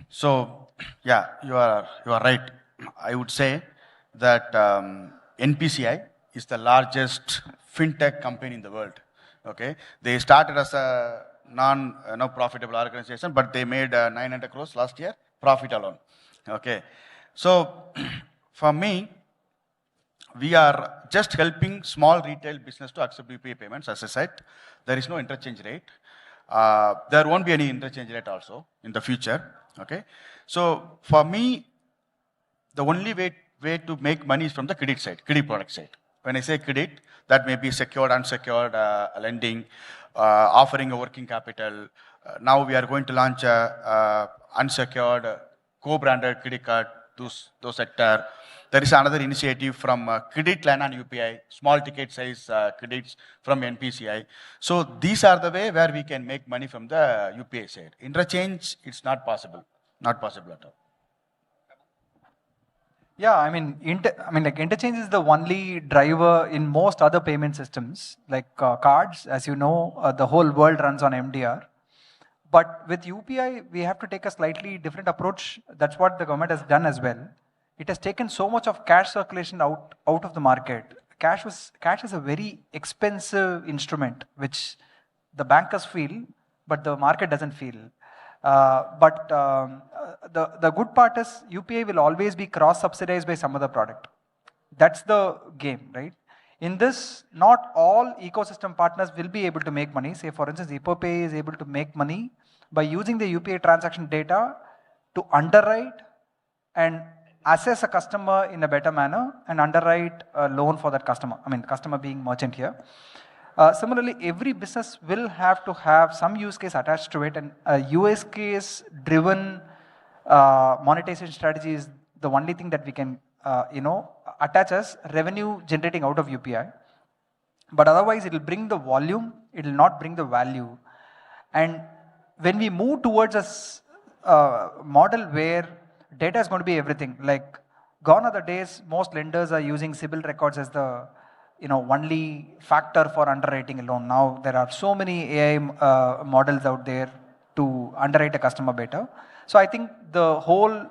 So, yeah, you are right. I would say that NPCI is the largest fintech company in the world. Okay, they started as a non-profitable organization, but they made 900 crores last year profit alone. Okay, so for me, we are just helping small retail business to accept UPI payments. As I said, there is no interchange rate. There won't be any interchange rate also in the future. Okay, so for me, the only way to make money is from the credit side, credit product side. When I say credit, that may be secured, unsecured lending, offering a working capital. Now we are going to launch a unsecured co-branded credit card, those sector. There is another initiative from credit line on UPI, small ticket size credits from NPCI. So these are the way where we can make money from the UPI side. Interchange, it's not possible. Not possible at all.
Yeah, I mean, like interchange is the only driver in most other payment systems, like cards. As you know, the whole world runs on MDR. But with UPI, we have to take a slightly different approach. That's what the government has done as well. It has taken so much of cash circulation out of the market. Cash is a very expensive instrument, which the bankers feel, but the market doesn't feel. But the good part is UPI will always be cross-subsidized by some other product. That's the game, right? In this, not all ecosystem partners will be able to make money. Say, for instance, Ipopay is able to make money by using the UPI transaction data to underwrite and assess a customer in a better manner and underwrite a loan for that customer. I mean, customer being merchant here. Similarly, every business will have to have some use case attached to it, and a use case driven monetization strategy is the only thing that we can, attach as revenue generating out of UPI. But otherwise, it will bring the volume, it will not bring the value. And when we move towards a model where data is going to be everything, like gone are the days most lenders are using CIBIL records as the only factor for underwriting a loan. Now there are so many AI models out there to underwrite a customer better. So I think the whole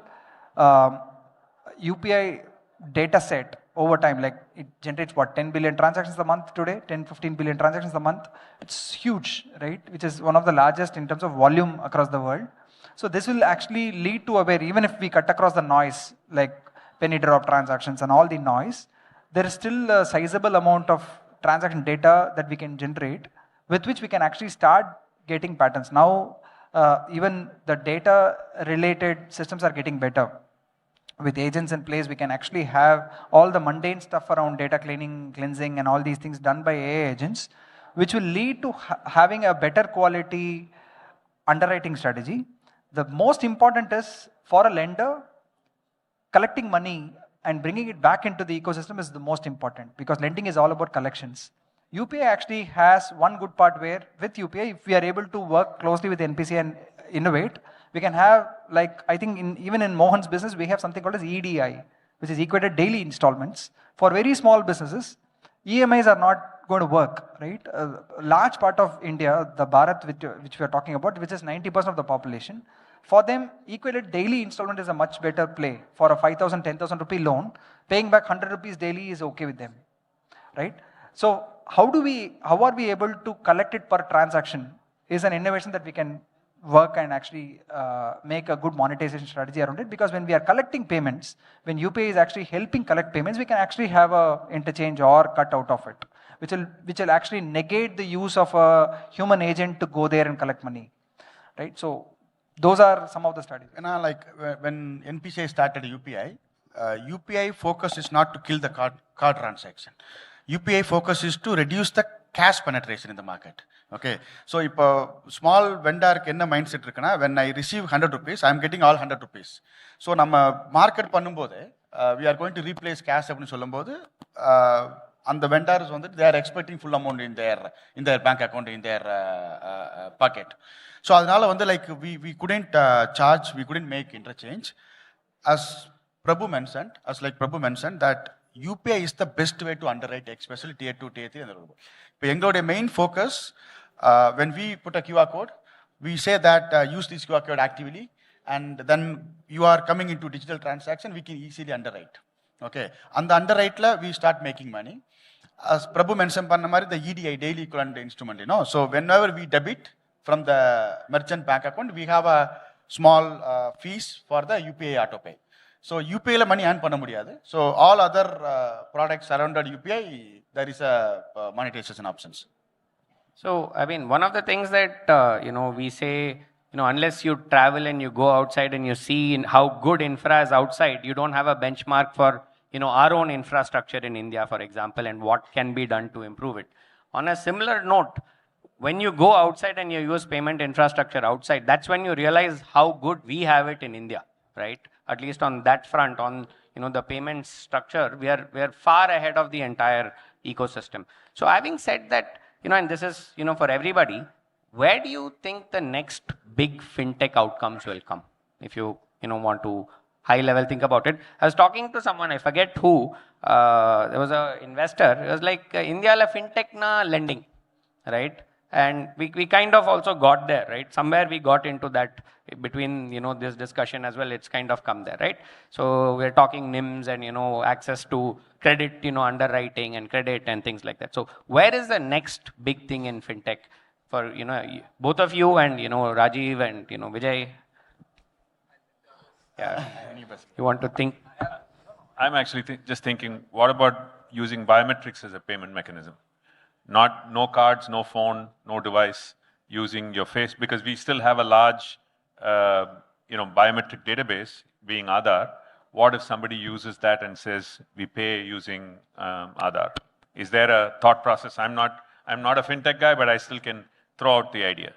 UPI data set over time, like it generates 10 billion transactions a month today, 10-15 billion transactions a month. It's huge, right? Which is one of the largest in terms of volume across the world. So this will actually lead to a where even if we cut across the noise, like penny drop transactions and all the noise, there is still a sizable amount of transaction data that we can generate with which we can actually start getting patterns. Now, even the data related systems are getting better. With agents in place, we can actually have all the mundane stuff around data cleansing and all these things done by AI agents, which will lead to having a better quality underwriting strategy. The most important is for a lender, collecting money and bringing it back into the ecosystem is the most important, because lending is all about collections. UPI actually has one good part where with UPI, if we are able to work closely with NPC and Innovate, we can have, like, I think even in Mohan's business, we have something called as EDI, which is equated daily installments. For very small businesses, EMIs are not going to work, right? A large part of India, the Bharat which we are talking about, which is 90% of the population, for them, equated daily installment is a much better play. For a 5,000, 10,000 rupee loan, paying back 100 rupees daily is okay with them, right? So how are we able to collect it per transaction is an innovation that we can work and actually make a good monetization strategy around it. Because when we are collecting payments, when UPI is actually helping collect payments, we can actually have a interchange or cut out of it, which will actually negate the use of a human agent to go there and collect money, right? So Those are some of the studies.
And like when NPCI started UPI, UPI focus is not to kill the card transaction. UPI focus is to reduce the cash penetration in the market. Okay, so if a small vendor can mindset when I receive 100 rupees, I am getting all 100 rupees. So nama market பண்ணும்போது we are going to replace cash அப்படின்னு சொல்லும்போது and the vendors they are expecting full amount in their bank account, in their pocket. So அதனால like we couldn't charge, we couldn't make interchange. As Prabhu mentioned that UPI is the best way to underwrite, especially tier 2, tier 3. But எங்களுடைய main focus, when we put a QR code, we say that use this QR code actively, and then you are coming into digital transaction, we can easily underwrite. Okay, and the underwrite we start making money. As Prabhu mentioned, the EDI, daily equivalent instrument, so whenever we debit from the merchant bank account, we have a small fees for the UPI auto pay. So UPI la money earn panna mudiyadhu. So all other products surrounded UPI, there is a monetization options.
So I mean, one of the things that we say, unless you travel and you go outside and you see how good infra is outside, you don't have a benchmark for our own infrastructure in India, for example, and what can be done to improve it. On a similar note, when you go outside and you use payment infrastructure outside, that's when you realize how good we have it in India, right? At least on that front, on the payment structure, we are far ahead of the entire ecosystem. So having said that, and this is for everybody, where do you think the next big fintech outcomes will come? If you want to high level think about it. I was talking to someone, I forget who, there was an investor, it was like India la fintech na lending, right? And we kind of also got there, right? Somewhere we got into that between this discussion as well, it's kind of come there, right? So we're talking NIMs and access to credit, underwriting and credit and things like that. So where is the next big thing in fintech for both of you and Rajiv and Vijay? Yeah, you want to think?
I'm actually just thinking, what about using biometrics as a payment mechanism? No cards, no phone, no device, using your face, because we still have a large biometric database being Aadhaar. What if somebody uses that and says we pay using Aadhaar? Is there a thought process? I'm not a fintech guy, but I still can throw out the idea.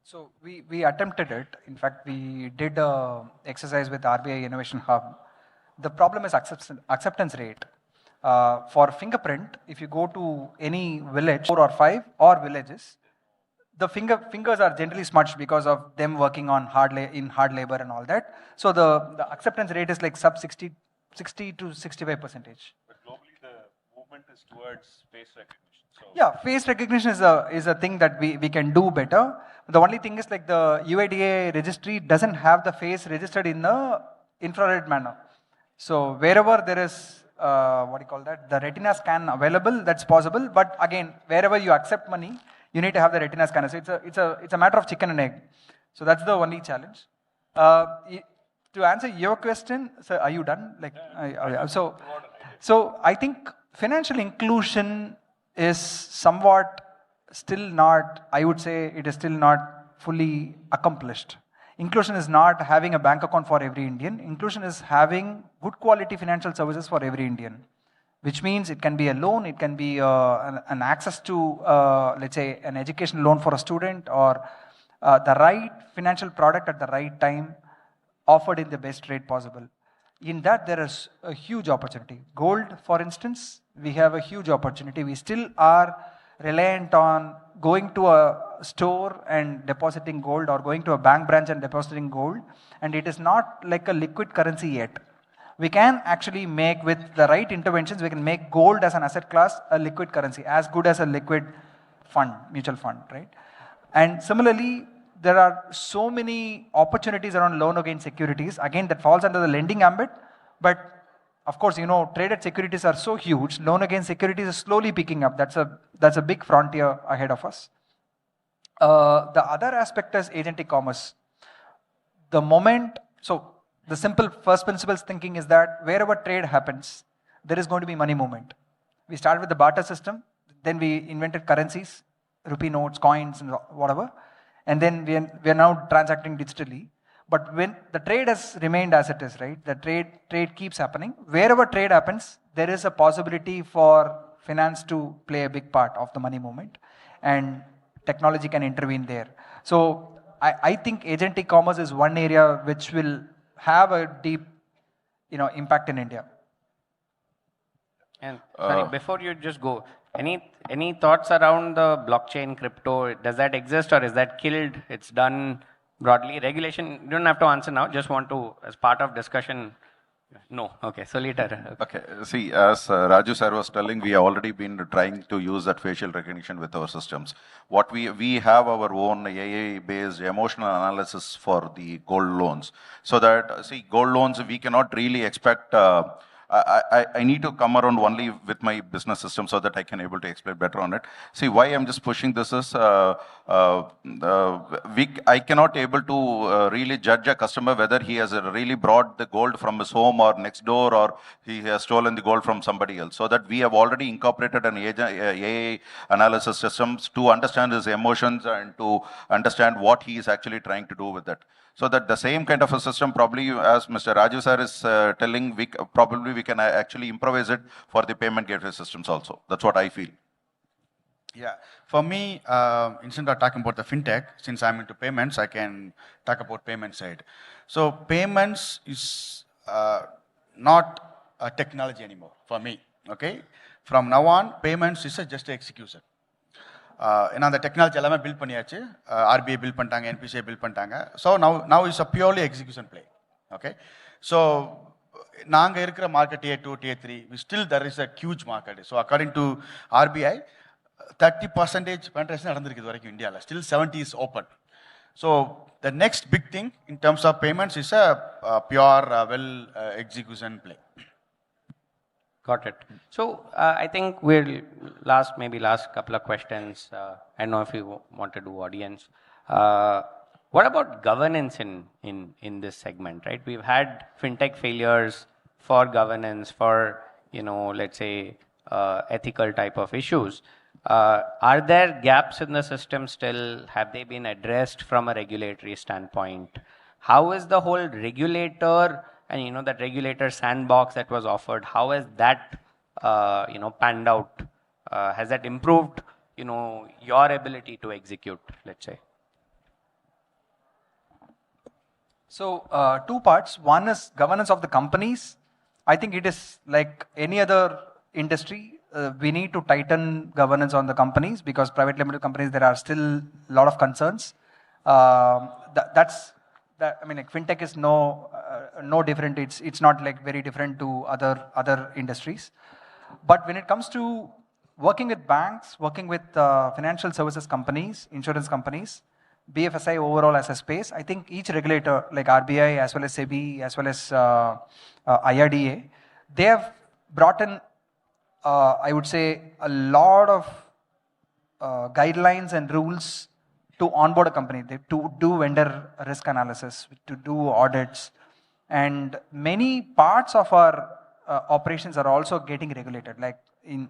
So we attempted it. In fact, we did an exercise with RBI Innovation Hub. The problem is acceptance rate. For fingerprint, if you go to any village, 4 or 5 or villages, the fingers are generally smudged because of them working on hard labor and all that. So the acceptance rate is like sub 60 to 65%.
But globally, the movement is towards face recognition. So
yeah, face recognition is a thing that we can do better. The only thing is like the UIDA registry doesn't have the face registered in the infrared manner. So wherever there is the retina scan available, that's possible. But again, wherever you accept money, you need to have the retina scanner. So it's a matter of chicken and egg. So that's the only challenge. To answer your question, so are you done? So I think financial inclusion is somewhat still not, I would say it is still not fully accomplished. Inclusion is not having a bank account for every Indian. Inclusion is having good quality financial services for every Indian, which means it can be a loan, it can be an access to, let's say, an education loan for a student, or the right financial product at the right time, offered in the best rate possible. In that, there is a huge opportunity. Gold, for instance, we have a huge opportunity. We still are reliant on going to a store and depositing gold, or going to a bank branch and depositing gold, and it is not like a liquid currency yet. We can actually make, with the right interventions, we can make gold as an asset class a liquid currency, as good as a liquid fund, mutual fund, right? And similarly, there are so many opportunities around loan against securities. Again, that falls under the lending ambit, but of course, traded securities are so huge. Loan against securities is slowly picking up. That's a big frontier ahead of us. The other aspect is agentic commerce. The simple first principles thinking is that wherever trade happens, there is going to be money movement. We started with the barter system, then we invented currencies, rupee notes, coins, and whatever. and then we are now transacting digitally. But when the trade has remained as it is, right? The trade keeps happening. Wherever trade happens, there is a possibility for finance to play a big part of the money movement, and technology can intervene there. So I think agentic commerce is one area which will have a deep, impact in India.
And sorry, before you just go, any thoughts around the blockchain, crypto? Does that exist or is that killed? It's done broadly. Regulation, you don't have to answer now. Just want to, as part of discussion. No. Okay. So later.
Okay. See, as Raju sir was telling, we have already been trying to use that facial recognition with our systems. What we have our own AI-based emotional analysis for the gold loans. So that, see, gold loans, we cannot really expect, I need to come around only with my business system so that I can able to explain better on it. See, why I'm just pushing this is, I cannot able to really judge a customer whether he has really brought the gold from his home or next door, or he has stolen the gold from somebody else. So that we have already incorporated an AI analysis systems to understand his emotions and to understand what he is actually trying to do with that. So that the same kind of a system, probably as Mr. Raju sir is telling, we can actually improvise it for the payment gateway systems also. That's what I feel.
Yeah, for me, instead of talking about the fintech, since I'm into payments, I can talk about payment side. So payments is not a technology anymore for me. Okay, from now on, payments is just an execution. ஏன்னா அந்த technology எல்லாமே build பண்ணியாச்சு, RBI build பண்ணிட்டாங்க, NPCI build பண்ணிட்டாங்க. So now is a purely execution play. Okay, so நாங்கள் இருக்கிற market Tier 2, Tier 3, still there is a huge market. So according to RBI 30% penetration நடந்திருக்கு இது வரைக்கும் இந்தியாவில். Still 70 is open. So the next big thing in terms of payments is a pure well execution play.
Got it. So I think we'll maybe last couple of questions. I don't know if you want to do audience. What about governance in this segment, right? We've had fintech failures for governance, for, let's say, ethical type of issues. Are there gaps in the system still? Have they been addressed from a regulatory standpoint? How is the whole regulator and that regulator sandbox that was offered, how has that panned out? Has that improved your ability to execute, let's say?
So two parts. One is governance of the companies. I think it is like any other industry. We need to tighten governance on the companies, because private limited companies, there are still a lot of concerns. I mean, like fintech is no different. It's not like very different to other industries. But when it comes to working with banks, working with financial services companies, insurance companies, BFSI overall as a space, I think each regulator, like RBI as well as SEBI as well as IRDA, they have brought in, I would say, a lot of guidelines and rules to onboard a company, to do vendor risk analysis, to do audits, and many parts of our operations are also getting regulated. Like in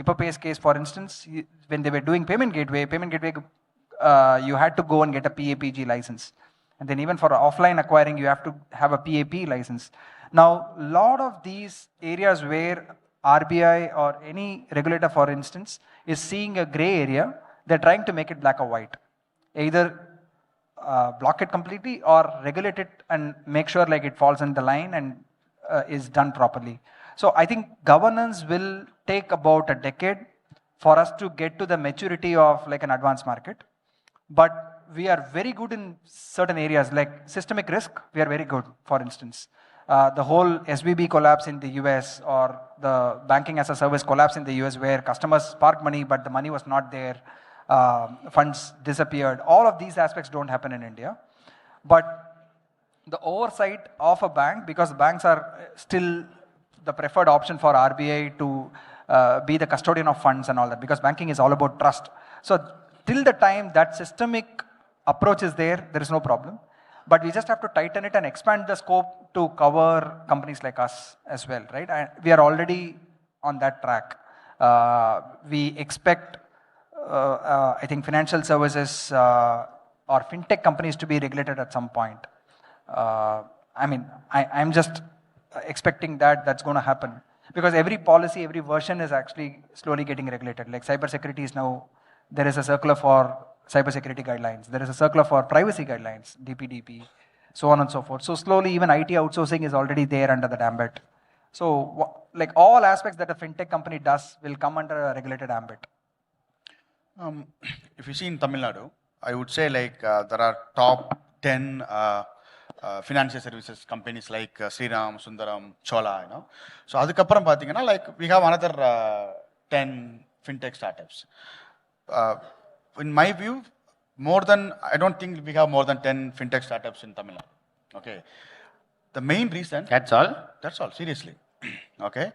Ipopay's case, for instance, when they were doing payment gateway, you had to go and get a PAPG license, and then even for offline acquiring, you have to have a PAP license. Now, a lot of these areas where RBI or any regulator, for instance, is seeing a gray area, they're trying to make it black or white. Either block it completely or regulate it and make sure like it falls in the line and is done properly. So I think governance will take about a decade for us to get to the maturity of like an advanced market. But we are very good in certain areas, like systemic risk, we are very good. For instance, the whole SVB collapse in the US, or the banking as a service collapse in the US, where customers parked money but the money was not there. Funds disappeared. All of these aspects don't happen in India. But the oversight of a bank, because banks are still the preferred option for RBI to be the custodian of funds and all that, because banking is all about trust. So till the time that systemic approach is there, there is no problem. But we just have to tighten it and expand the scope to cover companies like us as well, right? And we are already on that track. We expect, I think, financial services or fintech companies to be regulated at some point. I mean, I'm just expecting that that's going to happen because every policy, every version is actually slowly getting regulated. Like cybersecurity is now, there is a circular for cybersecurity guidelines. There is a circular for privacy guidelines, DPDP, so on and so forth. So slowly even IT outsourcing is already there under that ambit. So like all aspects that a fintech company does will come under a regulated ambit.
If you see in Tamil Nadu, I would say like there are top 10 financial services companies like Sriram, Sundaram, Chola, you know. So adukapram pathina like we have another 10 fintech startups. In my view, I don't think we have more than 10 fintech startups in Tamil Nadu. Okay. The main reason.
That's all?
That's all, seriously. Okay.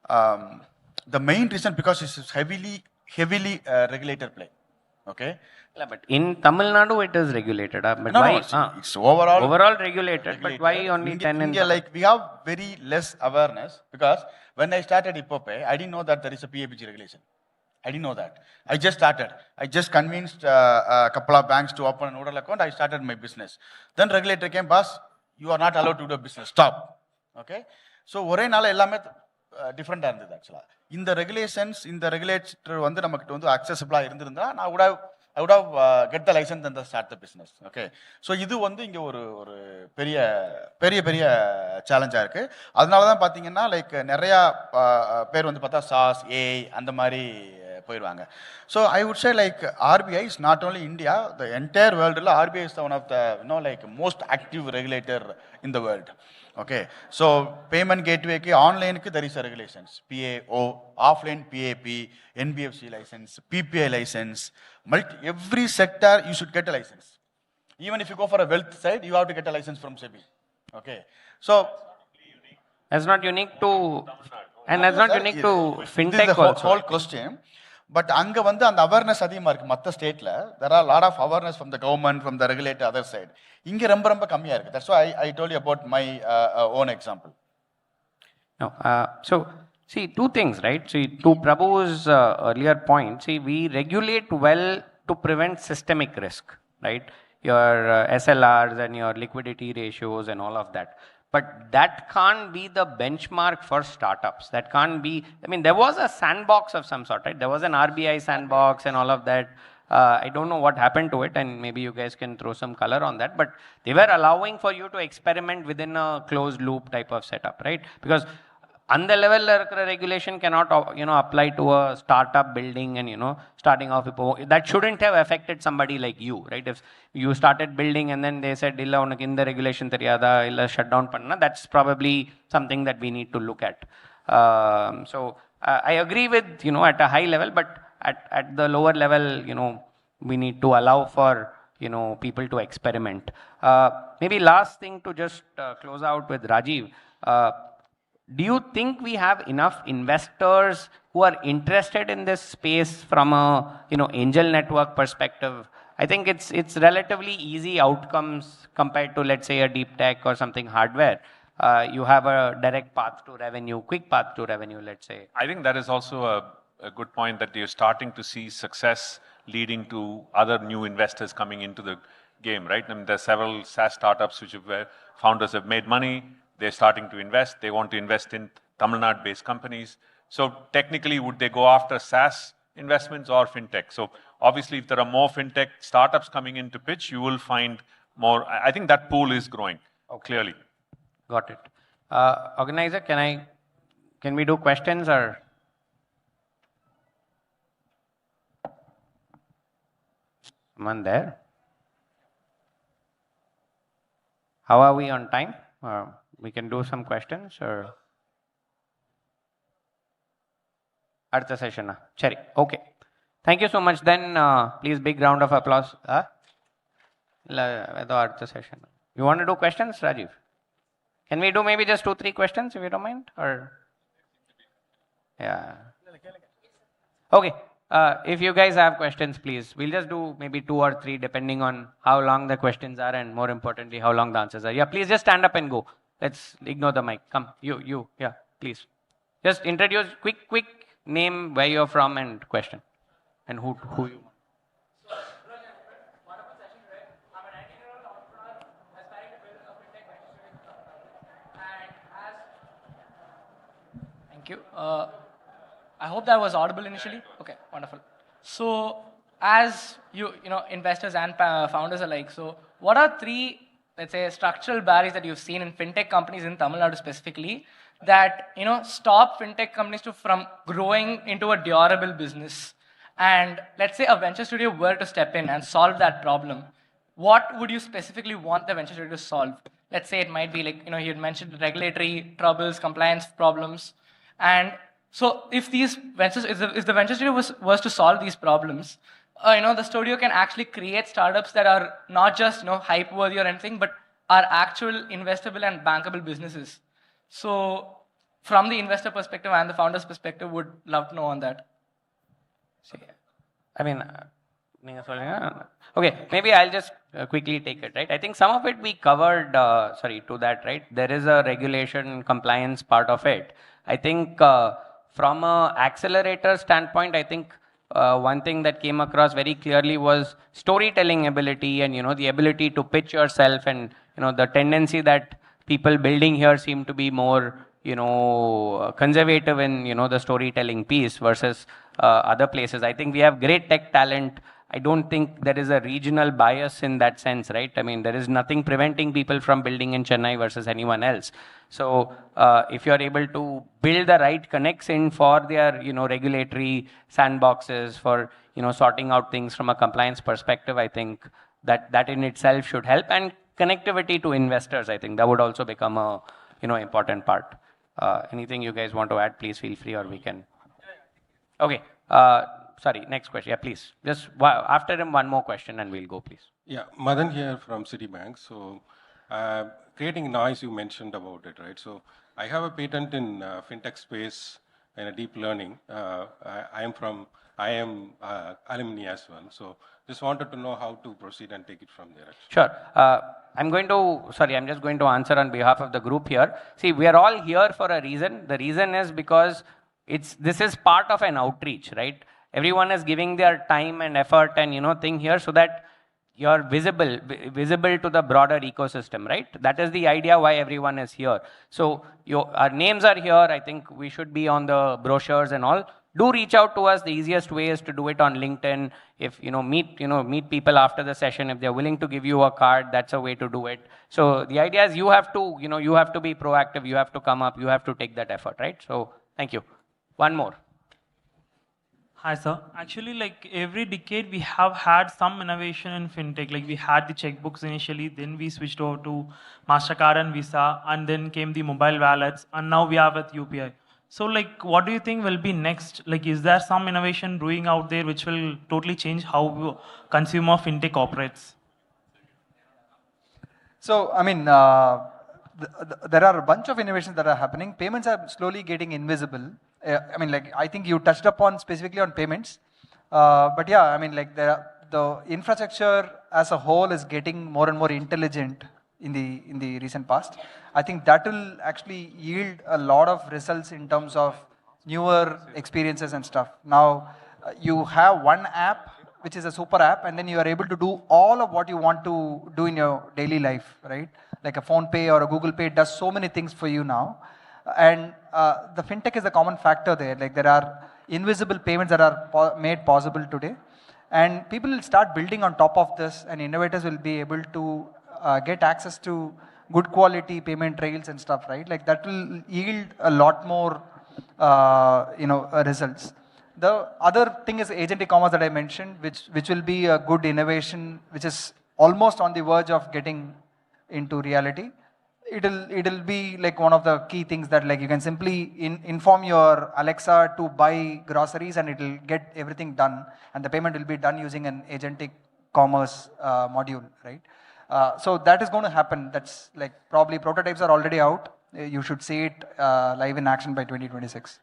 The main reason because it's heavily regulated play. Okay.
Yeah, but in Tamil Nadu it is regulated. But
no,
why?
No, it's overall
regulated. But why only 10 in
India? Like we have very less awareness because when I started Ipope, I didn't know that there is a PABG regulation. I didn't know that. I just started. I just convinced a couple of banks to open a nodal account. I started my business. Then regulator came, boss, you are not allowed to do business. Stop. Okay. So ஒரே நாள் எல்லாமே different இருந்தது actually. In the regulations, in the regulator வந்து நமக்கு வந்து accessible இருந்திருந்தா I would have get the license and start the business. Okay. So இது வந்து இங்க ஒரு பெரிய சேலஞ்சா இருக்கு. அதனால தான் பாத்தீங்கன்னா லைக் நிறைய பேர் வந்து பார்த்தா SaaS, AI அந்த மாதிரி போயிடுவாங்க. So I would say like RBI is not only India, the entire world, RBI is one of the like most active regulator in the world. Okay. So payment gateway ki online ki there is a regulations. PAO, offline PAP, NBFC license, PPI license. Every sector you should get a license. Even if you go for a wealth side, you have to get a license from SEBI. Okay. So
that's not unique to, and that's not unique to fintech.
This is the
also.
whole question. But அங்க வந்து அந்த awareness அதிகமா இருக்கு மத்த ஸ்டேட்ல. There are a lot of awareness from the government, from the regulator, other side. இங்க ரொம்ப கம்மியா இருக்கு. That's why I told you about my own example.
No, so see two things, right? See, to Prabhu's earlier point, see, we regulate well to prevent systemic risk, right? Your SLRs and your liquidity ratios and all of that. But that can't be the benchmark for startups. That can't be, I mean, there was a sandbox of some sort, right? There was an RBI sandbox and all of that. I don't know what happened to it, and maybe you guys can throw some color on that. But they were allowing for you to experiment within a closed loop type of setup, right? Because on the level regulation cannot apply to a startup building and starting off. That shouldn't have affected somebody like you, right? If you started building and then they said illa unakku inda regulation theriyada illa shut down panna, that's probably something that we need to look at. So I agree with at a high level, but at the lower level we need to allow for people to experiment. Maybe last thing to just close out with Rajiv. Do you think we have enough investors who are interested in this space from a angel network perspective? I think it's relatively easy outcomes compared to, let's say, a deep tech or something hardware. You have a direct path to revenue, quick path to revenue, let's say.
I think that is also a good point that you're starting to see success leading to other new investors coming into the game, right? I mean, there are several SaaS startups where founders have made money. They're starting to invest. They want to invest in Tamil Nadu-based companies. So technically, would they go after SaaS investments or fintech? So obviously, if there are more fintech startups coming in to pitch, you will find more. I think that pool is growing, clearly.
Got it. Organizer, can we do questions or? Someone there? How are we on time? We can do some questions or Artha session. Cherry. Okay. Thank you so much. Then please big round of applause. Artha session. You want to do questions, Rajiv? Can we do maybe just 2-3 questions if you don't mind? Or yeah. Okay. If you guys have questions, please. We'll just do maybe 2 or 3 depending on how long the questions are and more importantly how long the answers are. Yeah, please just stand up and go. Let's ignore the mic. Come, you, yeah, please. Just introduce, quick name, where you're from and question. And who you.
Thank you. I hope that was audible initially. Okay, wonderful. So, as you know, investors and founders alike, so what are three, let's say, structural barriers that you've seen in fintech companies in Tamil Nadu specifically that stop fintech companies from growing into a durable business? And let's say a venture studio were to step in and solve that problem. What would you specifically want the venture studio to solve? Let's say it might be like, you had mentioned regulatory troubles, compliance problems. And so if these ventures, if the venture studio was to solve these problems, the studio can actually create startups that are not just, hype worthy or anything, but are actual investable and bankable businesses. So from the investor perspective and the founder's perspective, would love to know on that.
I mean, okay, maybe I'll just quickly take it, right? I think some of it we covered, to that, right? There is a regulation compliance part of it. I think from an accelerator standpoint, I think one thing that came across very clearly was storytelling ability and, the ability to pitch yourself and, the tendency that people building here seem to be more, conservative in, the storytelling piece versus other places. I think we have great tech talent. I don't think there is a regional bias in that sense, right? I mean, there is nothing preventing people from building in Chennai versus anyone else. So if you're able to build the right connects in for their, regulatory sandboxes, for, sorting out things from a compliance perspective, I think that in itself should help. And connectivity to investors, I think that would also become a, important part. Anything you guys want to add, please feel free, or we can. Okay. Sorry, next question. Yeah, please. Just after him, one more question and we'll go, please.
Yeah, Madan here from Citibank. So creating noise, you mentioned about it, right? So I have a patent in fintech space and deep learning. I am alumni as well. So just wanted to know how to proceed and take it from there.
Sure. I'm just going to answer on behalf of the group here. See, we are all here for a reason. The reason is because this is part of an outreach, right? Everyone is giving their time and effort and, thing here so that you're visible to the broader ecosystem, right? That is the idea why everyone is here. So our names are here. I think we should be on the brochures and all. Do reach out to us. The easiest way is to do it on LinkedIn. If, meet people after the session. If they're willing to give you a card, that's a way to do it. So the idea is you have to be proactive. You have to come up. You have to take that effort, right? So thank you. One more.
Hi, sir. Actually, like every decade, we have had some innovation in fintech. Like we had the checkbooks initially, then we switched over to MasterCard and Visa, and then came the mobile wallets, and now we are with UPI. So, like, what do you think will be next? Like, is there some innovation brewing out there which will totally change how consumer fintech operates?
So, I mean, there are a bunch of innovations that are happening. Payments are slowly getting invisible. I mean, like, I think you touched upon specifically on payments. But yeah, I mean, like, the infrastructure as a whole is getting more and more intelligent in the recent past. I think that will actually yield a lot of results in terms of newer experiences and stuff. Now, you have one app, which is a super app, and then you are able to do all of what you want to do in your daily life, right? Like a phone pay or a Google Pay does so many things for you now. And the fintech is a common factor there. Like there are invisible payments that are made possible today. And people will start building on top of this, and innovators will be able to get access to good quality payment rails and stuff, right? Like that will yield a lot more, results. The other thing is agentic commerce that I mentioned, which will be a good innovation, which is almost on the verge of getting into reality. It'll be like one of the key things that like you can simply inform your Alexa to buy groceries and it'll get everything done, and the payment will be done using an agentic commerce module, right? So that is going to happen. That's like probably prototypes are already out. You should see it live in action by 2026.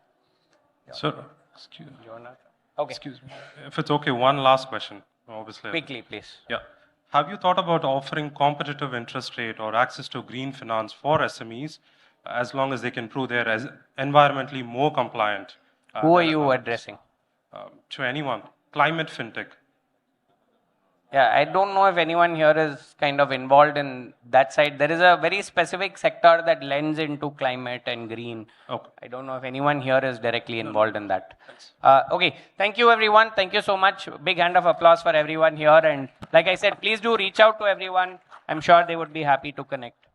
Yeah. Sir, excuse me. If it's okay, one last question, obviously.
Quickly, please.
Yeah. Have you thought about offering competitive interest rate or access to green finance for SMEs as long as they can prove they're environmentally more compliant?
Who are you addressing?
To anyone. Climate fintech.
Yeah, I don't know if anyone here is kind of involved in that side. There is a very specific sector that lends into climate and green.
Okay.
I don't know if anyone here is directly involved in that. Okay, thank you everyone. Thank you so much. Big hand of applause for everyone here. And like I said, please do reach out to everyone. I'm sure they would be happy to connect.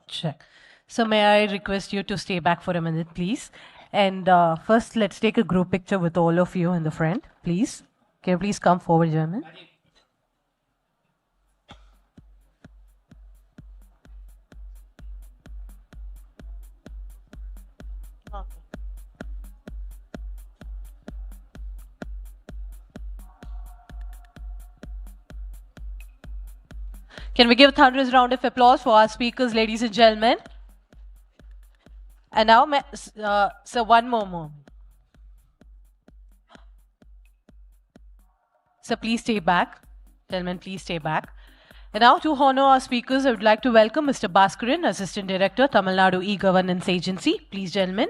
Check. So may I request you to stay back for a minute, please? And first, let's take a group picture with all of you in the front, please. Can you please come forward, gentlemen? Can we give a thunderous round of applause for our speakers, ladies and gentlemen? And now, so one more. So please stay back. Gentlemen, please stay back. And now to honor our speakers, I would like to welcome Mr. Bhaskaran, Assistant Director, Tamil Nadu E-Governance Agency. Please, gentlemen.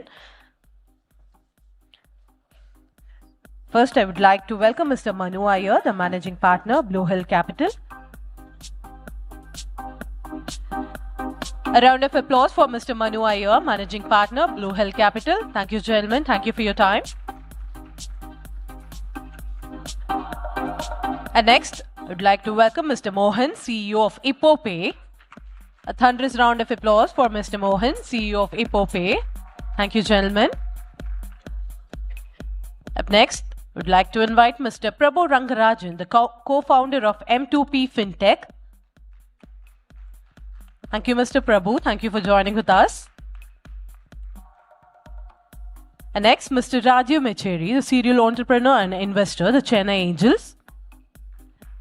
First, I would like to welcome Mr. Manu Iyer, the Managing Partner, Blue Hill Capital. A round of applause for Mr. Manu Iyer, Managing Partner, Blue Hill Capital. Thank you, gentlemen. Thank you for your time. And next, I would like to welcome Mr. Mohan, CEO of Ipope. A thunderous round of applause for Mr. Mohan, CEO of Ipope. Thank you, gentlemen. Up next, I would like to invite Mr. Prabhu Rangarajan, the co-founder of M2P Fintech. Thank you, Mr. Prabhu. Thank you for joining with us. And next, Mr. Rajiv Mecheri, the serial entrepreneur and investor, the Chennai Angels.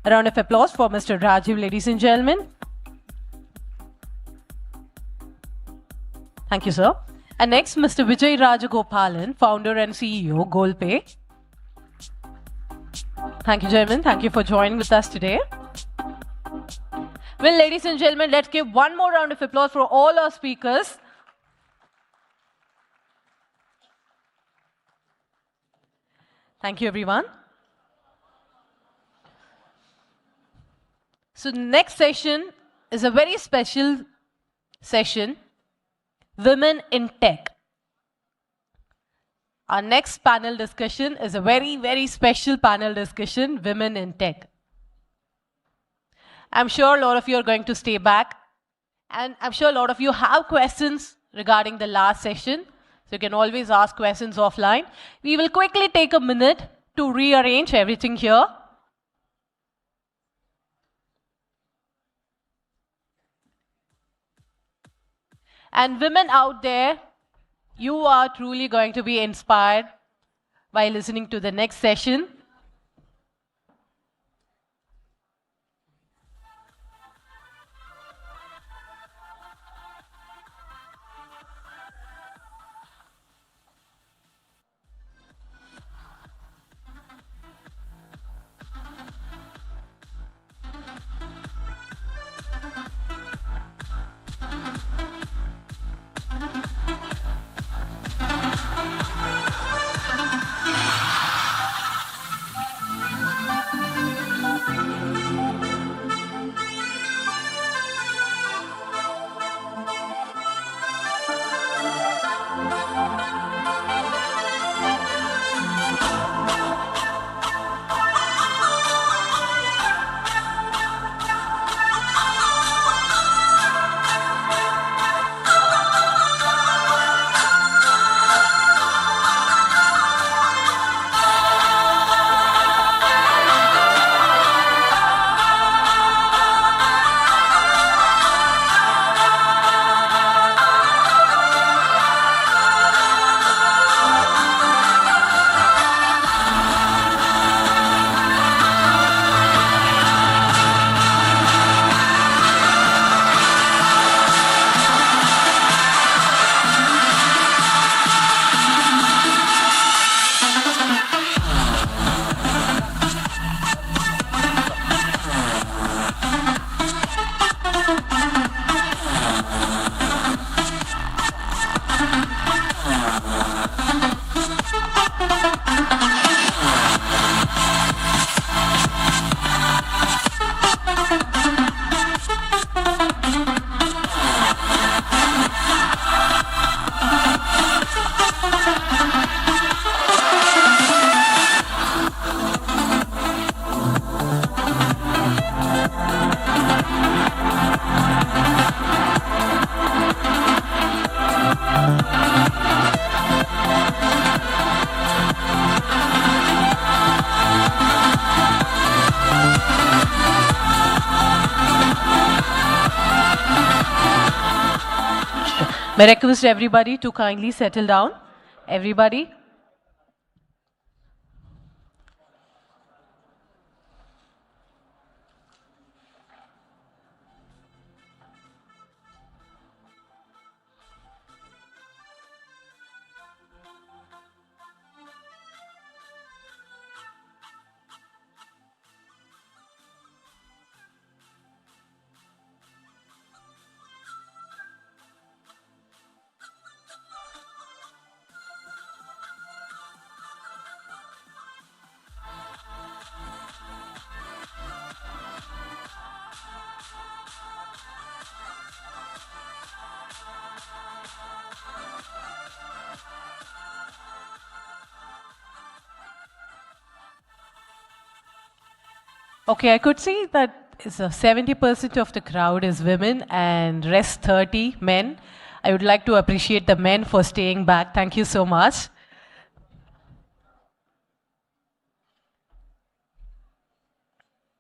A round of applause for Mr. Rajiv, ladies and gentlemen. Thank you, sir. And next, Mr. Vijay Rajagopalan, founder and CEO, GoalPay. Thank you, gentlemen. Thank you for joining with us today. Well, ladies and gentlemen, let's give one more round of applause for all our speakers. Thank you, everyone. So the next session is a very special session, Women in Tech. Our next panel discussion is a very, very special panel discussion, Women in Tech. I'm sure a lot of you are going to stay back, and I'm sure a lot of you have questions regarding the last session, so you can always ask questions offline. We will quickly take a minute to rearrange everything here. And women out there, you are truly going to be inspired by listening to the next session. May I request everybody to kindly settle down? Everybody? Okay, I could see that 70% of the crowd is women and rest 30 men. I would like to appreciate the men for staying back. Thank you so much.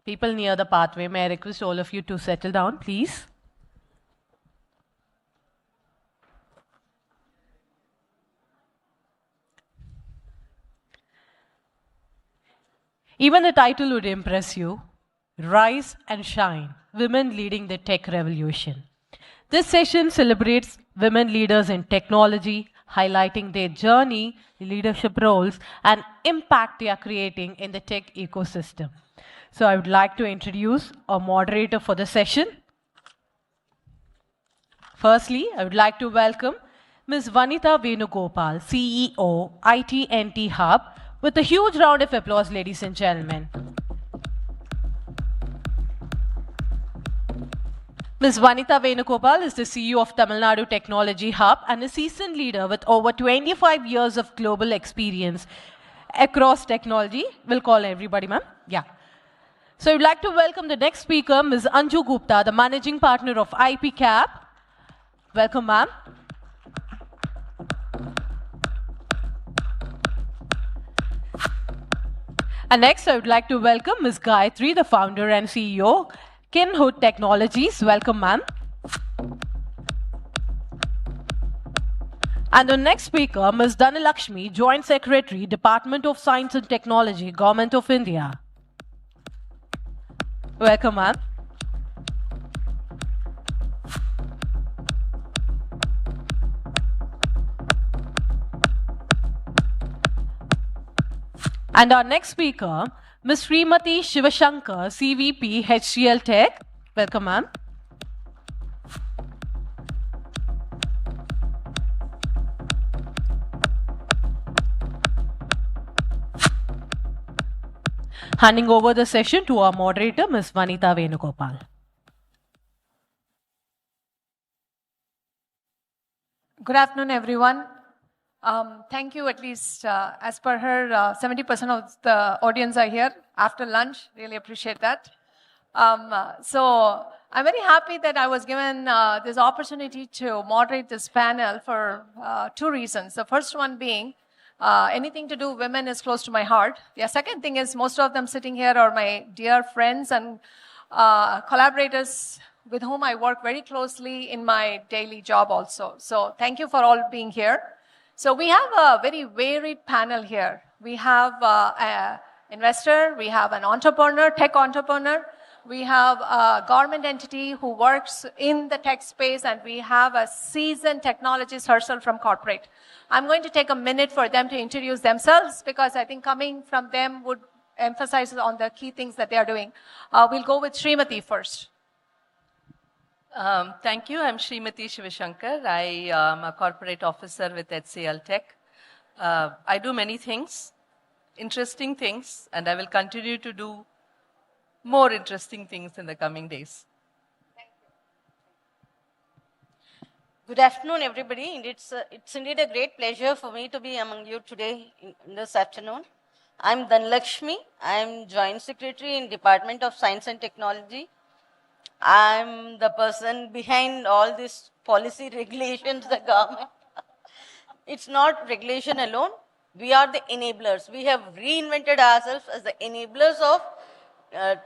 People near the pathway, may I request all of you to settle down, please? Even the title would impress you. Rise and Shine, Women Leading the Tech Revolution. This session celebrates women leaders in technology, highlighting their journey, leadership roles, and impact they are creating in the tech ecosystem. So I would like to introduce a moderator for the session. Firstly, I would like to welcome Ms. Vanitha Venugopal, CEO, ITNT Hub, with a huge round of applause, ladies and gentlemen. Ms. Vanitha Venugopal is the CEO of Tamil Nadu Technology Hub and a seasoned leader with over 25 years of global experience across technology. We'll call everybody, ma'am. Yeah. So I'd like to welcome the next speaker, Ms. Anju Gupta, the managing partner of IPCAP. Welcome, ma'am. And next, I would like to welcome Ms. Gayatri, the founder and CEO, Kinhood Technologies. Welcome, ma'am. And the next speaker, Ms. Dhanalakshmi, Joint Secretary, Department of Science and Technology, Government of India. Welcome, ma'am. And our next speaker, Ms. Srimati Shivashankar, CVP, HCL Tech. Welcome, ma'am. Handing over the session to our moderator, Ms. Vanitha Venugopal.
Good afternoon, everyone. Thank you, at least as per her, 70% of the audience are here after lunch. Really appreciate that. So I'm very happy that I was given this opportunity to moderate this panel for two reasons. The first one being, anything to do with women is close to my heart. The second thing is most of them sitting here are my dear friends and collaborators with whom I work very closely in my daily job also. So thank you for all being here. So we have a very varied panel here. We have an investor, we have an entrepreneur, tech entrepreneur, we have a government entity who works in the tech space, and we have a seasoned technologist herself from corporate. I'm going to take a minute for them to introduce themselves because I think coming from them would emphasize on the key things that they are doing. We'll go with Srimati first.
Thank you. I'm Srimati Shivashankar. I am a corporate officer with HCL Tech. I do many things, interesting things, and I will continue to do more interesting things in the coming days.
Good afternoon, everybody. It's indeed a great pleasure for me to be among you today in this afternoon. I'm Dhanalakshmi. I'm Joint Secretary in Department of Science and Technology. I'm the person behind all these policy regulations, the government. It's not regulation alone. We are the enablers. We have reinvented ourselves as the enablers of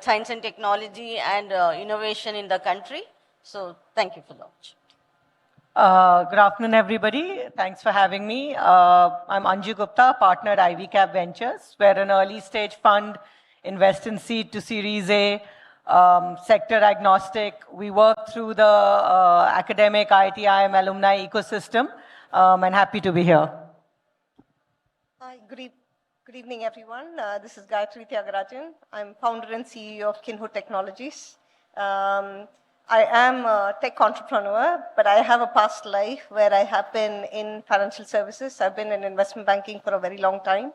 science and technology and innovation in the country. So thank you for the opportunity.
Good afternoon, everybody. Thanks for having me. I'm Anju Gupta, partner at IVCap Ventures. We're an early stage fund, invest in seed to Series A, sector agnostic. We work through the academic IIT-IIM alumni ecosystem, and happy to be here.
Hi, good evening, everyone. This is Gayatri Tyagarajan. I'm founder and CEO of Kinho Technologies. I am a tech entrepreneur, but I have a past life where I have been in financial services. I've been in investment banking for a very long time.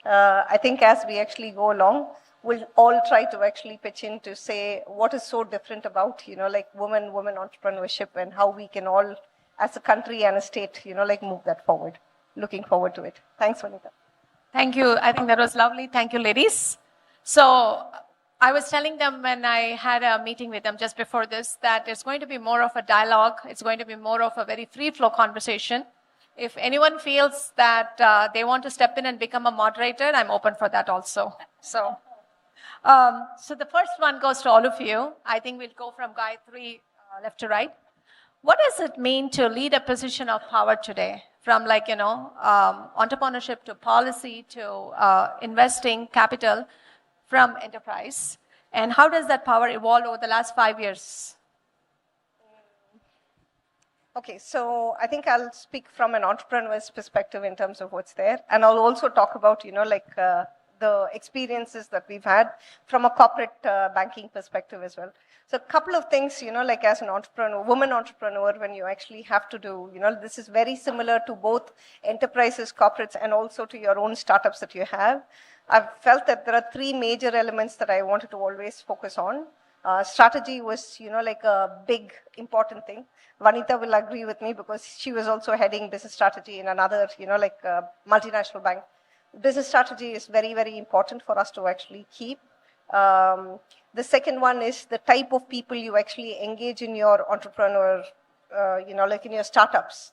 I think as we actually go along, we'll all try to actually pitch in to say what is so different about, like women entrepreneurship and how we can all, as a country and a state, like move that forward. Looking forward to it. Thanks, Vanita.
Thank you. I think that was lovely. Thank you, ladies. So I was telling them when I had a meeting with them just before this that it's going to be more of a dialogue. It's going to be more of a very free flow conversation. If anyone feels that they want to step in and become a moderator, I'm open for that also. So the first one goes to all of you. I think we'll go from Gayatri left to right. What does it mean to lead a position of power today? From entrepreneurship to policy to investing capital from enterprise, and how does that power evolve over the last 5 years?
Okay, so I think I'll speak from an entrepreneur's perspective in terms of what's there, and I'll also talk about, the experiences that we've had from a corporate banking perspective as well. So a couple of things, as an entrepreneur, woman entrepreneur, when you actually have to do, this is very similar to both enterprises, corporates, and also to your own startups that you have. I've felt that there are three major elements that I wanted to always focus on. Strategy was, a big, important thing. Vanita will agree with me because she was also heading business strategy in another, multinational bank. Business strategy is very, very important for us to actually keep. The second one is the type of people you actually engage in your entrepreneur, in your startups.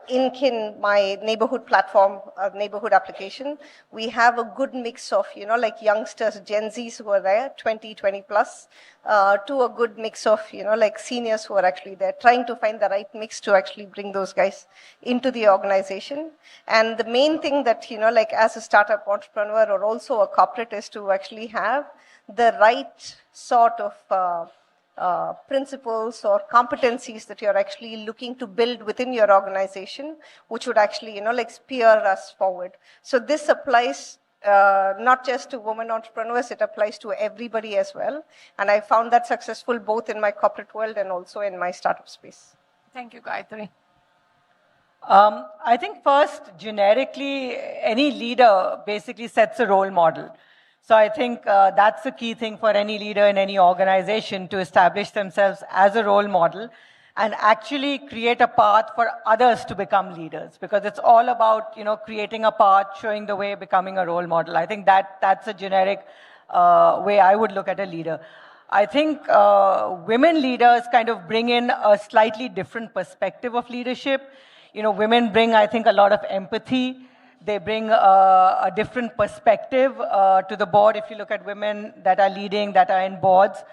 In Kin, my neighborhood platform, neighborhood application, we have a good mix of, youngsters, Gen Zs who are there, 20 plus, to a good mix of, seniors who are actually there, trying to find the right mix to actually bring those guys into the organization. And the main thing that, as a startup entrepreneur or also a corporate is to actually have the right sort of principles or competencies that you're actually looking to build within your organization, which would actually, spear us forward. So this applies not just to women entrepreneurs, it applies to everybody as well. And I found that successful both in my corporate world and also in my startup space.
Thank you, Gayatri.
I think first, generically, any leader basically sets a role model. So I think that's the key thing for any leader in any organization, to establish themselves as a role model and actually create a path for others to become leaders, because it's all about, creating a path, showing the way, becoming a role model. I think that's a generic way I would look at a leader. I think women leaders kind of bring in a slightly different perspective of leadership. Women bring, I think, a lot of empathy. They bring a different perspective to the board. If you look at women that are leading, that are in boards,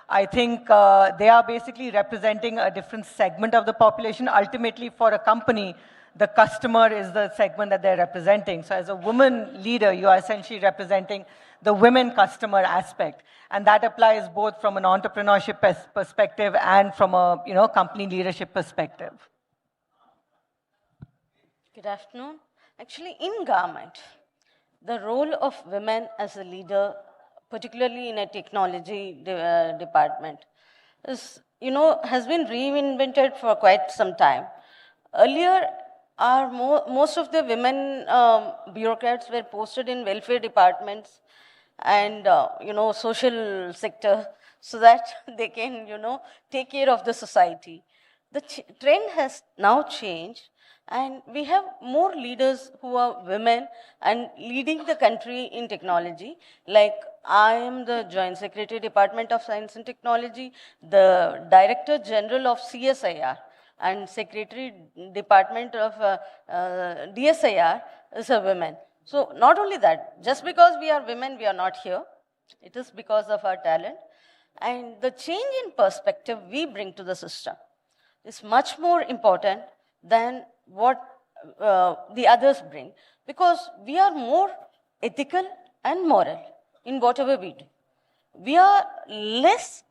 I think they are basically representing a different segment of the population. Ultimately, for a company, the customer is the segment that they're representing. So as a woman leader, you are essentially representing the women customer aspect. And that applies both from an entrepreneurship perspective and from a company leadership perspective.
Good afternoon. Actually, in government, the role of women as a leader, particularly in a technology department, is, has been reinvented for quite some time. Earlier, most of the women bureaucrats were posted in welfare departments and, social sector, so that they can, take care of the society. The trend has now changed. And we have more leaders who are women and leading the country in technology. Like I am the Joint Secretary, Department of Science and Technology, the Director General of CSIR, and Secretary, Department of DSIR is a woman. So not only that, just because we are women, we are not here. It is because of our talent. And the change in perspective we bring to the system. is much more important than what the others bring, because we are more ethical and moral in whatever we do. We are less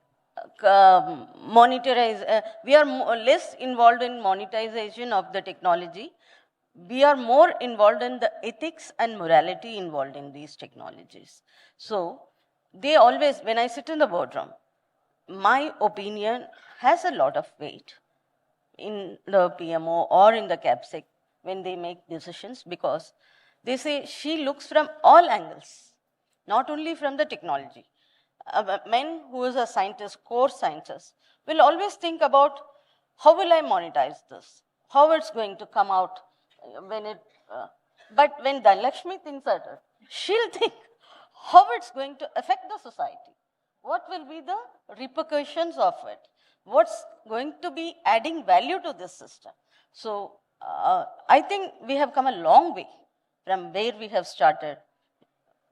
less involved in monetization of the technology. We are more involved in the ethics and morality involved in these technologies. So they always, when I sit in the boardroom, my opinion has a lot of weight in the PMO or in the CAPSEC when they make decisions, because they say she looks from all angles, not only from the technology. A man who is a scientist, core scientist, will always think about how will I monetize this, how it's going to come out when it. But when Dhanlakshmi thinks at it, she'll think how it's going to affect the society, what will be the repercussions of it, what's going to be adding value to this system. So I think we have come a long way from where we have started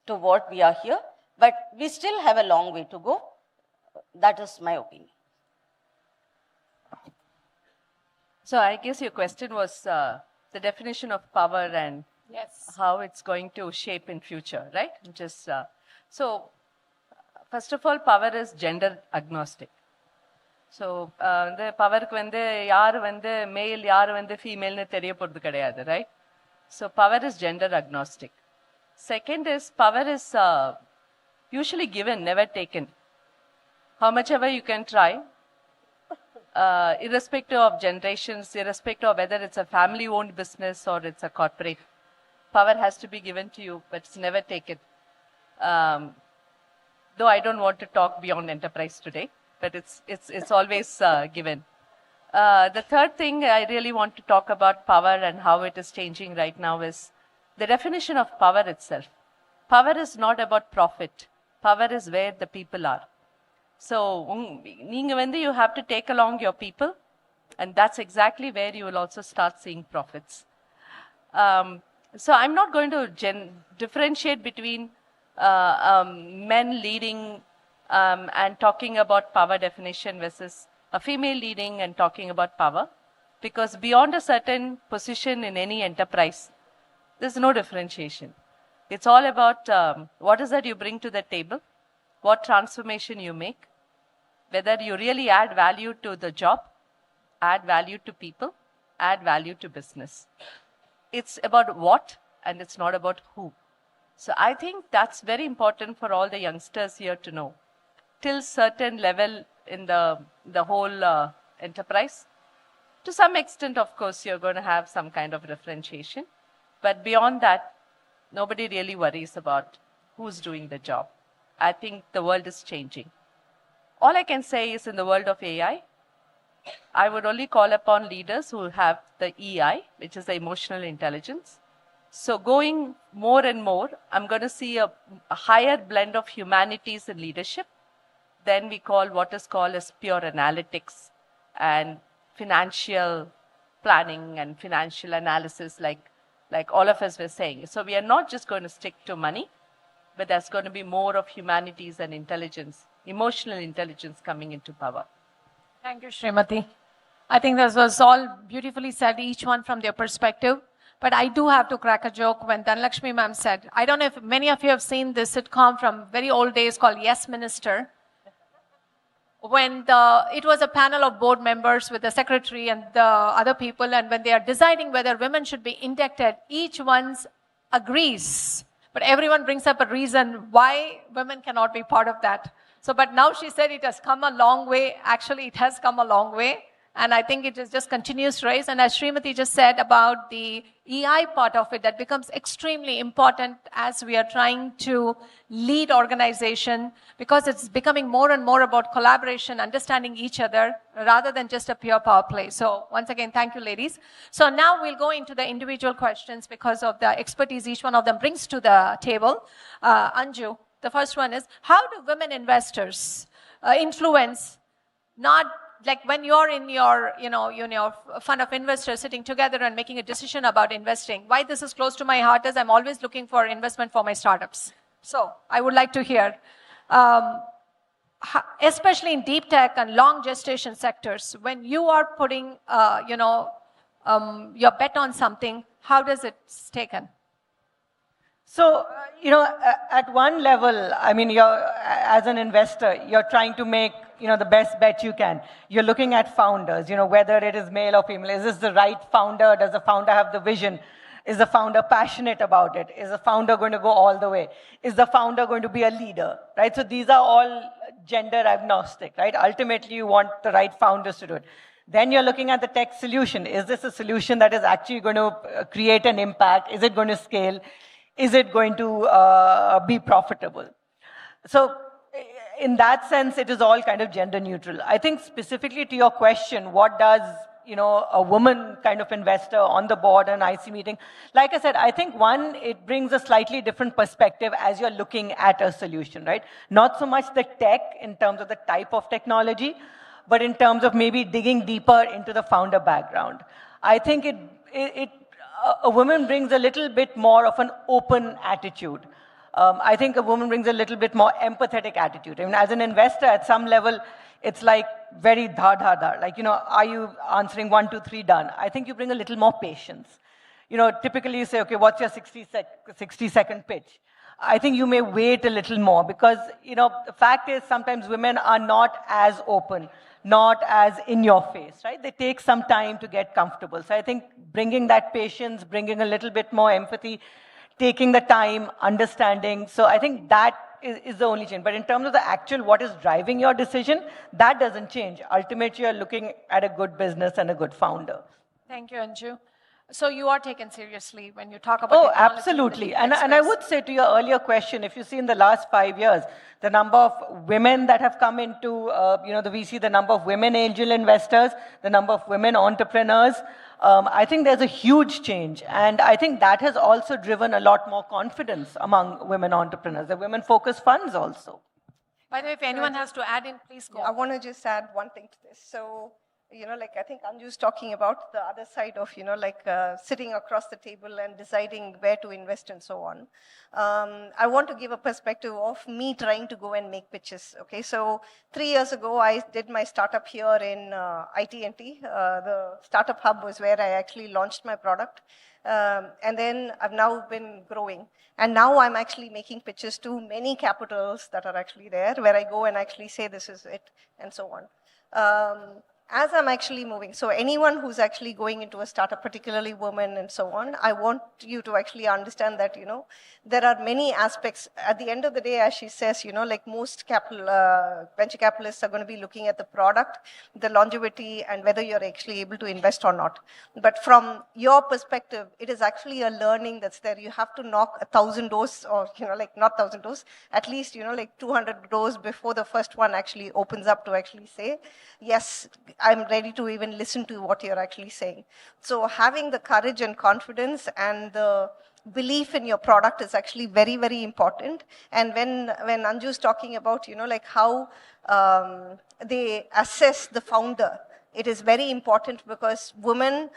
to what we are here, but we still have a long way to go. That is my opinion.
So I guess your question was the definition of power and how it's going to shape in future, right? Just so first of all, power is gender agnostic. So the power vande yaar vande male yaar vande female ne theriya poradhu kedaiyadhu, right? So power is gender agnostic. Second is power is usually given, never taken. How much ever you can try, irrespective of generations, irrespective of whether it's a family-owned business or it's a corporate, power has to be given to you, but it's never taken. Though I don't want to talk beyond enterprise today, but it's always given. The third thing I really want to talk about power and how it is changing right now is the definition of power itself. Power is not about profit. Power is where the people are. So you have to take along your people, and that's exactly where you will also start seeing profits. So I'm not going to differentiate between men leading and talking about power definition versus a female leading and talking about power, because beyond a certain position in any enterprise, there's no differentiation. It's all about what is that you bring to the table, what transformation you make, whether you really add value to the job, add value to people, add value to business. It's about what, and it's not about who. So I think that's very important for all the youngsters here to know. Till certain level in the whole enterprise, to some extent, of course, you're going to have some kind of differentiation. But beyond that, nobody really worries about who's doing the job. I think the world is changing. All I can say is in the world of AI, I would only call upon leaders who have the EI, which is the emotional intelligence. So going more and more, I'm going to see a higher blend of humanities in leadership than we call what is called as pure analytics and financial planning and financial analysis like all of us were saying. So we are not just going to stick to money, but there's going to be more of humanities and intelligence, emotional intelligence coming into power.
Thank you, Srimati. I think this was all beautifully said, each one from their perspective. But I do have to crack a joke when Dhanlakshmi ma'am said, I don't know if many of you have seen this sitcom from very old days called Yes Minister. When it was a panel of board members with the secretary and the other people, and when they are deciding whether women should be inducted, each one agrees. But everyone brings up a reason why women cannot be part of that. So, but now she said it has come a long way. Actually, it has come a long way. And I think it is just continuous rise. And as Srimati just said about the EI part of it, that becomes extremely important as we are trying to lead organization, because it's becoming more and more about collaboration, understanding each other, rather than just a pure power play. So once again, thank you, ladies. So now we'll go into the individual questions because of the expertise each one of them brings to the table. Anju, the first one is, how do women investors influence, not like when you're in your, your fund of investors sitting together and making a decision about investing? Why this is close to my heart is I'm always looking for investment for my startups. So I would like to hear, how especially in deep tech and long gestation sectors, when you are putting, your bet on something, how does it taken?
So, at one level, I mean, as an investor, you're trying to make, the best bet you can. You're looking at founders, whether it is male or female. Is this the right founder? Does the founder have the vision? Is the founder passionate about it? Is the founder going to go all the way? Is the founder going to be a leader, right? So these are all gender agnostic, right? Ultimately, you want the right founders to do it. Then you're looking at the tech solution. Is this a solution that is actually going to create an impact? Is it going to scale? Is it going to be profitable? So in that sense, it is all kind of gender neutral. I think specifically to your question, what does a woman kind of investor on the board and IC meeting? Like I said, I think one, it brings a slightly different perspective as you're looking at a solution, right? Not so much the tech in terms of the type of technology, but in terms of maybe digging deeper into the founder background. I think a woman brings a little bit more of an open attitude. I think a woman brings a little bit more empathetic attitude. I mean, as an investor, at some level, it's like very dha. Like, are you answering 1, 2, 3 done? I think you bring a little more patience. Typically you say, okay, what's your 60-second pitch? I think you may wait a little more because, the fact is sometimes women are not as open, not as in your face, right? They take some time to get comfortable. So I think bringing that patience, bringing a little bit more empathy, taking the time, understanding. So I think that is the only change. But in terms of the actual what is driving your decision, that doesn't change. Ultimately, you're looking at a good business and a good founder.
Thank you, Anju. So you are taken seriously when you talk about technology.
Absolutely. And I would say to your earlier question, if you see in the last 5 years, the number of women that have come into the VC, the number of women angel investors, the number of women entrepreneurs, I think there's a huge change. And I think that has also driven a lot more confidence among women entrepreneurs, the women-focused funds also.
By the way, if anyone has to add in, please go.
I want to just add one thing to this. So, I think Anju's talking about the other side of, sitting across the table and deciding where to invest and so on. I want to give a perspective of me trying to go and make pitches. Okay, so 3 years ago, I did my startup here in IT&T. The startup hub was where I actually launched my product. And then I've now been growing. And now I'm actually making pitches to many capitals that are actually there, where I go and actually say this is it, and so on. As I'm actually moving, so anyone who's actually going into a startup, particularly women and so on, I want you to actually understand that, there are many aspects. At the end of the day, as she says, most venture capitalists are going to be looking at the product, the longevity, and whether you're actually able to invest or not. But from your perspective, it is actually a learning that's there. You have to knock 1,000 doors, or, not 1,000 doors, at least, 200 doors before the first one actually opens up to actually say, yes, I'm ready to even listen to what you're actually saying. So having the courage and confidence and the belief in your product is actually very, very important. And when Anju's talking about, how they assess the founder, it is very important because women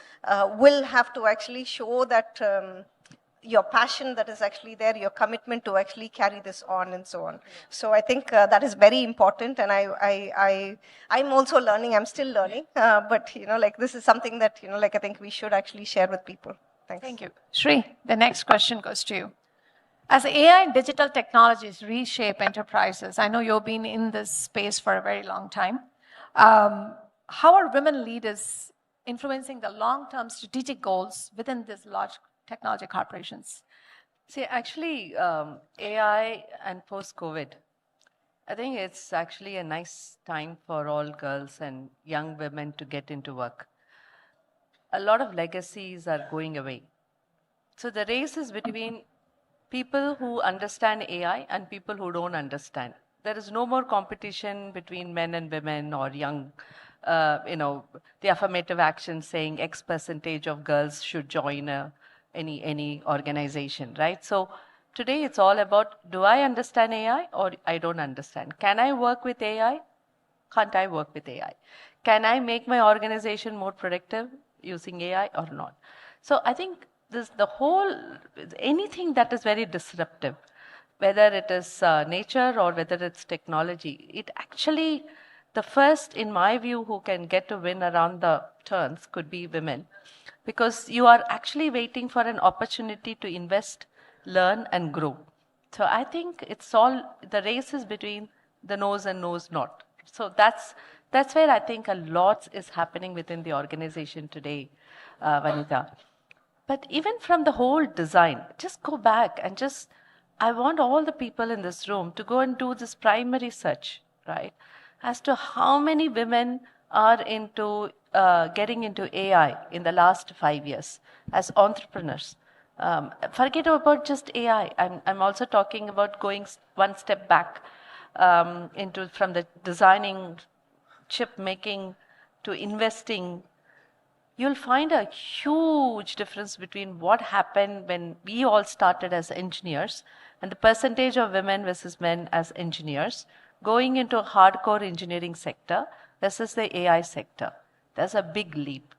will have to actually show that your passion that is actually there, your commitment to actually carry this on and so on. So I think that is very important, and I'm also learning, I'm still learning, but this is something that, I think we should actually share with people. Thanks.
Thank you. Shri, the next question goes to you. As AI and digital technologies reshape enterprises, I know you've been in this space for a very long time. How are women leaders influencing the long-term strategic goals within these large technology corporations?
See, actually, AI and post-COVID, I think it's actually a nice time for all girls and young women to get into work. A lot of legacies are going away. So the race is between people who understand AI and people who don't understand. There is no more competition between men and women or young, the affirmative action saying X percentage of girls should join any organization, right? So today it's all about, do I understand AI or I don't understand? Can I work with AI? Can't I work with AI? Can I make my organization more productive using AI or not? So I think anything that is very disruptive whether it is nature or whether it's technology, it actually, the first, in my view, who can get to win around the turns could be women. Because you are actually waiting for an opportunity to invest, learn, and grow. So I think it's all, the race is between the knows and knows not. So that's where I think a lot is happening within the organization today, Vanita. But even from the whole design, just go back and just, I want all the people in this room to go and do this primary search, right? As to how many women are into getting into AI in the last 5 years as entrepreneurs. Forget about just AI. I'm also talking about going one step back into from the designing, chip making to investing. You'll find a huge difference between what happened when we all started as engineers and the percentage of women versus men as engineers going into a hardcore engineering sector versus the AI sector. There's a big leap.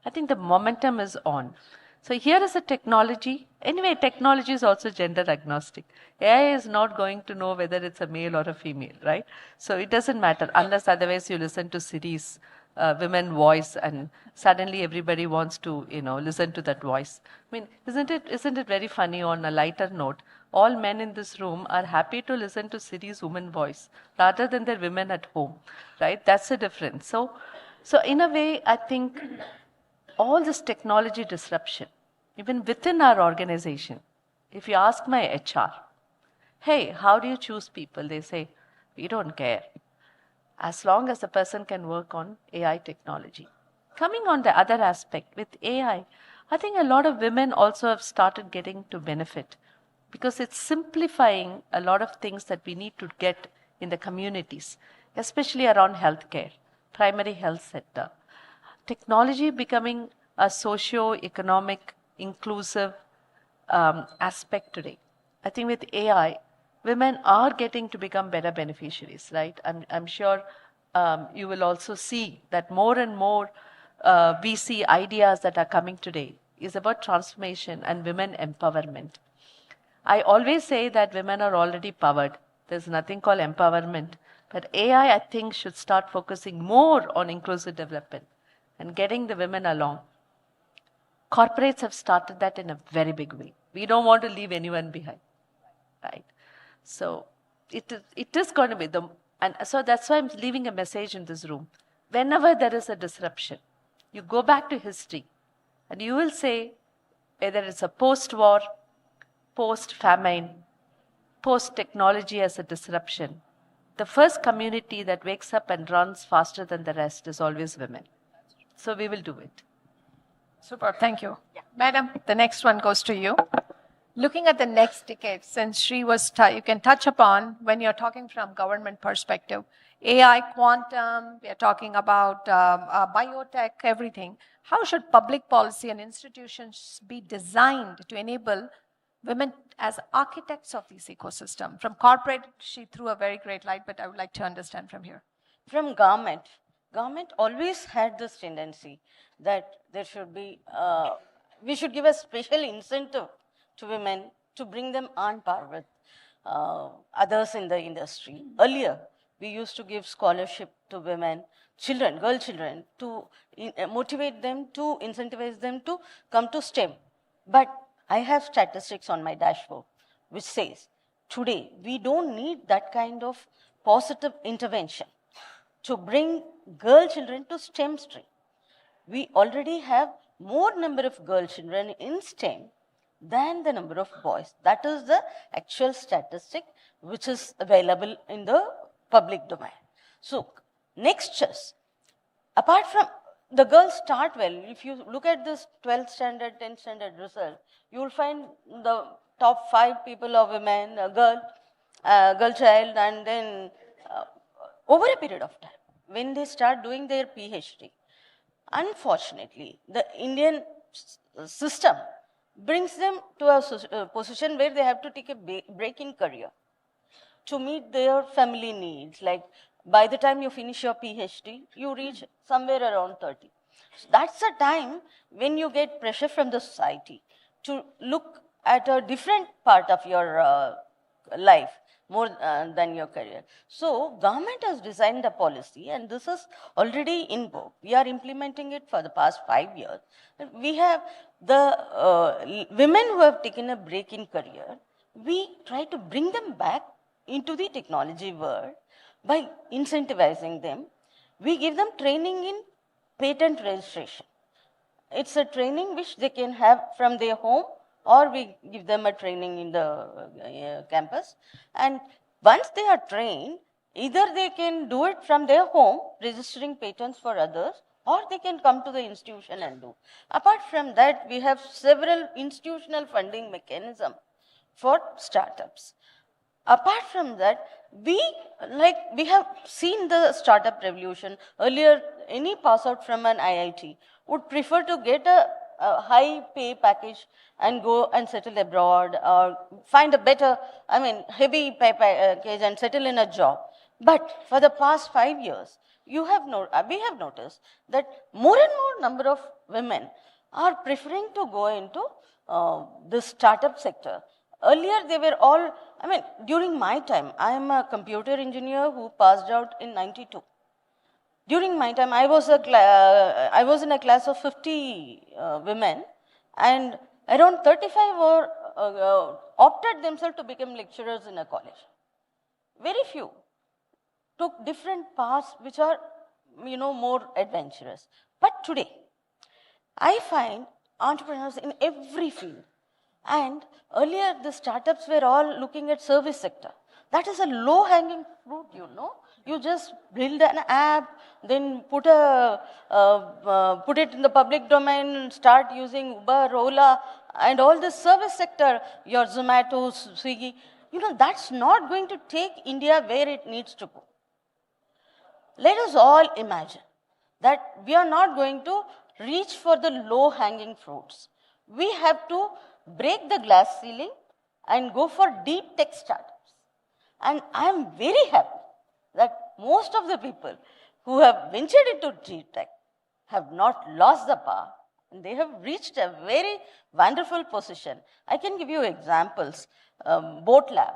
I think the momentum is on. So here is a technology. Anyway, technology is also gender agnostic. AI is not going to know whether it's a male or a female, right? So it doesn't matter unless otherwise you listen to Siri's women voice and suddenly everybody wants to, listen to that voice. I mean, isn't it very funny on a lighter note? All men in this room are happy to listen to Siri's woman voice rather than their women at home, right? That's the difference. So in a way, I think all this technology disruption, even within our organization, if you ask my HR, hey, how do you choose people? They say, we don't care. As long as the person can work on AI technology. Coming on the other aspect, with AI, I think a lot of women also have started getting to benefit because it's simplifying a lot of things that we need to get in the communities, especially around healthcare, primary health sector. Technology becoming a socio-economic, inclusive aspect today. I think with AI, women are getting to become better beneficiaries, right? I'm sure you will also see that more and more VC ideas that are coming today is about transformation and women empowerment. I always say that women are already powered. There's nothing called empowerment. But AI, I think, should start focusing more on inclusive development and getting the women along. Corporates have started that in a very big way. We don't want to leave anyone behind, right? So it is going to be and so that's why I'm leaving a message in this room. Whenever there is a disruption, you go back to history and you will say whether it's a post-war, post-famine, post-technology as a disruption, the first community that wakes up and runs faster than the rest is always women. So we will do it.
Super, thank you. Yeah. Madam, the next one goes to you. Looking at the next decade, since Sri was, you can touch upon when you're talking from government perspective, AI, quantum, we are talking about biotech, everything. How should public policy and institutions be designed to enable women as architects of this ecosystem? From corporate, she threw a very great light, but I would like to understand from here.
From government always had this tendency that there should be, we should give a special incentive to women to bring them on par with others in the industry. Earlier, we used to give scholarship to women, children, girl children, to motivate them, to incentivize them to come to STEM. But I have statistics on my dashboard which says today we don't need that kind of positive intervention to bring girl children to STEM stream. We already have more number of girl children in STEM than the number of boys. That is the actual statistic which is available in the public domain. So next just, apart from the girls start well, if you look at this 12th standard, 10th standard result, you will find the top 5 people are women, a girl child, and then over a period of time, when they start doing their PhD, unfortunately, the Indian system brings them to a position where they have to take a break in career to meet their family needs. Like by the time you finish your PhD, you reach somewhere around 30. So that's the time when you get pressure from the society to look at a different part of your life more than your career. So government has designed a policy, and this is already in vogue. We are implementing it for the past 5 years. We have the women who have taken a break in career, we try to bring them back into the technology world by incentivizing them. We give them training in patent registration. It's a training which they can have from their home, or we give them a training in the campus. And once they are trained, either they can do it from their home, registering patents for others, or they can come to the institution and do. Apart from that, we have several institutional funding mechanisms for startups. Apart from that, we have seen the startup revolution. Earlier, any pass out from an IIT would prefer to get a high pay package and go and settle abroad, or find a better, heavy pay package and settle in a job. But for the past 5 years, we have noticed that more and more number of women are preferring to go into the startup sector. Earlier, they were all, during my time, I am a computer engineer who passed out in 92. During my time, I was in a class of 50 women, and around 35 were opted themselves to become lecturers in a college. Very few took different paths which are, more adventurous. But today, I find entrepreneurs in every field. And earlier, the startups were all looking at service sector. That is a low-hanging fruit, You just build an app, then put it in the public domain, start using Uber, Ola, and all the service sector, your Zomato, Swiggy. That's not going to take India where it needs to go. Let us all imagine that we are not going to reach for the low-hanging fruits. We have to break the glass ceiling and go for deep tech startups. And I am very happy that most of the people who have ventured into deep tech have not lost the path, and they have reached a very wonderful position. I can give you examples. Boat Lab,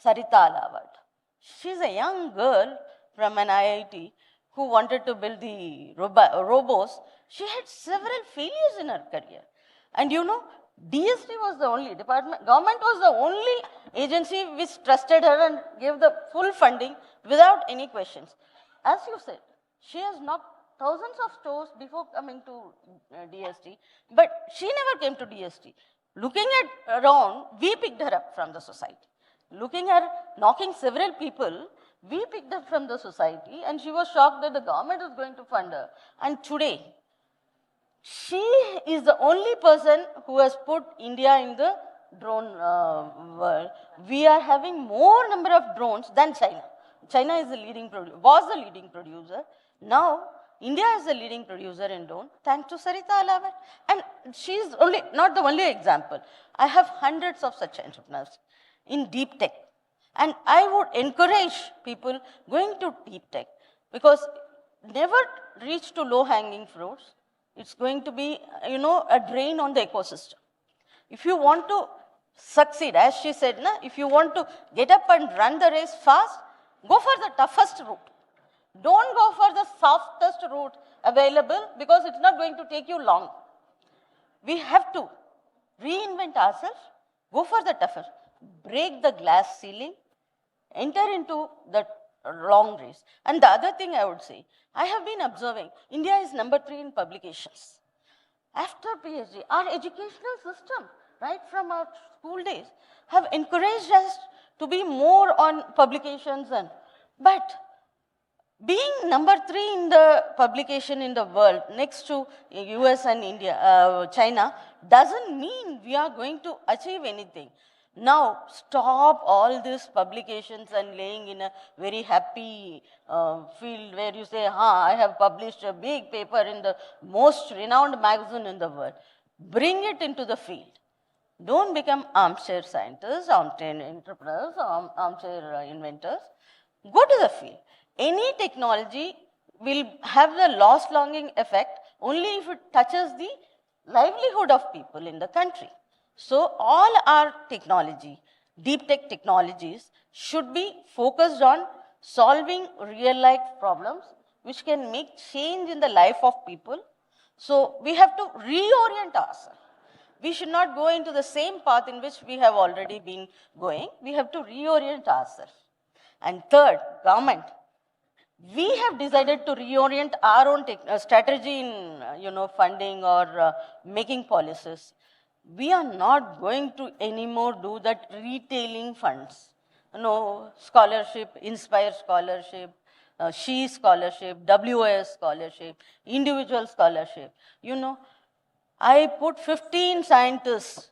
Sarita Alawat. She's a young girl from an IIT who wanted to build the robos. She had several failures in her career. And DST was the only department, government was the only agency which trusted her and gave the full funding without any questions. As you said, she has knocked thousands of stores before coming to DST, but she never came to DST. Looking at around, we picked her up from the society. Looking at knocking several people, we picked her from the society, and she was shocked that the government was going to fund her. And today, she is the only person who has put India in the drone world. We are having more number of drones than China. China is was the leading producer. Now, India is the leading producer in drone, thanks to Sarita Alawat. And she is not the only example. I have hundreds of such entrepreneurs in deep tech. And I would encourage people going to deep tech, because never reach to low-hanging fruits. It's going to be, a drain on the ecosystem. If you want to succeed, as she said, if you want to get up and run the race fast, go for the toughest route. Don't go for the softest route available, because it's not going to take you long. We have to reinvent ourselves, go for the tougher, break the glass ceiling, enter into the long race. And the other thing I would say, I have been observing, India is number 3 in publications. After PhD, our educational system, right from our school days, have encouraged us to be more on publications. But being number 3 in the publication in the world, next to US and China, doesn't mean we are going to achieve anything. Now, stop all these publications and laying in a very happy field where you say, I have published a big paper in the most renowned magazine in the world. Bring it into the field. Don't become armchair scientists, armchair entrepreneurs, armchair inventors. Go to the field. Any technology will have the longing effect only if it touches the livelihood of people in the country. So all our technology deep tech technologies should be focused on solving real-life problems which can make change in the life of people. So we have to reorient ourselves. We should not go into the same path in which we have already been going. We have to reorient ourselves. And third, government. We have decided to reorient our own strategy in funding or making policies. We are not going to anymore do that retailing funds. Scholarship, Inspire Scholarship, SHE Scholarship, WOS Scholarship, individual scholarship. I put 15 scientists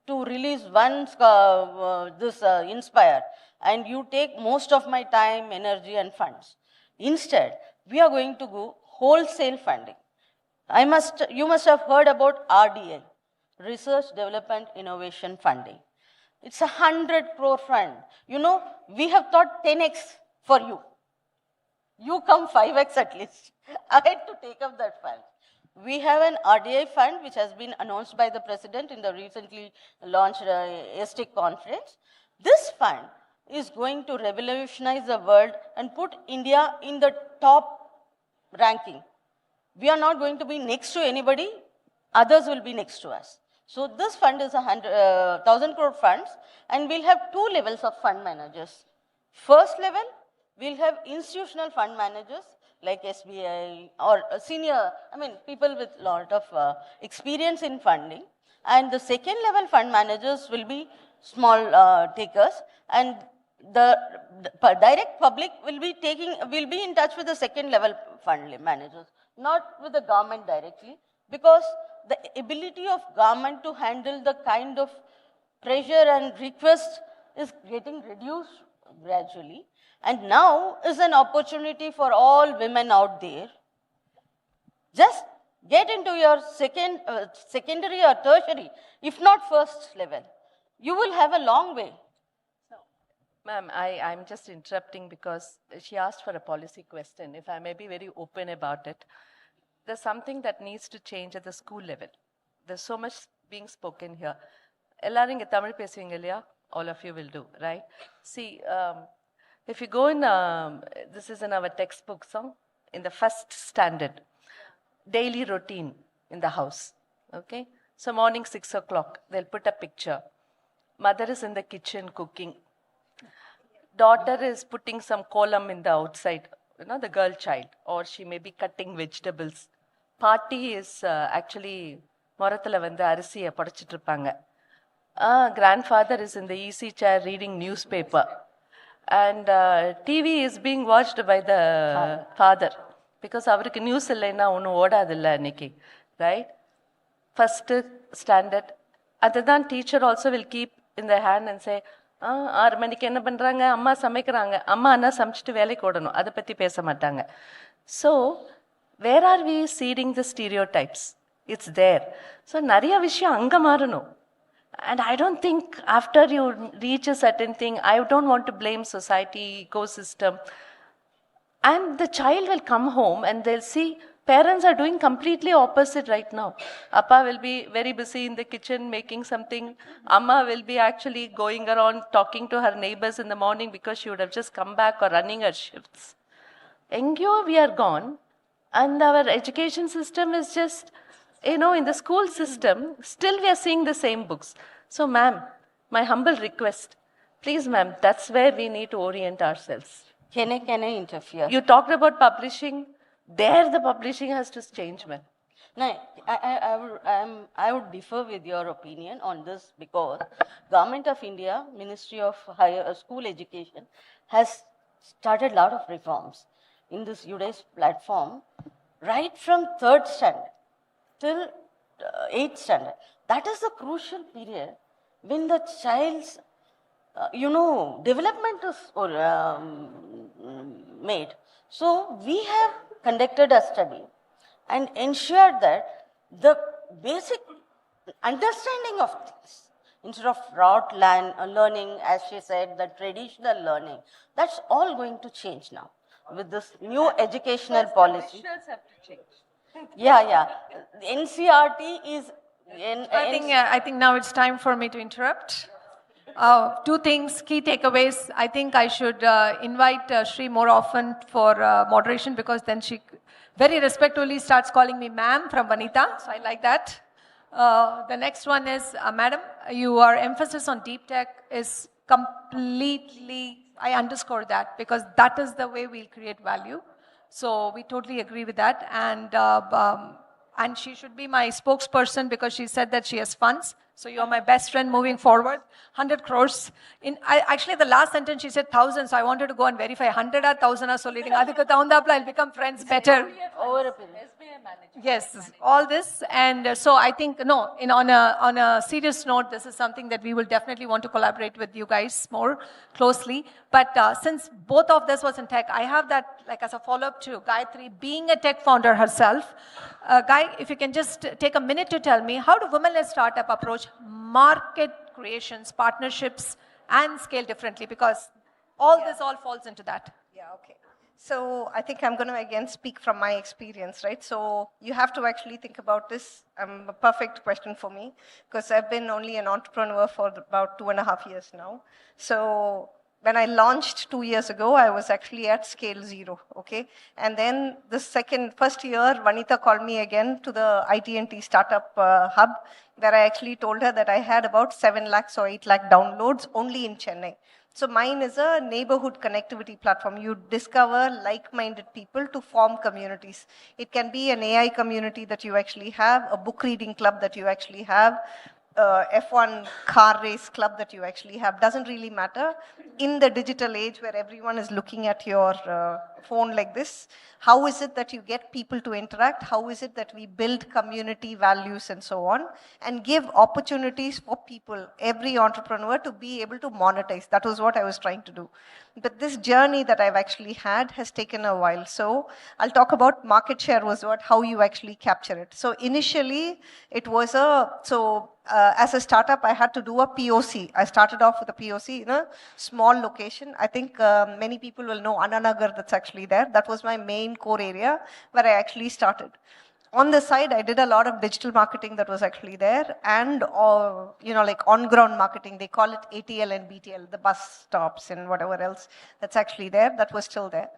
to release one Inspire, and you take most of my time, energy, and funds. Instead, we are going to go wholesale funding. You must have heard about RDI, Research Development Innovation Funding. It's a 100 crore fund. We have thought 10x for you. You come 5x at least. I had to take up that fund. We have an RDI fund which has been announced by the President in the recently launched STIC conference. This fund is going to revolutionize the world and put India in the top ranking. We are not going to be next to anybody, others will be next to us. So this fund is 1,000 crore funds, and we'll have two levels of fund managers. First level, we'll have institutional fund managers like SBI or senior, people with a lot of experience in funding. And the second level fund managers will be small takers, and the direct public will be in touch with the second level fund managers, not with the government directly, because the ability of government to handle the kind of pressure and request is getting reduced gradually. And now is an opportunity for all women out there. Just get into your secondary or tertiary, if not first level. You will have a long way.
Ma'am, I'm just interrupting because she asked for a policy question. If I may be very open about it, there's something that needs to change at the school level. There's so much being spoken here. Ellaring Tamil pesuveenga illaya? All of you will do, right? See, if you go in, this is in our textbook, in the first standard, daily routine in the house, okay? So morning 6 o'clock, they'll put a picture. Mother is in the kitchen cooking. Daughter is putting some kolam in the outside, the girl child, or she may be cutting vegetables. Party is actually, morathula vanda arisiya padachittirupanga. Grandfather is in the easy chair reading newspaper. And TV is being watched by the father. Because avarukku news illaina onnu odadilla aniki, right? First standard. Adhan teacher also will keep in their hand and say, 6 மணிக்கு என்ன பண்றாங்க, அம்மா சமைக்கிறாங்க, அம்மா என்ன சமைச்சிட்டு வேலைக்கு ஓடணும், அதை பத்தி பேச மாட்டாங்க. So where are we seeding the stereotypes? It's there. So நிறைய விஷயம் அங்க மாறணும். And I don't think after you reach a certain thing, I don't want to blame society, ecosystem. And the child will come home and they'll see parents are doing completely opposite right now. Appa will be very busy in the kitchen making something. Amma will be actually going around talking to her neighbors in the morning because she would have just come back or running her shifts. Engyo, we are gone. And our education system is just, in the school system, still we are seeing the same books. So, ma'am, my humble request, please, ma'am, that's where we need to orient ourselves.
Can I interfere?
You talked about publishing. There the publishing has to change, ma'am.
No, I would differ with your opinion on this because Government of India, Ministry of Higher School Education has started a lot of reforms in this UDES platform right from 3rd standard till 8th standard. That is a crucial period when the child's, development is made. So we have conducted a study and ensured that the basic understanding of things, instead of rote learning, as she said, the traditional learning, that's all going to change now with this new educational policy.
Have to change.
Yeah. NCRT is...
I think now it's time for me to interrupt. Two things, key takeaways. I think I should invite Shri more often for moderation because then she very respectfully starts calling me ma'am from Vanita. So I like that. The next one is, madam, your emphasis on deep tech is completely, I underscore that because that is the way we'll create value. So we totally agree with that. And she should be my spokesperson because she said that she has funds. So you're my best friend moving forward. 100 crores. Actually, the last sentence she said 1,000. So I wanted to go and verify 100 or 1,000 or so leading. I'll become friends better.
Over a period.
Yes, all this. And so I think, no, on a serious note, this is something that we will definitely want to collaborate with you guys more closely. But since both of this was in tech, I have that like as a follow-up to Gayatri, being a tech founder herself. Guy, if you can just take a minute to tell me, how do women-led startup approach market creations, partnerships, and scale differently? Because this all falls into that.
Yeah, okay. So I think I'm going to again speak from my experience, right? So you have to actually think about this. A perfect question for me because I've been only an entrepreneur for about 2.5 years now. So when I launched 2 years ago, I was actually at scale 0, okay? And then the first year, Vanita called me again to the IT&T startup hub where I actually told her that I had about 7 lakhs or 8 lakh downloads only in Chennai. So mine is a neighborhood connectivity platform. You discover like-minded people to form communities. It can be an AI community that you actually have, a book reading club that you actually have, F1 car race club that you actually have. Doesn't really matter. In the digital age where everyone is looking at your phone like this, how is it that you get people to interact? How is it that we build community values and so on and give opportunities for people, every entrepreneur to be able to monetize? That was what I was trying to do. But this journey that I've actually had has taken a while. So I'll talk about market share was how you actually capture it. So initially it was as a startup, I had to do a POC. I started off with a POC in a small location. I think many people will know Ananagar that's actually there. That was my main core area where I actually started. On the side, I did a lot of digital marketing that was actually there and, like on-ground marketing. They call it ATL and BTL, the bus stops and whatever else that's actually there. That was still there.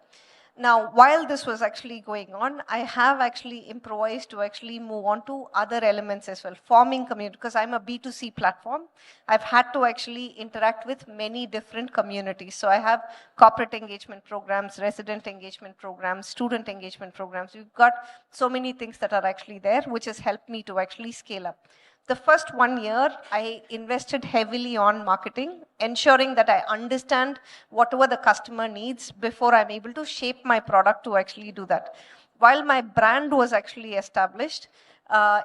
Now, while this was actually going on, I have actually improvised to actually move on to other elements as well, forming community, because I'm a B2C platform. I've had to actually interact with many different communities. So I have corporate engagement programs, resident engagement programs, student engagement programs. We've got so many things that are actually there, which has helped me to actually scale up. The first 1 year, I invested heavily on marketing, ensuring that I understand whatever the customer needs before I'm able to shape my product to actually do that. While my brand was actually established,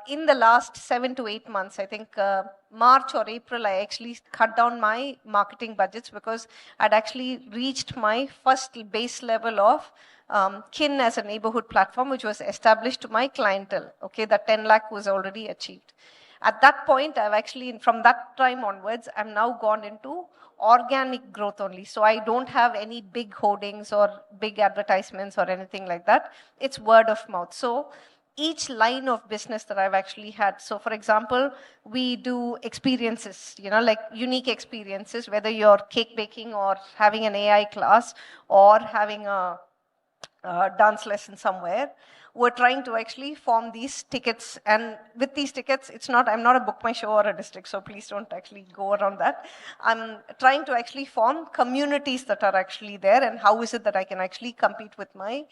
in the last 7 to 8 months, I think March or April, I actually cut down my marketing budgets because I'd actually reached my first base level of KIN as a neighborhood platform, which was established to my clientele. Okay, that 10 lakh was already achieved. At that point, I've actually, from that time onwards, I'm now gone into organic growth only. So I don't have any big hoardings or big advertisements or anything like that. It's word of mouth. So each line of business that I've actually had. So for example, we do experiences, like unique experiences, whether you're cake baking or having an AI class or having a dance lesson somewhere. We're trying to actually form these tickets, and with these tickets, I'm not a book my show or a district, so please don't actually go around that. I'm trying to actually form communities that are actually there, and how is it that I can actually compete with my,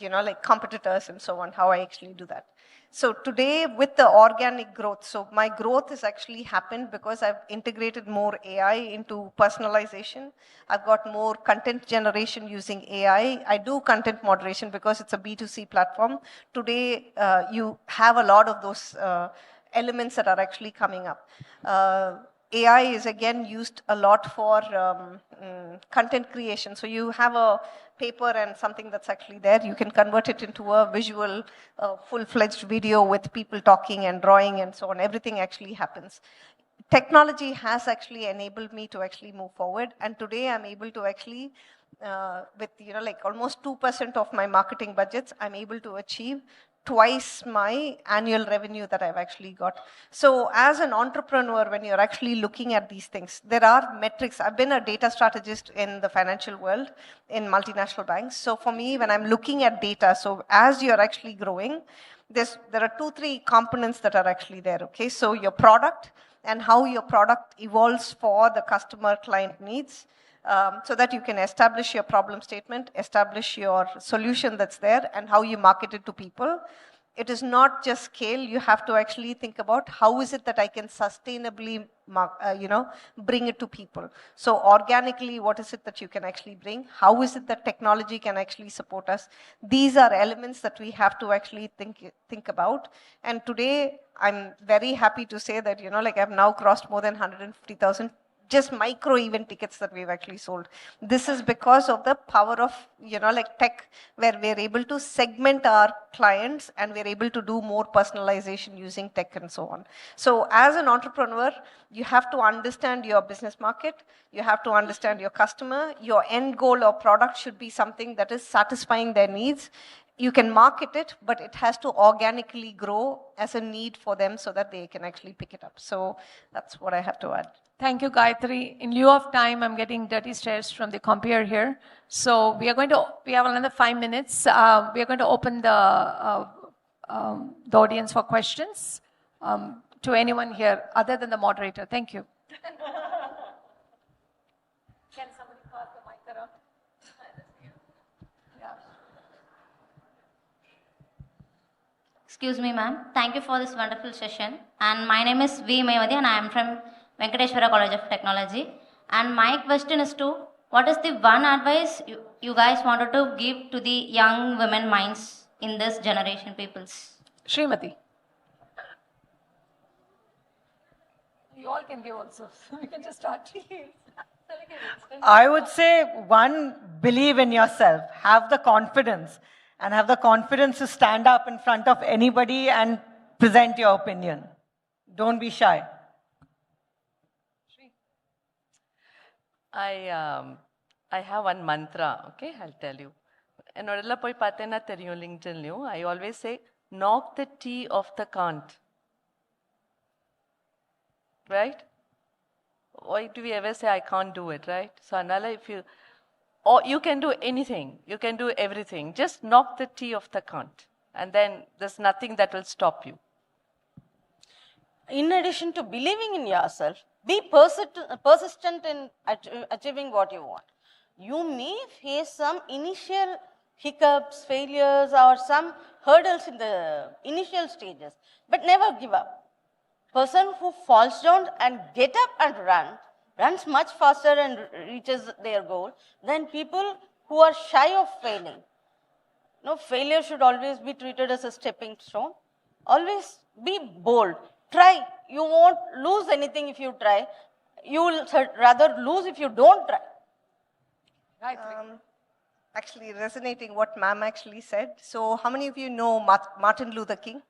like competitors and so on, how I actually do that. So today with the organic growth, so my growth has actually happened because I've integrated more AI into personalization. I've got more content generation using AI. I do content moderation because it's a B2C platform. Today, you have a lot of those elements that are actually coming up. AI is again used a lot for content creation. So you have a paper and something that's actually there, you can convert it into a visual, full-fledged video with people talking and drawing and so on. Everything actually happens. Technology has actually enabled me to actually move forward. And today I'm able to actually, with like almost 2% of my marketing budgets, I'm able to achieve twice my annual revenue that I've actually got. So as an entrepreneur, when you're actually looking at these things, there are metrics. I've been a data strategist in the financial world in multinational banks. So for me, when I'm looking at data, so as you're actually growing, there are 2-3 components that are actually there, okay? So your product and how your product evolves for the customer client needs, so that you can establish your problem statement, establish your solution that's there, and how you market it to people. It is not just scale. You have to actually think about how is it that I can sustainably, bring it to people. So organically, what is it that you can actually bring? How is it that technology can actually support us? These are elements that we have to actually think about. And today, I'm very happy to say that, I've now crossed more than 150,000 just micro event tickets that we've actually sold. This is because of the power of, tech, where we're able to segment our clients and we're able to do more personalization using tech and so on. So as an entrepreneur, you have to understand your business market. You have to understand your customer. Your end goal or product should be something that is satisfying their needs. You can market it, but it has to organically grow as a need for them so that they can actually pick it up. So that's what I have to add.
Thank you, Gayatri. In lieu of time, I'm getting dirty stares from the compere here. So we have another 5 minutes. We are going to open the audience for questions to anyone here other than the moderator. Thank you. Can somebody pass the mic around? Yeah.
Excuse me, ma'am. Thank you for this wonderful session. And my name is V. Mayavadi and I am from Venkateshwara College of Technology. And my question is what is the one advice you guys wanted to give to the young women minds in this generation peoples?
Srimati. You all can give also. We can just start.
I would say, one, believe in yourself. Have the confidence. And have the confidence to stand up in front of anybody and present your opinion. Don't be shy.
I have one mantra, okay? I'll tell you. என்னோடல போய் பார்த்தேன்னா தெரியும் LinkedInலயும். I always say, knock the T off the can't. Right? Why do we ever say I can't do it, right? So Anala, you can do anything. You can do everything. Just knock the T off the can't. And then there's nothing that will stop you.
In addition to believing in yourself, be persistent in achieving what you want. You may face some initial hiccups, failures, or some hurdles in the initial stages, but never give up. Person who falls down and get up and runs much faster and reaches their goal than people who are shy of failing. No, failure should always be treated as a stepping stone. Always be bold. Try. You won't lose anything if you try. You will rather lose if you don't try.
Right. Actually, resonating what ma'am actually said. So how many of you know Martin Luther King?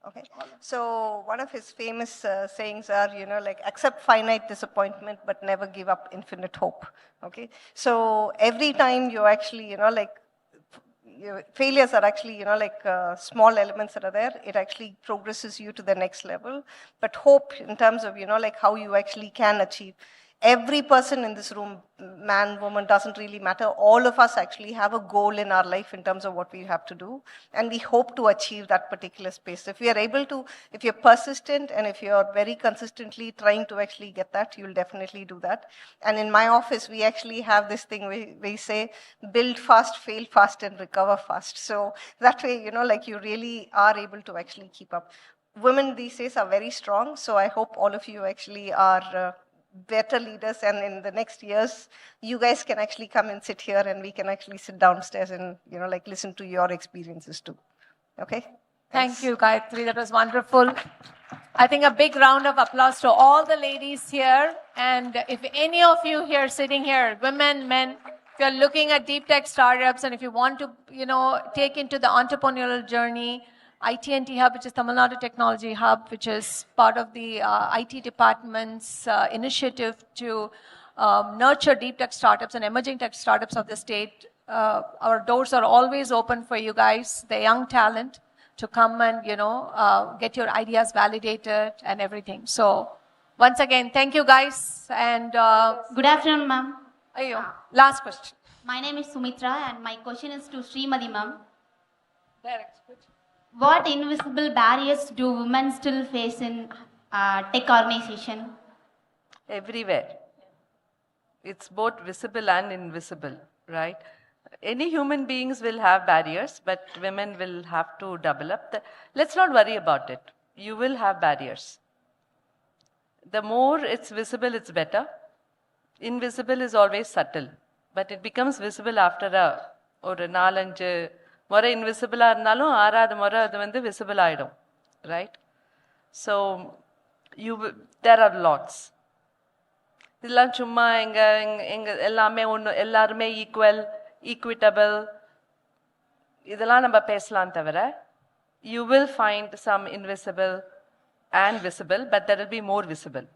Okay. So one of his famous sayings are, accept finite disappointment, but never give up infinite hope. Okay. So every time you actually, failures are actually, small elements that are there. It actually progresses you to the next level. But hope in terms of, how you actually can achieve. Every person in this room, man, woman, doesn't really matter. All of us actually have a goal in our life in terms of what we have to do. And we hope to achieve that particular space. If we are able to, if you're persistent and if you're very consistently trying to actually get that, you'll definitely do that. And in my office, we actually have this thing we say, build fast, fail fast, and recover fast. So that way, you really are able to actually keep up. Women these days are very strong. So I hope all of you actually are better leaders, and in the next years, you guys can actually come and sit here and we can actually sit downstairs and, listen to your experiences too. Okay?
Thank you, Gayatri. That was wonderful. I think a big round of applause to all the ladies here. And if any of you here sitting here, women, men, if you're looking at deep tech startups and if you want to, take into the entrepreneurial journey, ITNT Hub, which is Tamil Nadu Technology Hub, which is part of the IT department's initiative to nurture deep tech startups and emerging tech startups of the state. our doors are always open for you guys, the young talent, to come and, get your ideas validated and everything. So once again, thank you guys. And
Good afternoon, ma'am.
Last question.
My name is Sumitra, and my question is to Srimati, ma'am.
Direct.
What invisible barriers do women still face in tech organization?
Everywhere. It's both visible and invisible, right? Any human beings will have barriers, but women will have to develop. Let's not worry about it. You will have barriers. The more it's visible, it's better. Invisible is always subtle, but it becomes visible after ஒரு 4-5 முறை இன்விசிபிளாக இருந்தாலும் 6வது முறை அது வந்து visible ஆகிடும், right? So there are lots. இதெல்லாம் சும்மா எங்கள் எல்லாமே எல்லாருமே ஈக்விட்டபிள் இதெல்லாம் நம்ம பேசலாம் தவிர you will find some invisible and visible, but that will be more visible.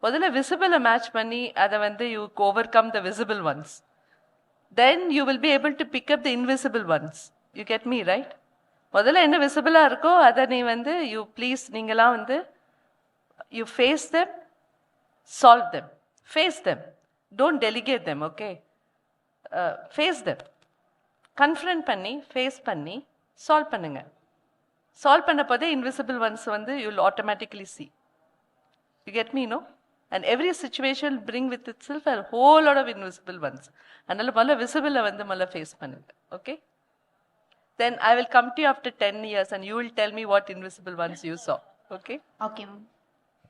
முதல்ல விசிபிளை மேட்ச் பண்ணி அதை வந்து you overcome the visible ones, then you will be able to pick up the invisible ones. You get me right? முதல்ல என்ன விசிபிளாக இருக்கோ அதை நீ வந்து யூ ப்ளீஸ் நீங்களாம் வந்து you face them, solve them. Face them, don't delegate them, okay? Face them, confront பண்ணி ஃபேஸ் பண்ணி சால்வ் பண்ணுங்க. சால்வ் பண்ண போதே இன்விசிபிள் ஒன்ஸ் வந்து you will automatically see. You get me, no? And every situation will bring with itself a whole lot of invisible ones. அதனால முதல்ல விசிபிளை வந்து முதல்ல ஃபேஸ் பண்ணுங்க, okay? Then I will come to you after 10 years and you will tell me what invisible ones you saw, okay?
Okay, ma'am.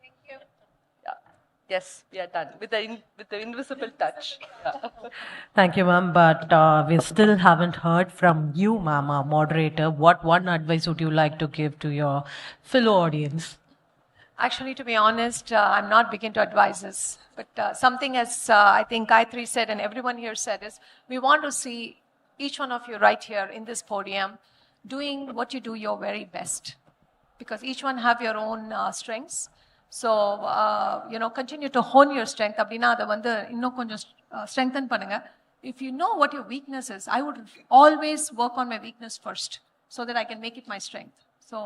Thank you.
Yeah. Yes, we are done with the invisible touch. Yeah.
Thank you, ma'am. But we still haven't heard from you, ma'am, our moderator. What one advice would you like to give to your fellow audience?
Actually, to be honest, I'm not big into advices. But something as I think Gayatri said and everyone here said is, we want to see each one of you right here in this podium doing what you do your very best. Because each one have your own strengths. So, continue to hone your strength. Abdina, adha vandu innum konjam strengthen pannunga. If you know what your weakness is, I would always work on my weakness first so that I can make it my strength. So,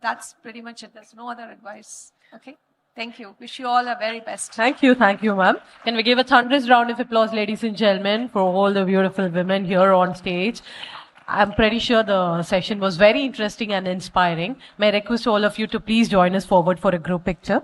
that's pretty much it. There's no other advice. Okay? Thank you. Wish you all the very best.
Thank you, ma'am. Can we give a thunderous round of applause, ladies and gentlemen, for all the beautiful women here on stage. I'm pretty sure the session was very interesting and inspiring. May I request all of you to please join us forward for a group picture.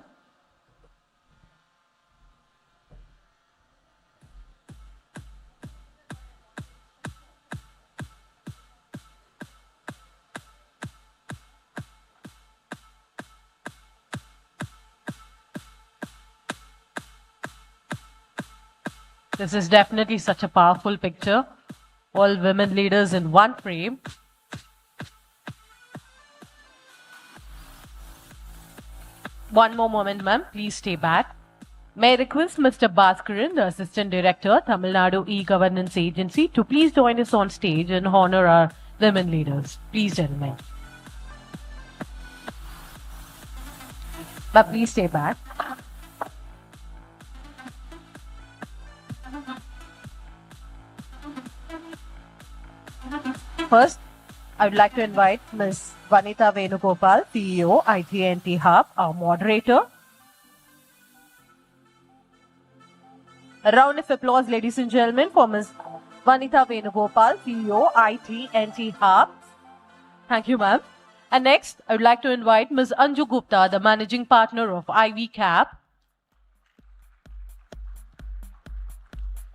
This is definitely such a powerful picture. All women leaders in one frame. One more moment, ma'am. Please stay back. May I request Mr. Bhaskaran, the Assistant Director, Tamil Nadu E-Governance Agency, to please join us on stage and honor our women leaders. Please, gentlemen. But please stay back. First, I would like to invite Ms. Vanitha Venugopal, CEO, IT&T Hub, our moderator. A round of applause, ladies and gentlemen, for Ms. Vanitha Venugopal, CEO, IT&T Hub. Thank you, ma'am. And next, I would like to invite Ms. Anju Gupta, the Managing Partner of IV Cap.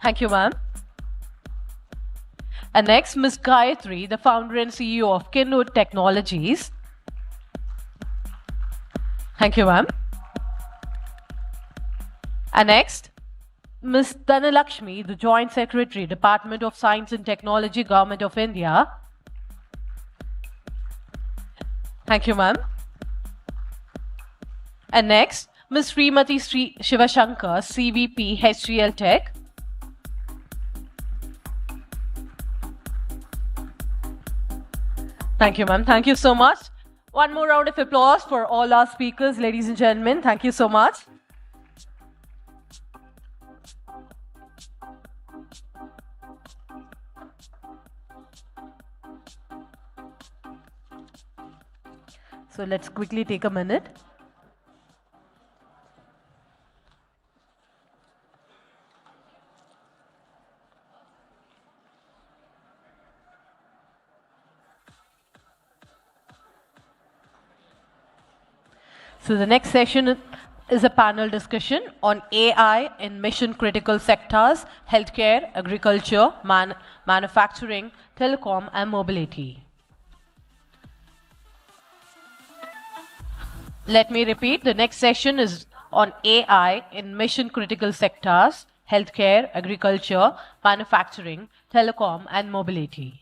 Thank you, ma'am. And next, Ms. Gayatri, the founder and CEO of Innovate Technologies. Thank you, ma'am. And next, Ms. Dhanalakshmi, the Joint Secretary, Department of Science and Technology, Government of India. Thank you, ma'am. And next, Ms. Srimati Shivashankar, CVP, HCL Tech. Thank you, ma'am. Thank you so much. One more round of applause for all our speakers, ladies and gentlemen. Thank you so much. So let's quickly take a minute. So the next session is a panel discussion on AI in mission critical sectors, healthcare, agriculture, manufacturing, telecom and mobility. Let me repeat, the next session is on AI in mission critical sectors, healthcare, agriculture, manufacturing, telecom and mobility.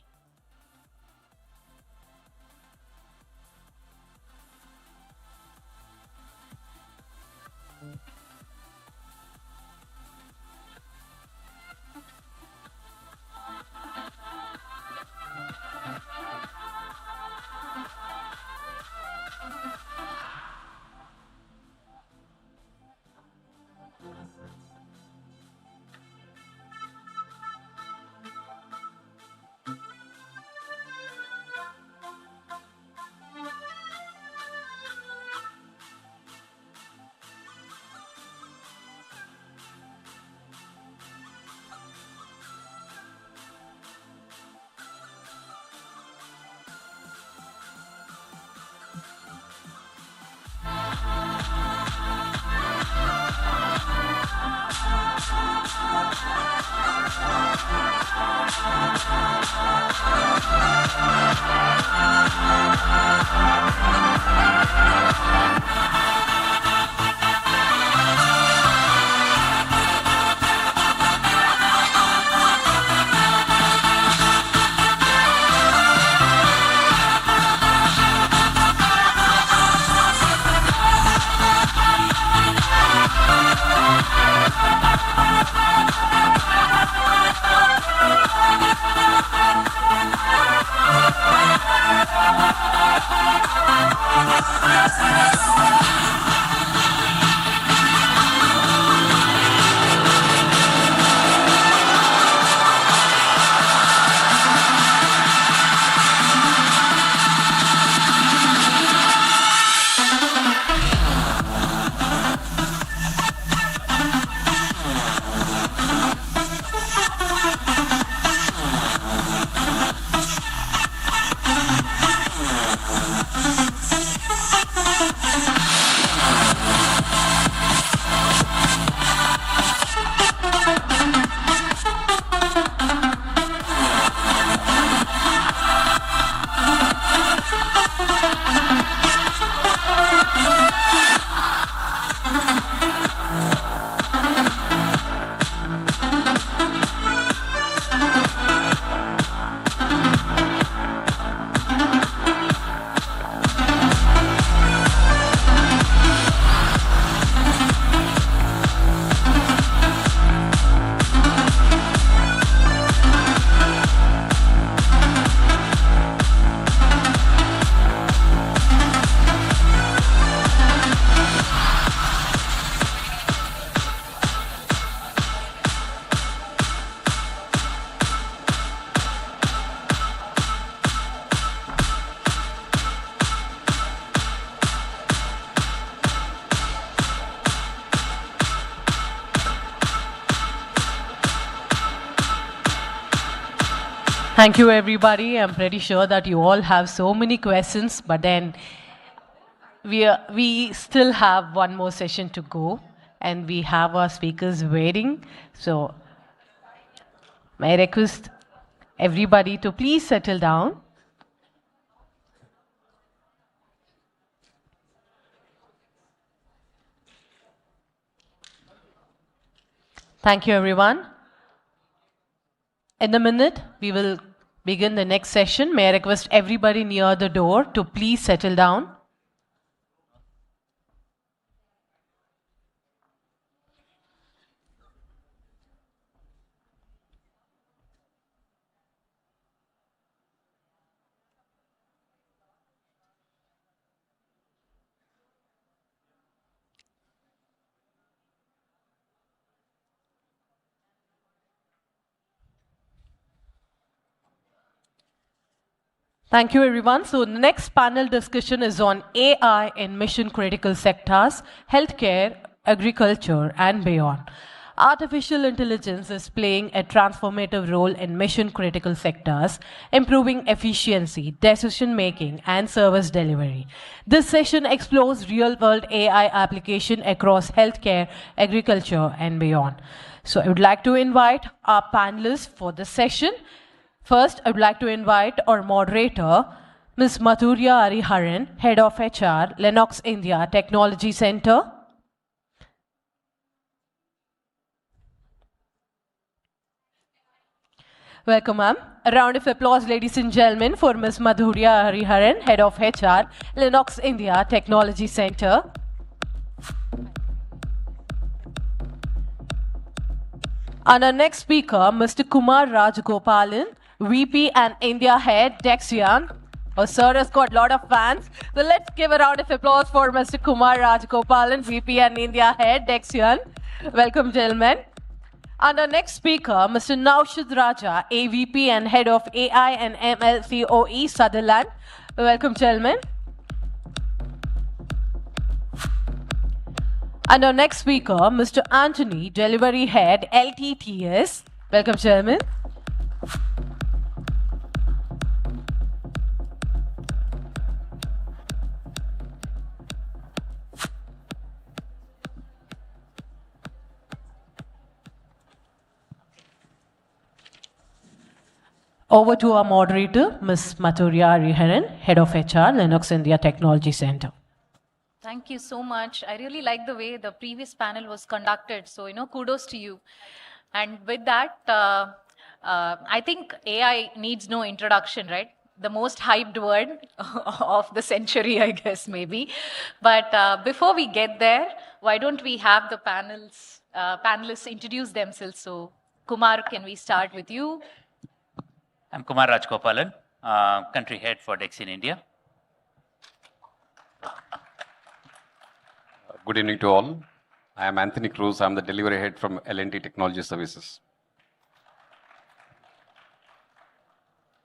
Thank you, everybody. I'm pretty sure that you all have so many questions, but then we still have one more session to go, and we have our speakers waiting. So may I request everybody to please settle down. Thank you, everyone. In a minute, we will begin the next session. May I request everybody near the door to please settle down. Thank you, everyone. So the next panel discussion is on AI in mission-critical sectors, healthcare, agriculture, and beyond. Artificial intelligence is playing a transformative role in mission-critical sectors, improving efficiency, decision-making, and service delivery. This session explores real-world AI application across healthcare, agriculture, and beyond. So I would like to invite our panelists for this session. First, I would like to invite our moderator, Ms. Madhurya Hariharan, Head of HR, Lennox India Technology Center. Welcome, ma'am. A round of applause, ladies and gentlemen, for Ms. Madhurya Hariharan, Head of HR, Lennox India Technology Center. And our next speaker, Mr. Kumar Rajgopalan, VP and India Head, Dexian. Oh, sir has got a lot of fans. So let's give a round of applause for Mr. Kumar Rajgopalan, VP and India Head, Dexian. Welcome, gentlemen. And our next speaker, Mr. Naushad Raja, AVP and Head of AI and ML COE, Sutherland. Welcome, gentlemen. And our next speaker, Mr. Anthony, Delivery Head, LTTS. Welcome, gentlemen. Over to our moderator, Ms. Madhurya Hariharan, Head of HR, Lennox India Technology Center.
Thank you so much. I really like the way the previous panel was conducted. So, kudos to you. And with that, I think AI needs no introduction, right? The most hyped word of the century, I guess, maybe. But before we get there, why don't we have the panelists introduce themselves? So, Kumar, can we start with you?
I'm Kumar Rajgopalan, Country Head for Dexian India.
Good evening to all. I am Anthony Cruz. I'm the Delivery Head from L&T Technology Services.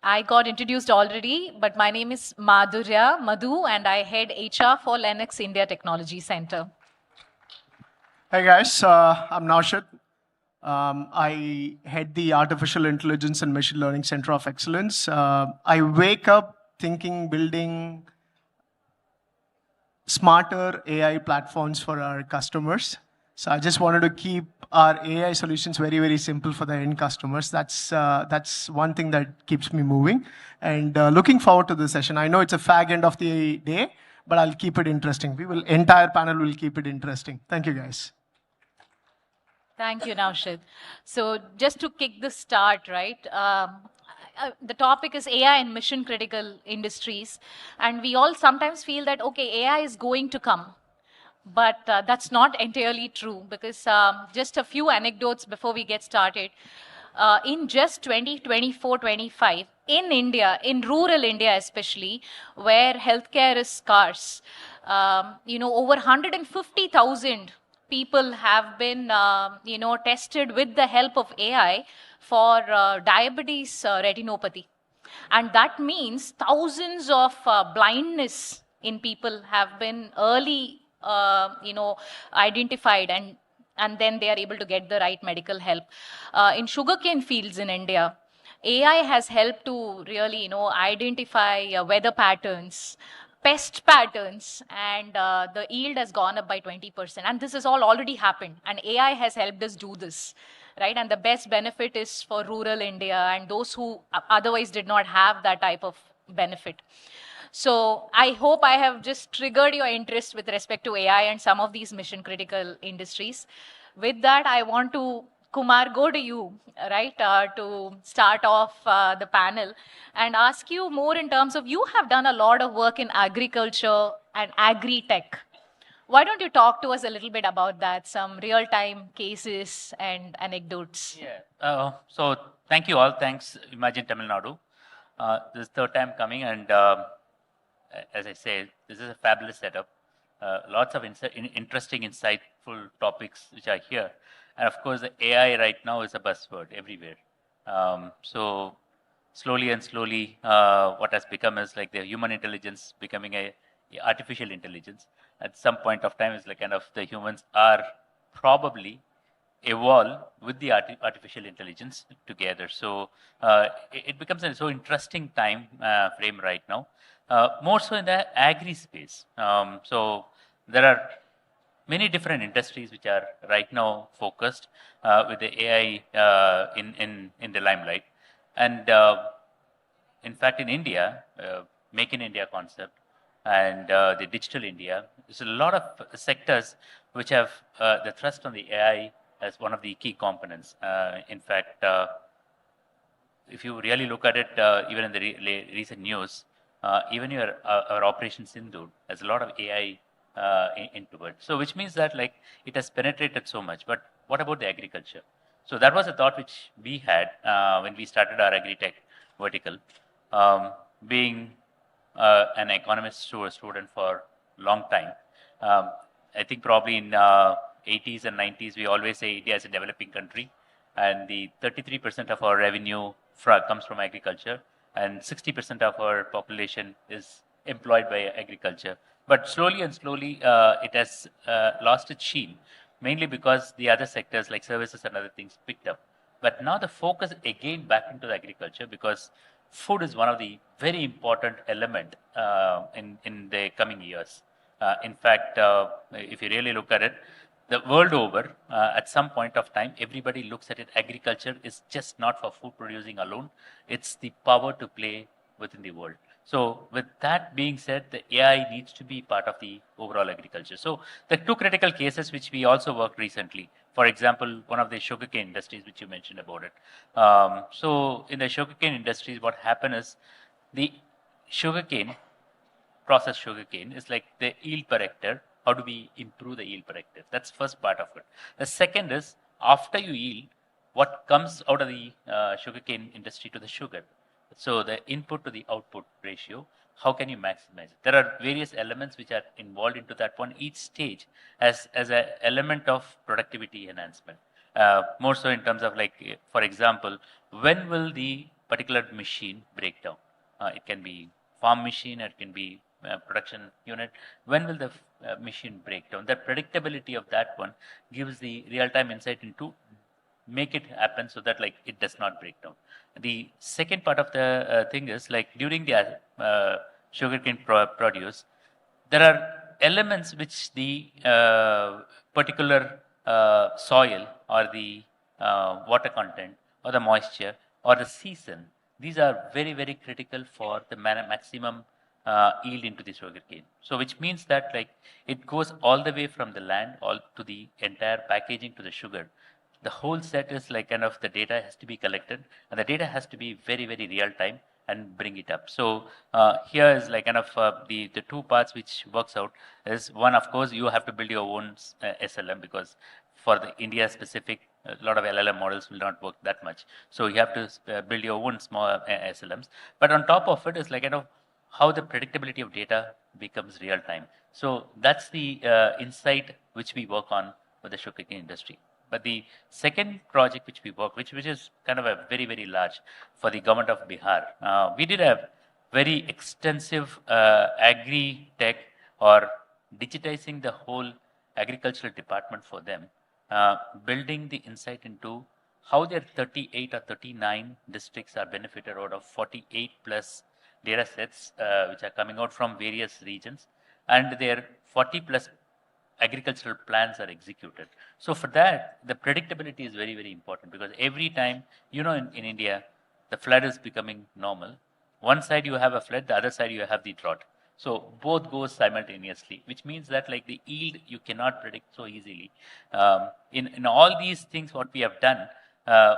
I got introduced already, but my name is Madhu, and I head HR for Lennox India Technology Center.
Hey guys, I'm Naushad. I head the Artificial Intelligence and Machine Learning Center of Excellence. I wake up thinking, building smarter AI platforms for our customers. So I just wanted to keep our AI solutions very, very simple for the end customers. That's one thing that keeps me moving. And looking forward to the session. I know it's a fag end of the day, but I'll keep it interesting. Entire panel will keep it interesting. Thank you, guys.
Thank you, Naushad. So just to kick the start, right? The topic is AI in mission critical industries. And we all sometimes feel that, okay, AI is going to come. But that's not entirely true, because just a few anecdotes before we get started. In just 2024-25, in India, in rural India especially, where healthcare is scarce, over 150,000 people have been, tested with the help of AI for diabetes retinopathy. And that means thousands of blindness in people have been early, identified, and then they are able to get the right medical help. In sugarcane fields in India, AI has helped to really, identify weather patterns, pest patterns, and the yield has gone up by 20%. And this has all already happened, and AI has helped us do this, right? And the best benefit is for rural India and those who otherwise did not have that type of benefit. So I hope I have just triggered your interest with respect to AI and some of these mission critical industries. With that, I want to, Kumar, go to you, right, to start off the panel and ask you more in terms of, you have done a lot of work in agriculture and agri-tech. Why don't you talk to us a little bit about that, some real-time cases and anecdotes?
Yeah. So thank you all. Thanks, Umagine Tamil Nadu. This is third time coming, and as I say, this is a fabulous setup. Lots of interesting, insightful topics which are here. And of course, the AI right now is a buzzword everywhere. So slowly and slowly, what has become is like the human intelligence becoming a artificial intelligence. At some point of time, it's like kind of the humans are probably evolve with the artificial intelligence together. So it becomes a so interesting time frame right now, more so in the agri space. So there are many different industries which are right now focused with the AI in the limelight. And in fact, in India, Make in India concept and the Digital India, there's a lot of sectors which have the thrust on the AI as one of the key components. In fact, if you really look at it, even in the recent news, even our Operation Sindhu has a lot of AI into it. So which means that like it has penetrated so much. But what about the agriculture? So that was a thought which we had when we started our agri-tech vertical. Being an economist student for a long time, I think probably in 80s and 90s, we always say India is a developing country, and the 33% of our revenue comes from agriculture, and 60% of our population is employed by agriculture. But slowly and slowly, it has lost its sheen, mainly because the other sectors like services and other things picked up. But now the focus again back into the agriculture, because food is one of the very important element in the coming years. In fact, if you really look at it, the world over, at some point of time, everybody looks at it. Agriculture is just not for food producing alone. It's the power to play within the world. So with that being said, the AI needs to be part of the overall agriculture. So the two critical cases which we also worked recently, for example, one of the sugarcane industries, which you mentioned about it. So in the sugarcane industries, what happened is the sugarcane, processed sugarcane, is like the yield per hectare. How do we improve the yield per hectare? That's first part of it. The second is after you yield, what comes out of the sugarcane industry to the sugar. So the input to the output ratio, how can you maximize it? There are various elements which are involved into that one. Each stage as an element of productivity enhancement. More so in terms of like, for example, when will the particular machine break down? It can be farm machine, it can be production unit. When will the machine break down? The predictability of that one gives the real-time insight into make it happen so that like it does not break down. The second part of the thing is like during the sugarcane produce, there are elements which the particular soil or the water content or the moisture or the season, these are very, very critical for the maximum yield into the sugarcane. So which means that like it goes all the way from the land all to the entire packaging to the sugar. The whole set is like kind of the data has to be collected, and the data has to be very, very real time and bring it up. So here is like kind of the two parts which works out is one, of course, you have to build your own SLM, because for the India specific, a lot of LLM models will not work that much. So you have to build your own small SLMs. But on top of it is like kind of how the predictability of data becomes real time. So that's the insight which we work on with the sugarcane industry. But the second project which we work, which is kind of a very, very large for the government of Bihar, we did a very extensive agri-tech or digitizing the whole agricultural department for them, building the insight into how their 38 or 39 districts are benefited out of 48 plus data sets which are coming out from various regions, and their 40 plus agricultural plans are executed. So for that, the predictability is very, very important, because every time, you know, in India, the flood is becoming normal. One side you have a flood, the other side you have the drought. So both goes simultaneously, which means that like the yield you cannot predict so easily. In all these things, what we have done,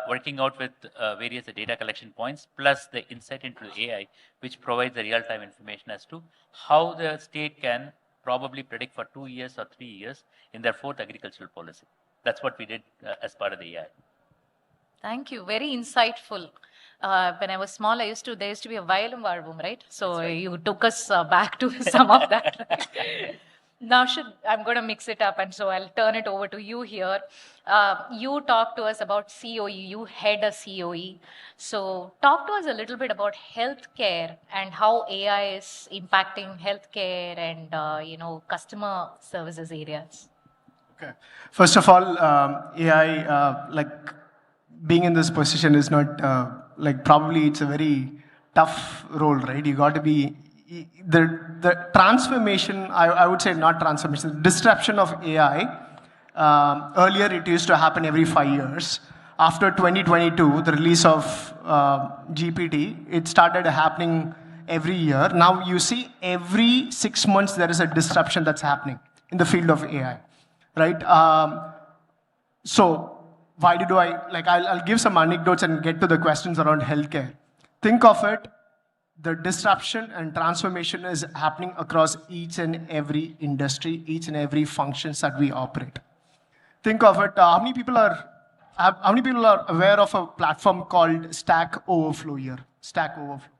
working out with various data collection points, plus the insight into the AI, which provides the real-time information as to how the state can probably predict for 2 years or 3 years in their fourth agricultural policy. That's what we did as part of the AI.
Thank you. Very insightful. When I was small, there used to be a violin varvum, right? So right. You took us back to some of that. Right? Now, I'm going to mix it up, and so I'll turn it over to you here. You talked to us about COE. You head a COE. So, talk to us a little bit about healthcare and how AI is impacting healthcare and customer services areas.
Okay. First of all, AI, like being in this position is not like probably it's a very tough role, right? You got to be the transformation. I would say not transformation. The disruption of AI. Earlier, it used to happen every 5 years. After 2022, the release of GPT, it started happening every year. Now you see every 6 months there is a disruption that's happening in the field of AI, right? So why did I'll give some anecdotes and get to the questions around healthcare. Think of it, the disruption and transformation is happening across each and every industry, each and every functions that we operate. Think of it, how many people are aware of a platform called Stack Overflow here? Stack Overflow.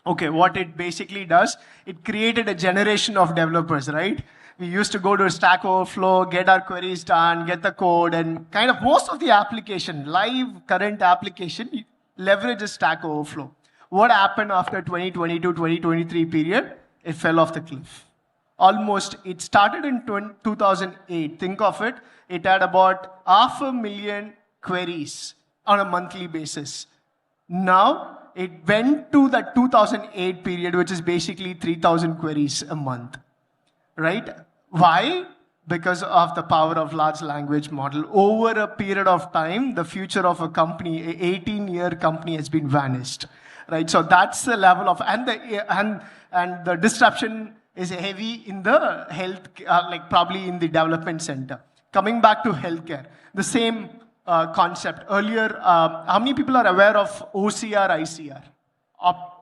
Okay, what it basically does, it created a generation of developers, right? We used to go to Stack Overflow, get our queries done, get the code, and kind of most of the application, live current application, leverages Stack Overflow. What happened after 2022-2023 period? It fell off the cliff. Almost, it started in 2008. Think of it, it had about 500,000 queries on a monthly basis. Now, it went to the 2008 period, which is basically 3,000 queries a month, right? Why? Because of the power of large language model. Over a period of time, the future of a company, an 18-year company has been vanished, right? So that's the level of, and the disruption is heavy in the health, like probably in the development center. Coming back to healthcare, the same concept. Earlier, how many people are aware of OCR, ICR?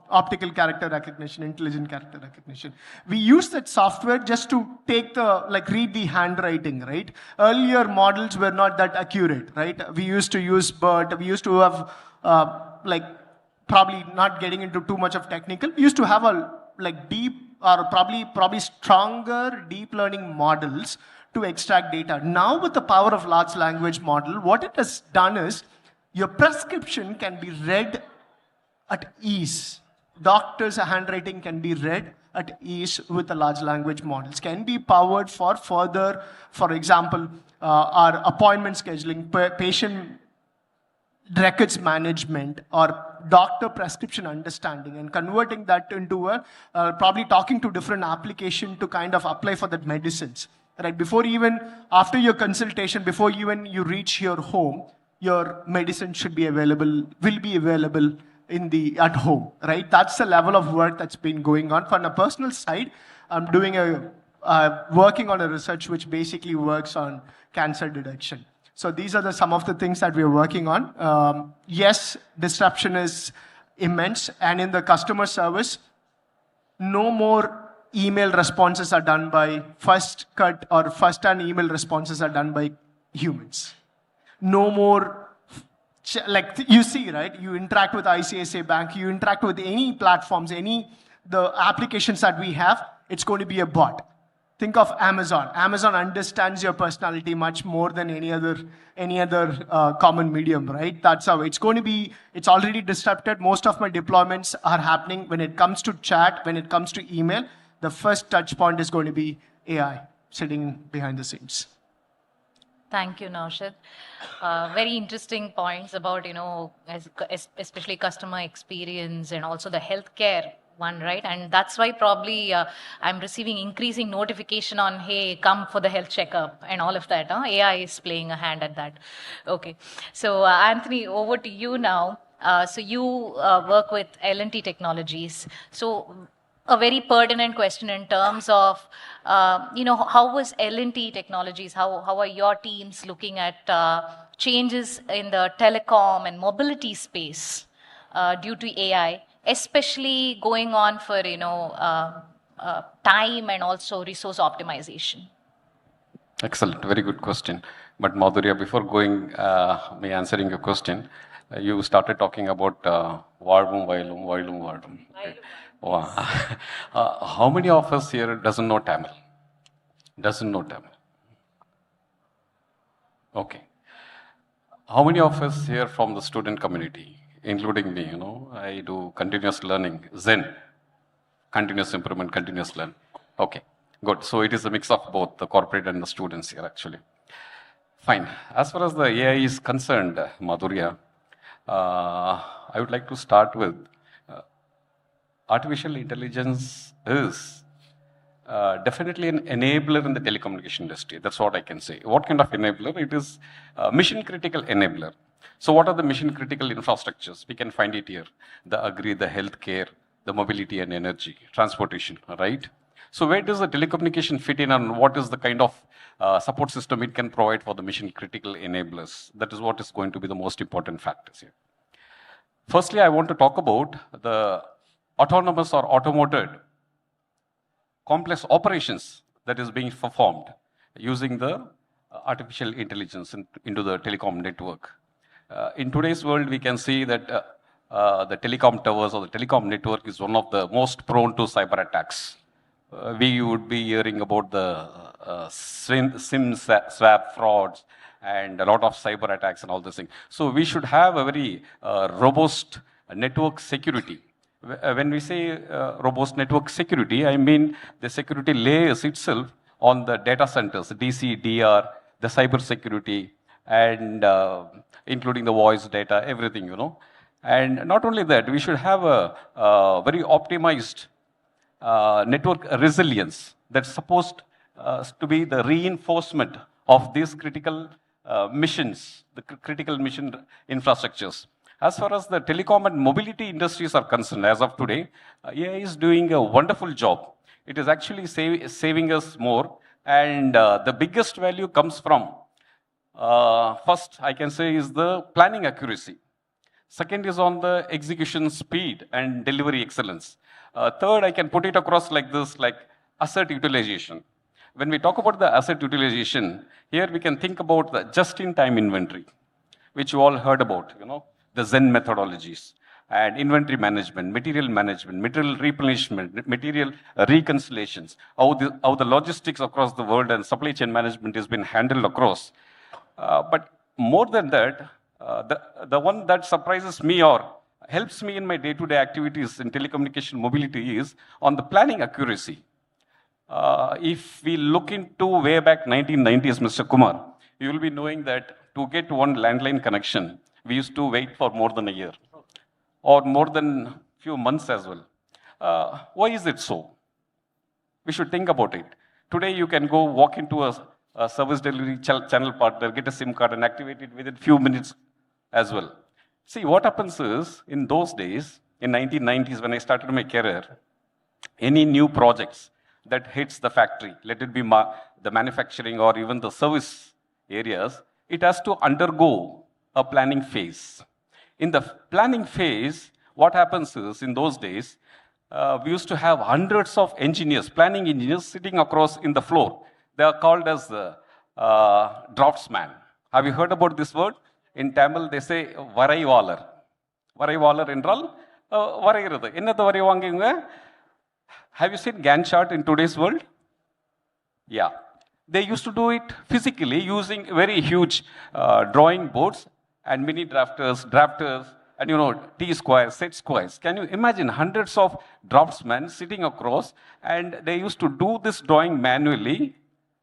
Optical character recognition, intelligent character recognition. We use that software just to take read the handwriting, right? Earlier models were not that accurate, right? We used to use BERT, we used to have, probably not getting into too much of technical, we used to have deep or probably stronger deep learning models to extract data. Now with the power of large language model, what it has done is your prescription can be read at ease. Doctors' handwriting can be read at ease with the large language models. Can be powered for further, for example, our appointment scheduling, patient records management, or doctor prescription understanding, and converting that into a, probably talking to different application to kind of apply for the medicines, right? Before even, after your consultation, before even you reach your home, your medicine should be available, will be available at home, right? That's the level of work that's been going on. From a personal side, I'm doing working on a research which basically works on cancer detection. So these are some of the things that we're working on. Yes, disruption is immense, and in the customer service, no more email responses are done by first cut or first-hand email responses are done by humans. No more, like you see, right? You interact with ICICI Bank, you interact with any platforms, the applications that we have, it's going to be a bot. Think of Amazon. Amazon understands your personality much more than any other common medium, right? That's how it's going to be. It's already disrupted. Most of my deployments are happening when it comes to chat, when it comes to email. The first touch point is going to be AI sitting behind the scenes.
Thank you, Naushad. Very interesting points about, especially customer experience and also the healthcare one, right? And that's why probably I'm receiving increasing notification on, hey, come for the health checkup and all of that. AI is playing a hand at that. Okay. So Anthony, over to you now. So you work with L&T Technologies. So a very pertinent question in terms of, how was L&T Technologies, how are your teams looking at changes in the telecom and mobility space due to AI, especially going on for, time and also resource optimization?
Excellent, very good question. But Madhurya, before me answering your question, you started talking about Vazhum. Okay. Wow. How many of us here doesn't know Tamil? Doesn't know Tamil? Okay. How many of us here from the student community, including me, I do continuous learning, Zen, continuous improvement, continuous learn. Okay, good. So it is a mix of both the corporate and the students here actually. Fine. As far as the AI is concerned, Madhurya, I would like to start with artificial intelligence is definitely an enabler in the telecommunication industry. That's what I can say. What kind of enabler? It is a mission critical enabler. So what are the mission critical infrastructures? We can find it here. The agri, the healthcare, the mobility and energy, transportation, right? So where does the telecommunication fit in and what is the kind of support system it can provide for the mission critical enablers? That is what is going to be the most important factors here. Firstly, I want to talk about the autonomous or automated complex operations that is being performed using the artificial intelligence into the telecom network. In today's world, we can see that the telecom towers or the telecom network is one of the most prone to cyber attacks. We would be hearing about the SIM swap frauds and a lot of cyber attacks and all those things. So we should have a very robust network security. When we say robust network security, I mean the security layers itself on the data centers, DC, DR, the cyber security, and including the voice data, everything, And not only that, we should have a very optimized network resilience that's supposed to be the reinforcement of these critical missions, the critical mission infrastructures. As far as the telecom and mobility industries are concerned, as of today, AI is doing a wonderful job. It is actually saving us more, and the biggest value comes from, first, I can say, is the planning accuracy. Second is on the execution speed and delivery excellence. Third, I can put it across like this, like asset utilization. When we talk about the asset utilization, here we can think about the just-in-time inventory, which you all heard about, the Zen methodologies, and inventory management, material replenishment, material reconciliations, how the logistics across the world and supply chain management has been handled across. But more than that, the one that surprises me or helps me in my day-to-day activities in telecommunication mobility is on the planning accuracy. If we look into way back 1990s, Mr. Kumar, you will be knowing that to get one landline connection, we used to wait for more than a year or more than a few months as well. Why is it so? We should think about it. Today, you can go walk into a service delivery channel partner, get a SIM card and activate it within a few minutes as well. See, what happens is, in those days, in 1990s, when I started my career, any new projects that hits the factory, let it be the manufacturing or even the service areas, it has to undergo a planning phase. In the planning phase, what happens is, in those days, we used to have hundreds of engineers, planning engineers sitting across in the floor. They are called as the draftsman. Have you heard about this word? In Tamil, they say varaivalar. Varaivalar என்றால் வரைகிறது. என்னது வரைவாங்க? Have you seen Gantt chart in today's world? Yeah. They used to do it physically using very huge drawing boards and mini drafters, and T-squares, set squares. Can you imagine hundreds of draftsmen sitting across, and they used to do this drawing manually,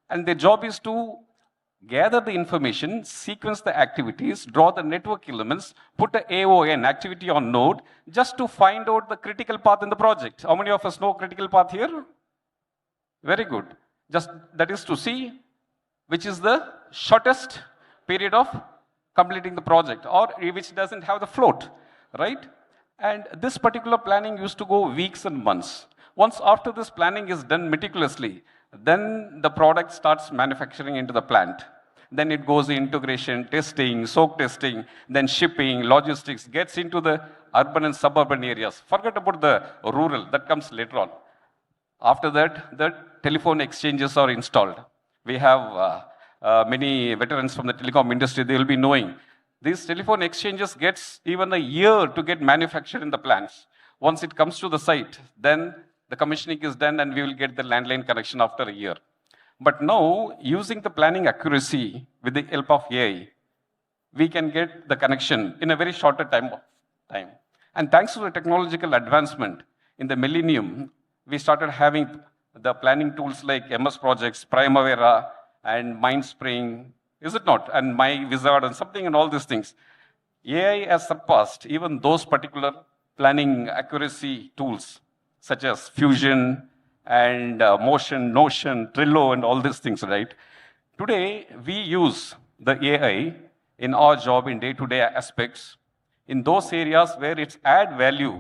and their job is to gather the information, sequence the activities, draw the network elements, put the AON, activity on node, just to find out the critical path in the project. How many of us know critical path here? Very good. Just that is to see which is the shortest period of completing the project or which doesn't have the float, right? And this particular planning used to go weeks and months. Once after this planning is done meticulously, then the product starts manufacturing into the plant. Then it goes integration, testing, soak testing, then shipping, logistics, gets into the urban and suburban areas. Forget about the rural, that comes later on. After that, the telephone exchanges are installed. We have many veterans from the telecom industry, they will be knowing. These telephone exchanges gets even a year to get manufactured in the plants. Once it comes to the site, then the commissioning is done and we will get the landline connection after a year. But now, using the planning accuracy with the help of AI, we can get the connection in a very shorter time. And thanks to the technological advancement in the millennium, we started having the planning tools like MS Projects, Primavera, and MindSpring, is it not? And My Wizard and something and all these things. AI has surpassed even those particular planning accuracy tools, such as Fusion and Motion, Notion, Trello, and all these things, right? Today, we use the AI in our job in day-to-day aspects, in those areas where it's add value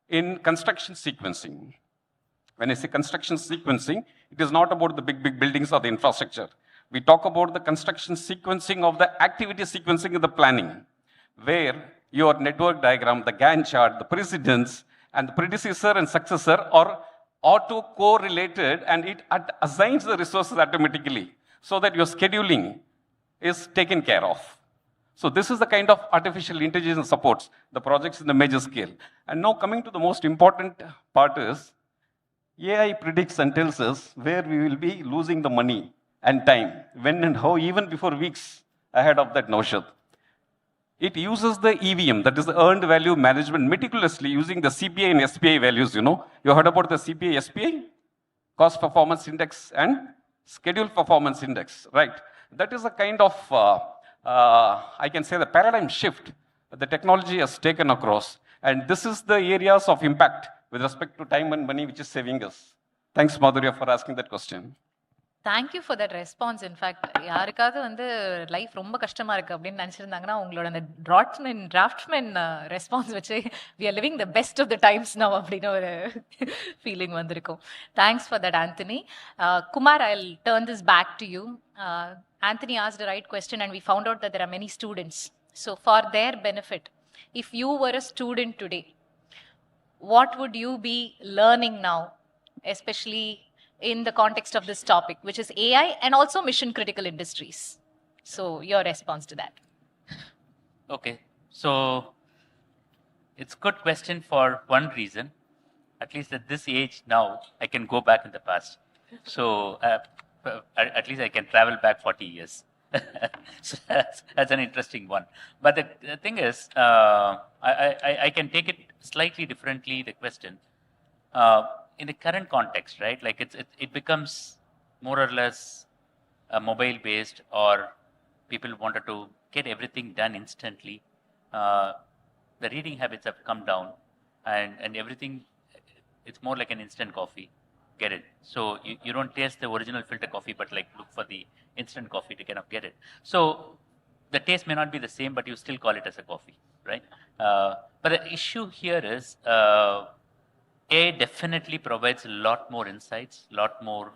in construction sequencing. When I say construction sequencing, it is not about the big buildings or the infrastructure. We talk about the construction sequencing of the activity sequencing of the planning, where your network diagram, the Gantt chart, the precedence, and the predecessor and successor are auto-correlated, and it assigns the resources automatically so that your scheduling is taken care of. So this is the kind of artificial intelligence supports the projects in the major scale. And now coming to the most important part is, AI predicts and tells us where we will be losing the money and time, when and how, even before weeks ahead of that notion. It uses the EVM, that is the earned value management, meticulously using the CPI and SPI values, You heard about the CPI, SPI? Cost Performance Index and Schedule Performance Index, right? That is a kind of, I can say, the paradigm shift the technology has taken across. And this is the areas of impact with respect to time and money, which is saving us. Thanks, Madhurya, for asking that question.
Thank you for that response. In fact, யாருக்காவது வந்து life ரொம்ப கஷ்டமா இருக்கு அப்படின்னு நினைச்சிருந்தாங்கன்னா உங்களோட அந்த draughtsman response வச்சு we are living the best of the times now அப்படின்னு ஒரு ஃபீலிங் வந்திருக்கும். Thanks for that, Anthony. Kumar, I'll turn this back to you. Anthony asked the right question and we found out that there are many students. So for their benefit, if you were a student today, what would you be learning now, especially in the context of this topic, which is AI and also mission critical industries? So your response to that.
Okay, so it's a good question for one reason. At least at this age now, I can go back in the past. So at least I can travel back 40 years. So that's an interesting one. But the thing is, I can take it slightly differently, the question. In the current context, right? Like it becomes more or less mobile-based, or people wanted to get everything done instantly. The reading habits have come down, and everything, it's more like an instant coffee. Get it? So you don't taste the original filter coffee, but like look for the instant coffee to kind of get it. So the taste may not be the same, but you still call it as a coffee, right? But the issue here is, AI definitely provides a lot more insights, a lot more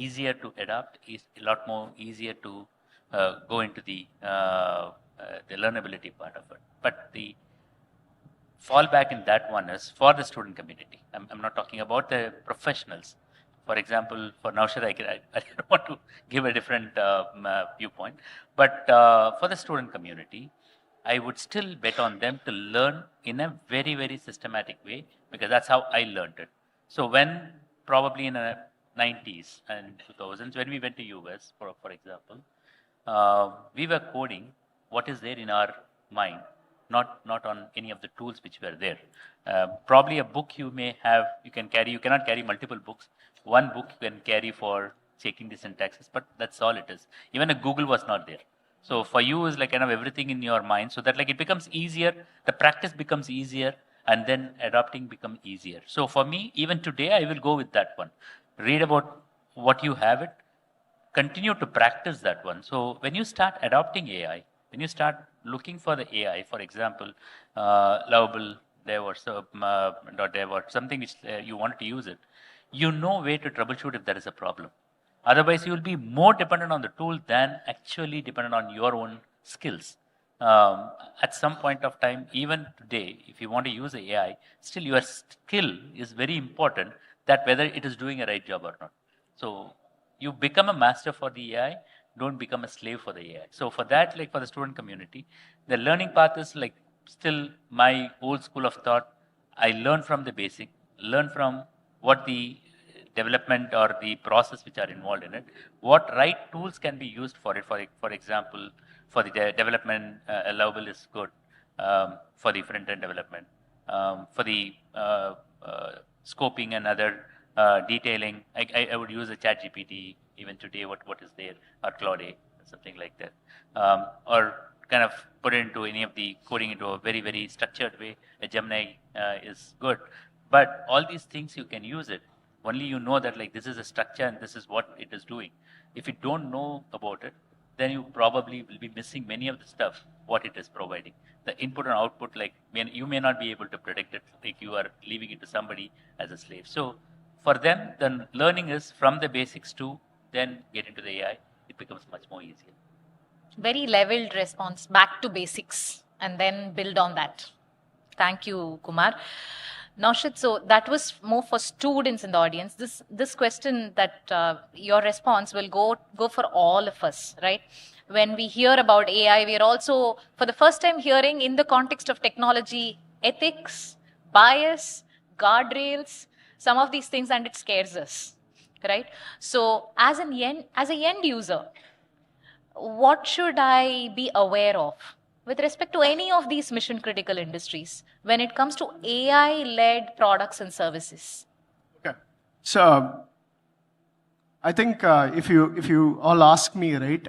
easier to adapt, is a lot more easier to go into the learnability part of it. But the fallback in that one is for the student community. I'm not talking about the professionals. For example, for Naushad, I don't want to give a different viewpoint, but for the student community, I would still bet on them to learn in a very, very systematic way, because that's how I learned it. So when probably in the 90s and 2000s, when we went to US, for example, we were coding what is there in our mind, not on any of the tools which were there. Probably a book you may have, you cannot carry multiple books. One book you can carry for checking the syntaxes, but that's all it is. Even a Google was not there. So for you is like kind of everything in your mind, so that like it becomes easier, the practice becomes easier, and then adopting becomes easier. So for me, even today, I will go with that one. Read about what you have it, continue to practice that one. So when you start adopting AI, when you start looking for the AI, for example, Lovable Dev or .dev or something which you want to use it, you know where to troubleshoot if there is a problem. Otherwise, you will be more dependent on the tool than actually dependent on your own skills. At some point of time, even today, if you want to use AI, still your skill is very important, that whether it is doing a right job or not. So you become a master for the AI, don't become a slave for the AI. So for that, like for the student community, the learning path is like still my old school of thought. I learn from the basic, learn from what the development or the process which are involved in it, what right tools can be used for it. For example, for the development, allowable is good for the front-end development. For the scoping and other detailing, I would use a ChatGPT even today, what is there, or Claude, something like that. Or kind of put it into any of the coding into a very, very structured way. A Gemini is good. But all these things you can use it. Only you know that like this is a structure and this is what it is doing. If you don't know about it, then you probably will be missing many of the stuff, what it is providing. The input and output, like you may not be able to predict it, like you are leaving it to somebody as a slave. So for them, the learning is from the basics to then get into the AI. It becomes much more easier.
Very leveled response, back to basics, and then build on that. Thank you, Kumar. Naushad, so that was more for students in the audience. This question that your response will go for all of us, right? When we hear about AI, we are also, for the first time, hearing in the context of technology, ethics, bias, guardrails, some of these things, and it scares us, right? So as an end user, what should I be aware of with respect to any of these mission critical industries when it comes to AI-led products and services?
Okay. So I think if you all ask me, right,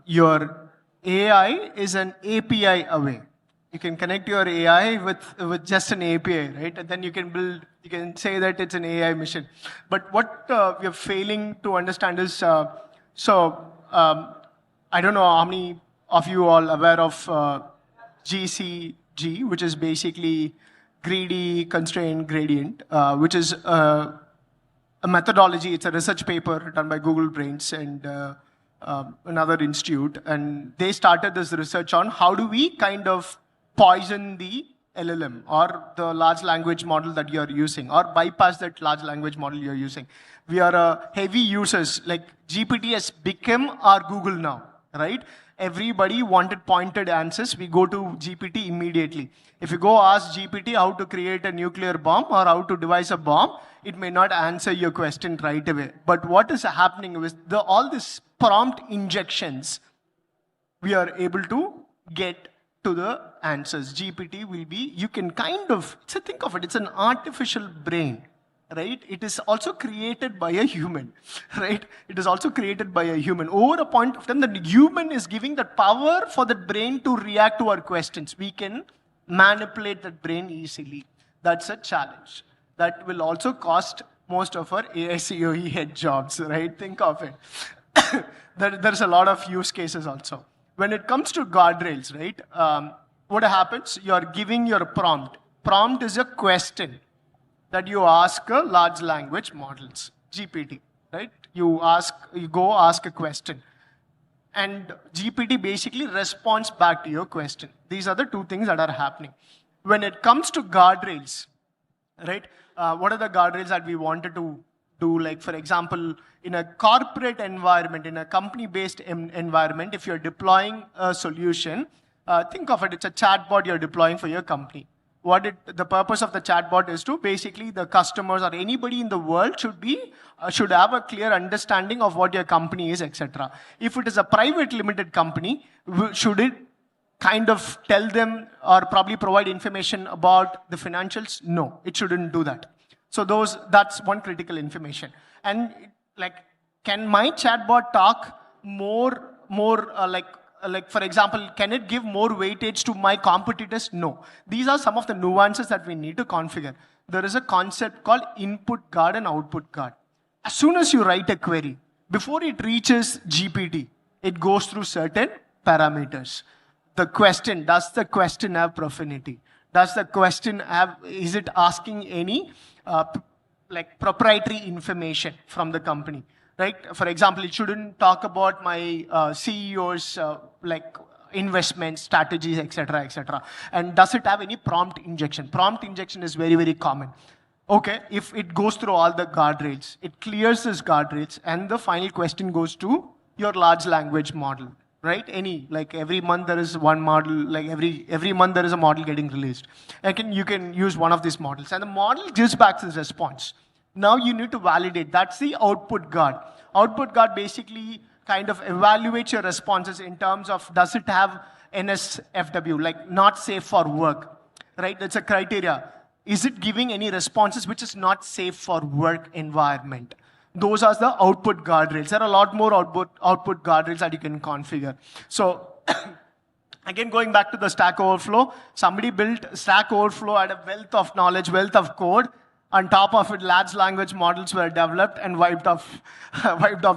your AI is an API away. You can connect your AI with just an API, right? And then you can say that it's an AI mission. But what we are failing to understand is, I don't know how many of you all aware of GCG, which is basically greedy constraint gradient, which is a methodology. It's a research paper done by Google Brains and another institute. And they started this research on how do we kind of poison the LLM or the large language model that you're using, or bypass that large language model you're using. We are heavy users. Like GPT has become our Google now, right? Everybody wanted pointed answers. We go to GPT immediately. If you go ask GPT how to create a nuclear bomb or how to devise a bomb, it may not answer your question right away. But what is happening with all these prompt injections, we are able to get to the answers. GPT will be, you can kind of, so think of it, it's an artificial brain, right? It is also created by a human, right? It is also created by a human. Over a point of time, the human is giving that power for the brain to react to our questions. We can manipulate that brain easily. That's a challenge. That will also cost most of our AI COE head jobs, right? Think of it. There's a lot of use cases also. When it comes to guardrails, right? What happens? You're giving your prompt. Prompt is a question that you ask a large language models, GPT, right? You go ask a question. And GPT basically responds back to your question. These are the two things that are happening. When it comes to guardrails, right? What are the guardrails that we wanted to do? Like, for example, in a corporate environment, in a company-based environment, if you're deploying a solution, think of it, it's a chatbot you're deploying for your company. The purpose of the chatbot is to basically the customers or anybody in the world should have a clear understanding of what your company is, etc. If it is a private limited company, should it kind of tell them or probably provide information about the financials? No, it shouldn't do that. So that's one critical information. And like, can my chatbot talk more like, for example, can it give more weightage to my competitors? No. These are some of the nuances that we need to configure. There is a concept called input guard and output guard. As soon as you write a query, before it reaches GPT, it goes through certain parameters. The question, does the question have profanity? Does the question is it asking any like proprietary information from the company? Right? For example, it shouldn't talk about my CEO's like investment strategies, etc., etc. And does it have any prompt injection? Prompt injection is very, very common. Okay, if it goes through all the guardrails, it clears these guardrails, and the final question goes to your large language model, right? Any, like every month there is one model, like every month there is a model getting released. You can use one of these models, and the model gives back this response. Now you need to validate. That's the output guard. Output guard basically kind of evaluates your responses in terms of, does it have NSFW, like not safe for work, right? That's a criteria. Is it giving any responses which is not safe for work environment? Those are the output guardrails. There are a lot more output guardrails that you can configure. So again, going back to the Stack Overflow, somebody built Stack Overflow at a wealth of knowledge, wealth of code. On top of it, large language models were developed and wiped off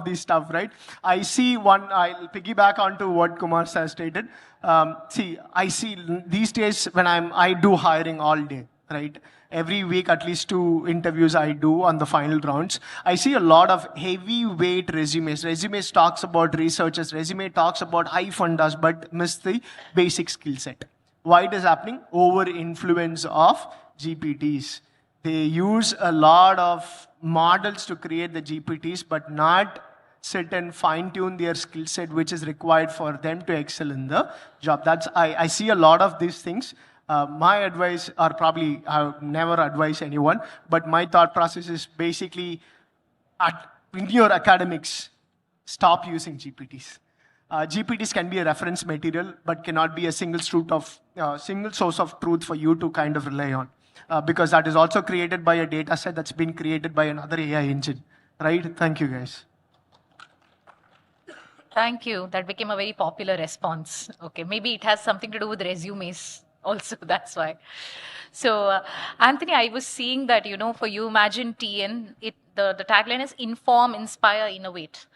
this stuff, right? I see one, I'll piggyback onto what Kumar has stated. I see these days when I do hiring all day, right? Every week, at least 2 interviews I do on the final rounds. I see a lot of heavyweight resumes. Resumes talks about researchers. Resume talks about high funders, but miss the basic skill set. Why it is happening? Over influence of GPTs. They use a lot of models to create the GPTs, but not sit and fine-tune their skill set, which is required for them to excel in the job. I see a lot of these things. My advice, or probably I would never advise anyone, but my thought process is basically, in your academics, stop using GPTs. GPTs can be a reference material, but cannot be a single source of truth for you to kind of rely on. Because that is also created by a data set that's been created by another AI engine, right? Thank you, guys.
Thank you. That became a very popular response. Okay, maybe it has something to do with resumes also, that's why. So, Anthony, I was seeing that, for Umagine Tn, the tagline is inform, inspire, innovate.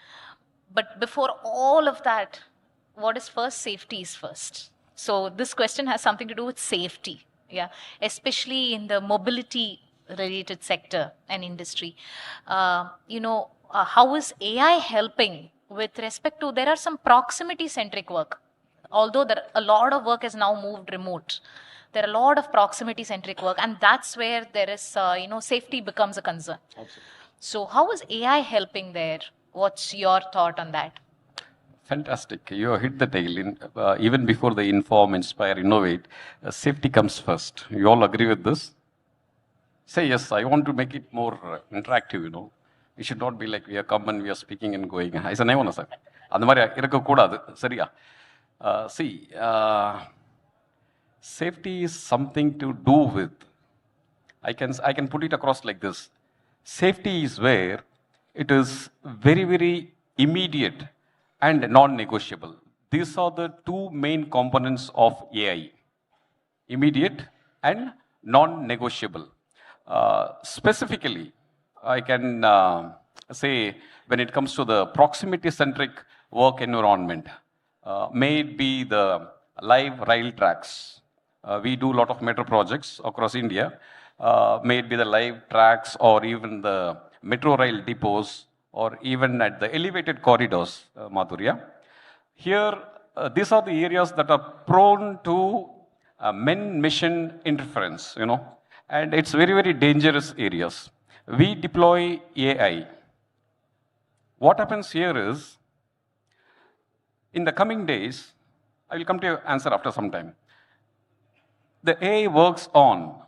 But before all of that, what is first? Safety is first. So this question has something to do with safety. Yeah, especially in the mobility-related sector and industry. How is AI helping with respect to, there are some proximity-centric work. Although a lot of work has now moved remote, there are a lot of proximity-centric work, and that's where there is, safety becomes a concern. Absolutely. So how is AI helping there? What's your thought on that?
Fantastic. You hit the tail. Even before the inform, inspire, innovate, safety comes first. You all agree with this? Say yes, I want to make it more interactive, It should not be like we are come and we are speaking and going. I said, no, sir. See, safety is something to do with, I can put it across like this. Safety is where it is very, very immediate and non-negotiable. These are the 2 main components of AI, immediate and non-negotiable. Specifically, I can say when it comes to the proximity-centric work environment, may it be the live rail tracks. We do a lot of metro projects across India. May it be the live tracks or even the metro rail depots, or even at the elevated corridors, Madhurya. Here, these are the areas that are prone to men-machine interference, and it's very, very dangerous areas. We deploy AI. What happens here is, in the coming days, I will come to your answer after some time. The AI works on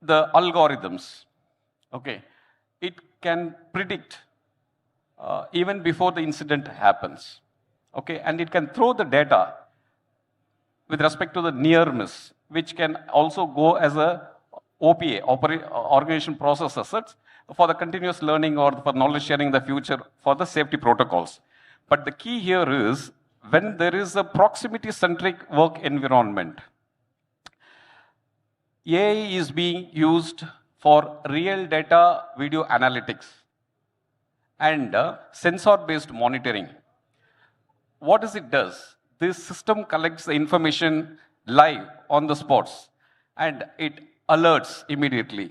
the algorithms. Okay, it can predict even before the incident happens. Okay, and it can throw the data with respect to the near miss, which can also go as a OPA, organization process assets, for the continuous learning or for knowledge sharing in the future for the safety protocols. But the key here is when there is a proximity-centric work environment, AI is being used for real data video analytics and sensor-based monitoring. What it does? This system collects the information live on the spots and it alerts immediately.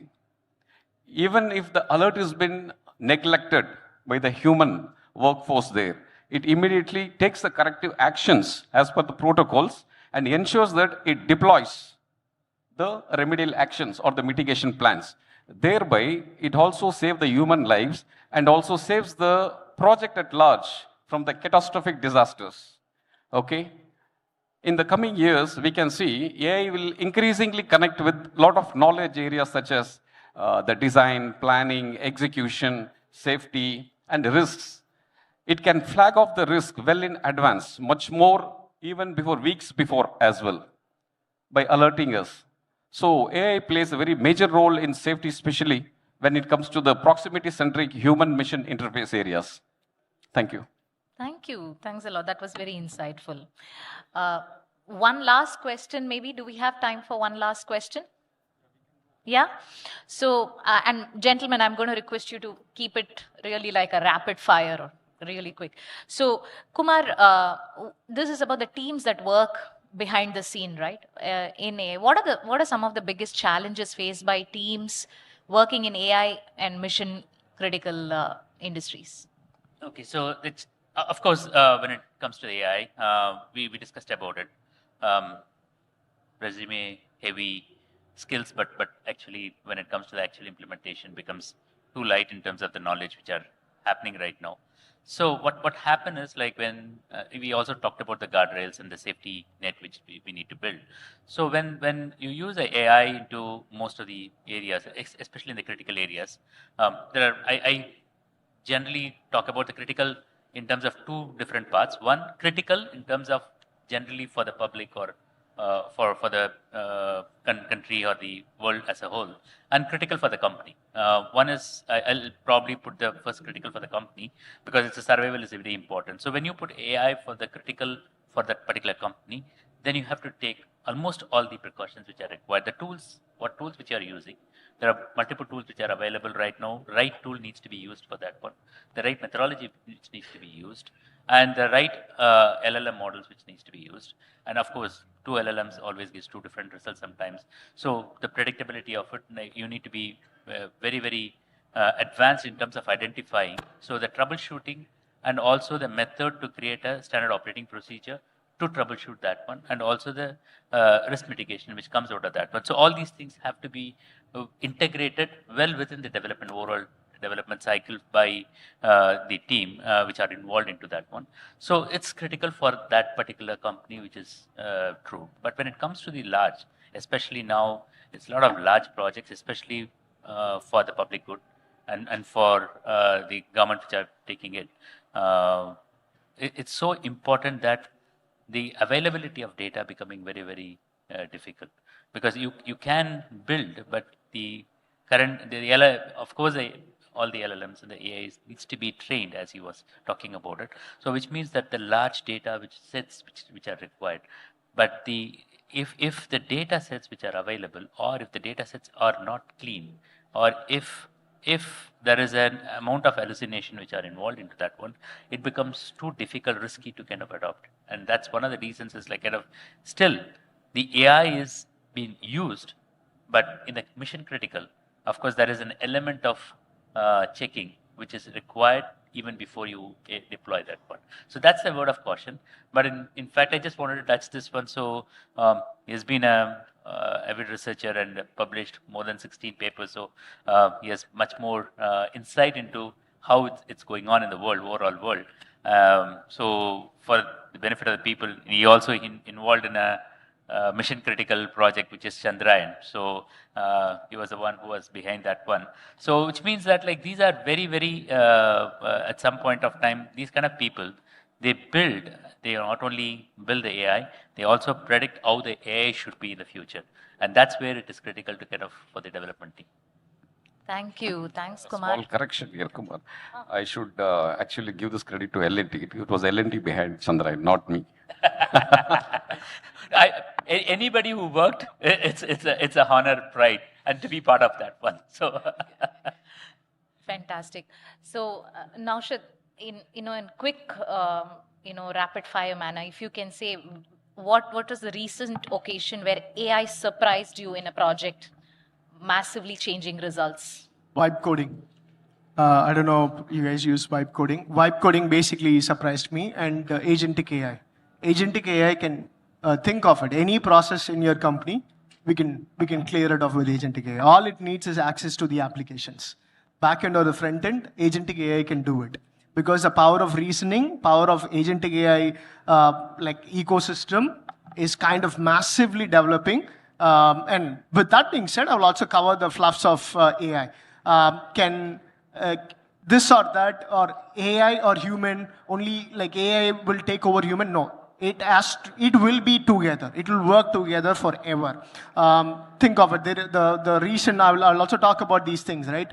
Even if the alert has been neglected by the human workforce there, it immediately takes the corrective actions as per the protocols and ensures that it deploys the remedial actions or the mitigation plans. Thereby, it also saves the human lives and also saves the project at large from the catastrophic disasters. Okay? In the coming years, we can see AI will increasingly connect with a lot of knowledge areas such as the design, planning, execution, safety, and risks. It can flag off the risk well in advance, much more even before weeks before as well, by alerting us. So AI plays a very major role in safety, especially when it comes to the proximity-centric human-machine interface areas. Thank you.
Thank you. Thanks a lot. That was very insightful. One last question, maybe. Do we have time for one last question? Yeah? So, and gentlemen, I'm going to request you to keep it really like a rapid fire or really quick. So, Kumar, this is about the teams that work behind the scene, right? In AI. What are some of the biggest challenges faced by teams working in AI and mission critical industries?
Okay, so it's of course when it comes to AI, we discussed about it. Resume heavy skills, but actually when it comes to the actual implementation becomes too light in terms of the knowledge which are happening right now. So what happened is like when we also talked about the guardrails and the safety net which we need to build. So when you use the AI into most of the areas, especially in the critical areas, I generally talk about the critical in terms of two different parts. One, critical in terms of generally for the public or for the country or the world as a whole, and critical for the company. One is, I'll probably put the first critical for the company because it's a survival is very important. So when you put AI for the critical for that particular company, then you have to take almost all the precautions which are required. The tools, what tools which you are using. There are multiple tools which are available right now. Right tool needs to be used for that one. The right methodology which needs to be used. And the right LLM models which needs to be used. And of course, two LLMs always gives two different results sometimes. So the predictability of it, you need to be very, very advanced in terms of identifying. So the troubleshooting and also the method to create a standard operating procedure to troubleshoot that one, and also the risk mitigation which comes out of that one. So all these things have to be integrated well within the development overall development cycle by the team which are involved into that one. So it's critical for that particular company, which is true. But when it comes to the large, especially now, it's a lot of large projects, especially for the public good and for the government which are taking it. It's so important that the availability of data becoming very, very difficult, because you can build, but the current, of course, all the LLMs and the AIs needs to be trained, as he was talking about it. So which means that the large data which are required, but if the data sets which are available, or if the data sets are not clean, or if there is an amount of hallucination which are involved into that one, it becomes too difficult, risky to kind of adopt. And that's one of the reasons is like kind of still the AI is being used, but in the mission critical, of course, there is an element of checking which is required even before you deploy that one. So that's a word of caution. But in fact, I just wanted to touch this one. So he's been a avid researcher and published more than 16 papers. So he has much more insight into how it's going on in the world, overall world. So for the benefit of the people, he also involved in a mission critical project, which is Chandrayaan. So he was the one who was behind that one. So which means that like these are very, very, at some point of time, these kind of people, they not only build the AI, they also predict how the AI should be in the future. And that's where it is critical to kind of for the development team.
Thank you. Thanks, Kumar.
Small correction here, Kumar. I should actually give this credit to L&T. It was L&T behind Chandrayaan, not me.
Anybody who worked, it's a honor, pride, and to be part of that one. So
fantastic. So Naushad, in quick, rapid fire manner, if you can say what was the recent occasion where AI surprised you in a project, massively changing results?
Vibe coding. I don't know if you guys use vibe coding. Vibe coding basically surprised me, and agentic AI. Agentic AI can think of it. Any process in your company, we can clear it off with agentic AI. All it needs is access to the applications. Back end or the front end, agentic AI can do it. because the power of reasoning, power of agentic AI like ecosystem is kind of massively developing. And with that being said, I will also cover the fluffs of AI. Can this or that or AI or human only like AI will take over human? No. It will be together. It will work together forever. Think of it. The reason I'll also talk about these things, right?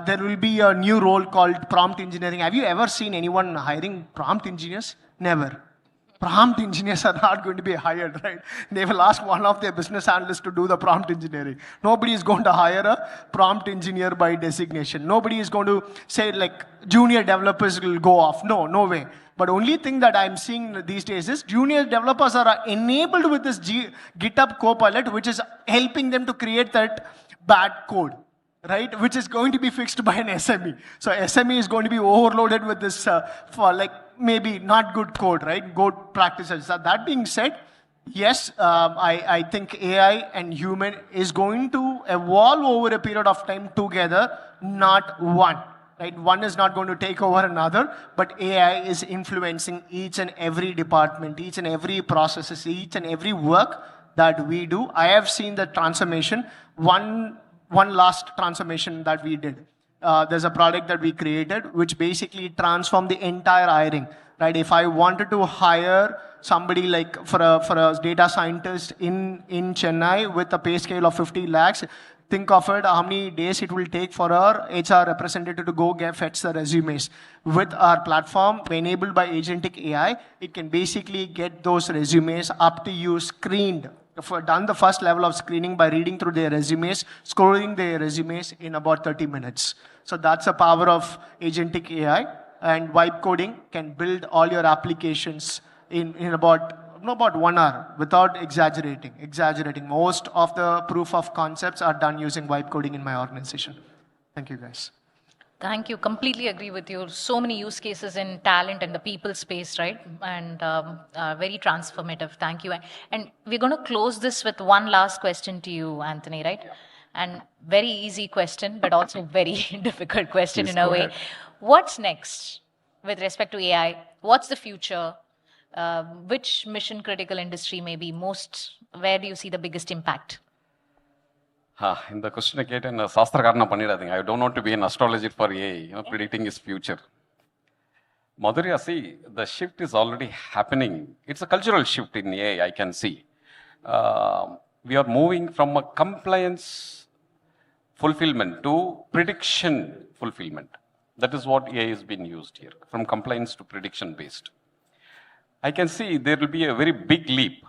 There will be a new role called prompt engineering. Have you ever seen anyone hiring prompt engineers? Never. Prompt engineers are not going to be hired, right? They will ask one of their business analysts to do the prompt engineering. Nobody is going to hire a prompt engineer by designation. Nobody is going to say like junior developers will go off. No, no way. But only thing that I'm seeing these days is junior developers are enabled with this GitHub Copilot, which is helping them to create that bad code, right? Which is going to be fixed by an SME. So SME is going to be overloaded with this for like maybe not good code, right? Good practices. So that being said, yes, I think AI and human is going to evolve over a period of time together, not one. Right? One is not going to take over another, but AI is influencing each and every department, each and every processes, each and every work that we do. I have seen the transformation. One last transformation that we did. There's a product that we created which basically transformed the entire hiring. Right? If I wanted to hire somebody like for a data scientist in Chennai with a pay scale of 50 lakhs, think of it, how many days it will take for our HR representative to go fetch the resumes. With our platform, enabled by agentic AI, it can basically get those resumes up to you screened. Done the first level of screening by reading through their resumes, scoring their resumes in about 30 minutes. So that's the power of agentic AI. And vibe coding can build all your applications in about 1 hour without exaggerating. Most of the proof of concepts are done using vibe coding in my organization. Thank you, guys.
Thank you. Completely agree with you. So many use cases in talent and the people space, right? And very transformative. Thank you. And we're going to close this with one last question to you, Anthony, right? Yeah. And very easy question, but also very difficult question. Please in a way. Ahead. What's next with respect to AI? What's the future? Which mission critical industry may be where do you see the biggest impact?
In the question I get, I don't want to be an astrologer for AI, predicting his future. Madhurya, see, the shift is already happening. It's a cultural shift in AI, I can see. We are moving from a compliance fulfillment to prediction fulfillment. That is what AI has been used here, from compliance to prediction based. I can see there will be a very big leap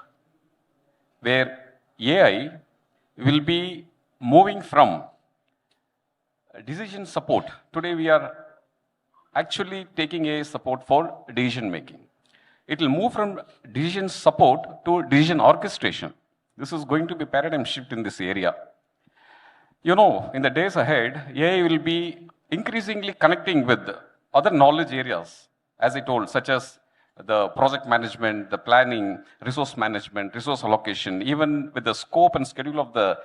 where AI will be moving from decision support. Today we are actually taking AI support for decision making. It will move from decision support to decision orchestration. This is going to be a paradigm shift in this area. In the days ahead, AI will be increasingly connecting with other knowledge areas, as I told, such as the project management, the planning, resource management, resource allocation, even with the scope and schedule of the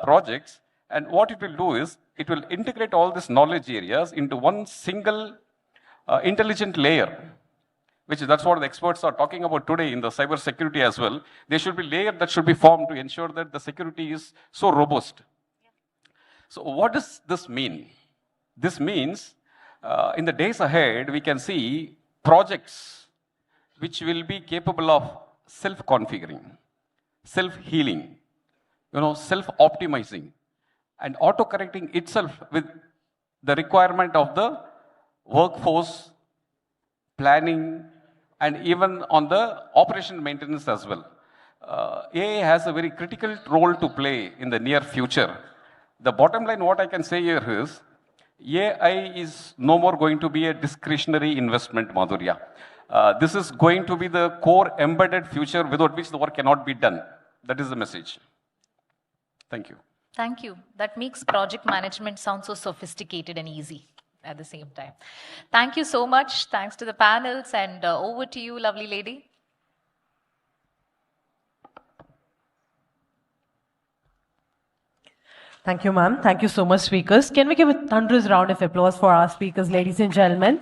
projects. And what it will do is, it will integrate all these knowledge areas into one single intelligent layer, that's what the experts are talking about today in the cyber security as well. There should be a layer that should be formed to ensure that the security is so robust. So what does this mean? This means in the days ahead, we can see projects which will be capable of self-configuring, self-healing, self-optimizing, and auto-correcting itself with the requirement of the workforce, planning, and even on the operation maintenance as well. AI has a very critical role to play in the near future. The bottom line, what I can say here is, AI is no more going to be a discretionary investment, Madhurya. This is going to be the core embedded future without which the work cannot be done. That is the message. Thank you.
Thank you. That makes project management sound so sophisticated and easy at the same time. Thank you so much. Thanks to the panels, and over to you, lovely lady.
Thank you, ma'am. Thank you so much, speakers. Can we give a thunderous round of applause for our speakers, ladies and gentlemen?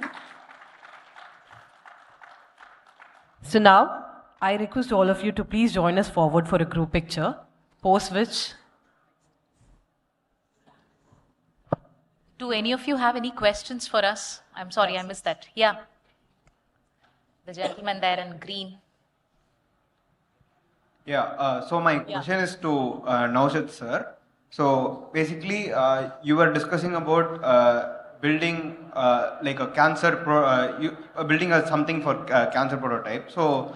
So now, I request all of you to please join us forward for a group picture, post which...
Do any of you have any questions for us? I'm sorry, I missed that. Yeah. The gentleman there in green.
Yeah, so my question is to Naushad sir. So basically, you were discussing about building like a cancer, building something for cancer prototype. So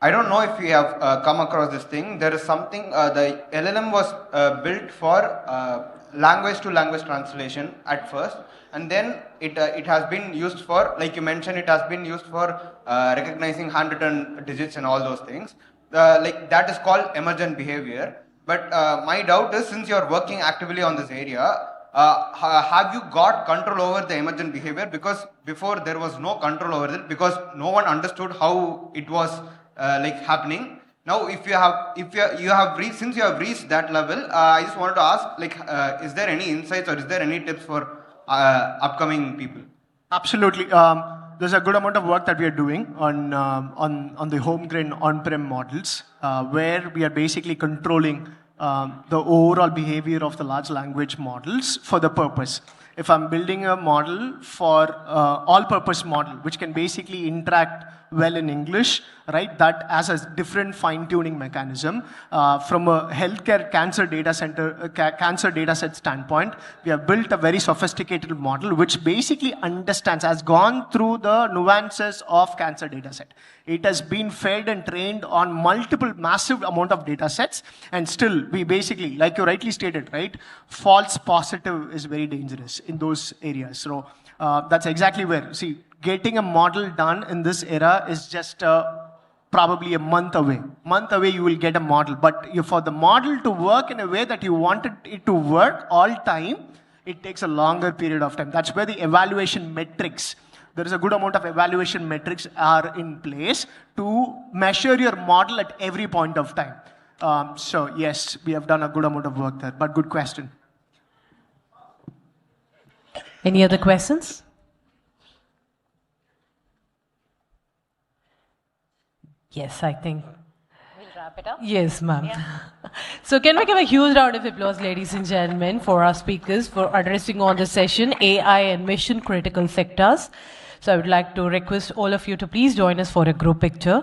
I don't know if you have come across this thing. There is something, the LLM was built for language to language translation at first, and then it has been used for, like you mentioned, it has been used for recognizing handwritten digits and all those things. Like that is called emergent behavior. But my doubt is, since you are working actively on this area, have you got control over the emergent behavior? Because before there was no control over it, because no one understood how it was like happening. Now, if you have reached, since you have reached that level, I just wanted to ask, like, is there any insights or is there any tips for upcoming people?
Absolutely. There's a good amount of work that we are doing on the home-grown on-prem models, where we are basically controlling the overall behavior of the large language models for the purpose. If I'm building a model for all-purpose model, which can basically interact well in English, right? That as a different fine-tuning mechanism. From a healthcare cancer data set standpoint, we have built a very sophisticated model which basically understands, has gone through the nuances of cancer data set. It has been fed and trained on multiple massive amount of data sets, and still we basically, like you rightly stated, right? False positive is very dangerous in those areas. So that's exactly where, see, getting a model done in this era is just probably a month away. Month away, you will get a model. But for the model to work in a way that you wanted it to work all time, it takes a longer period of time. That's where the evaluation metrics, there is a good amount of evaluation metrics are in place to measure your model at every point of time. So yes, we have done a good amount of work there, but good question.
Any other questions? Yes, I think.
We'll wrap it up.
Yes, ma'am.
Yeah.
So can we give a huge round of applause, ladies and gentlemen, for our speakers for addressing on the session AI and mission critical sectors. So I would like to request all of you to please join us for a group picture.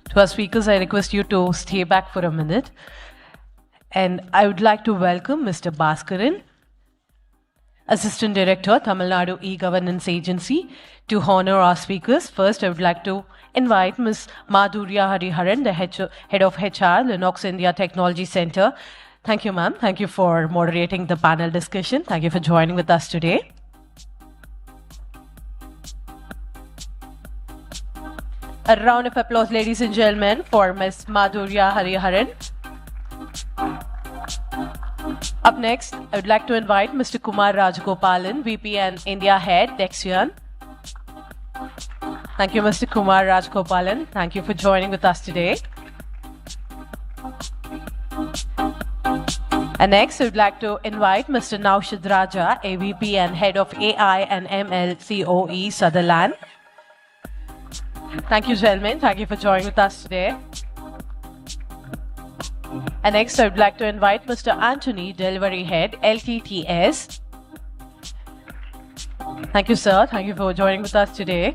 To our speakers, I request you to stay back for a minute. And I would like to welcome Mr. Bhaskaran, Assistant Director, Tamil Nadu E-Governance Agency, to honor our speakers. First, I would like to invite Ms. Madhurya Hariharan, the Head of HR, Linux India Technology Center. Thank you, ma'am. Thank you for moderating the panel discussion. Thank you for joining with us today. A round of applause, ladies and gentlemen, for Ms. Madhurya Hariharan. Up next, I would like to invite Mr. Kumar Rajgopalan, VP and India Head, Dexian. Thank you, Mr. Kumar Rajgopalan. Thank you for joining with us today. And next, I would like to invite Mr. Naushad Raja, AVP and Head of AI and ML COE, Sutherland. Thank you, gentlemen. Thank you for joining with us today. And next, I would like to invite Mr. Anthony, Delivery Head, LTTS. Thank you, sir. Thank you for joining with us today.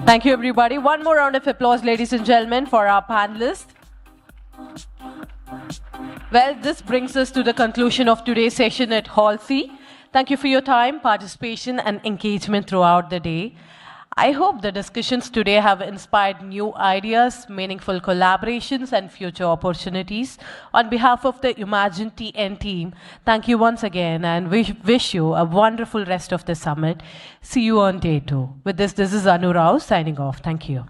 Thank you, everybody. One more round of applause, ladies and gentlemen, for our panelists. Well, this brings us to the conclusion of today's session at Hall C. Thank you for your time, participation, and engagement throughout the day. I hope the discussions today have inspired new ideas, meaningful collaborations, and future opportunities. On behalf of the Umagine Tn team, thank you once again and wish you a wonderful rest of the summit. See you on day 2. With this is Anu Rao signing off. Thank you.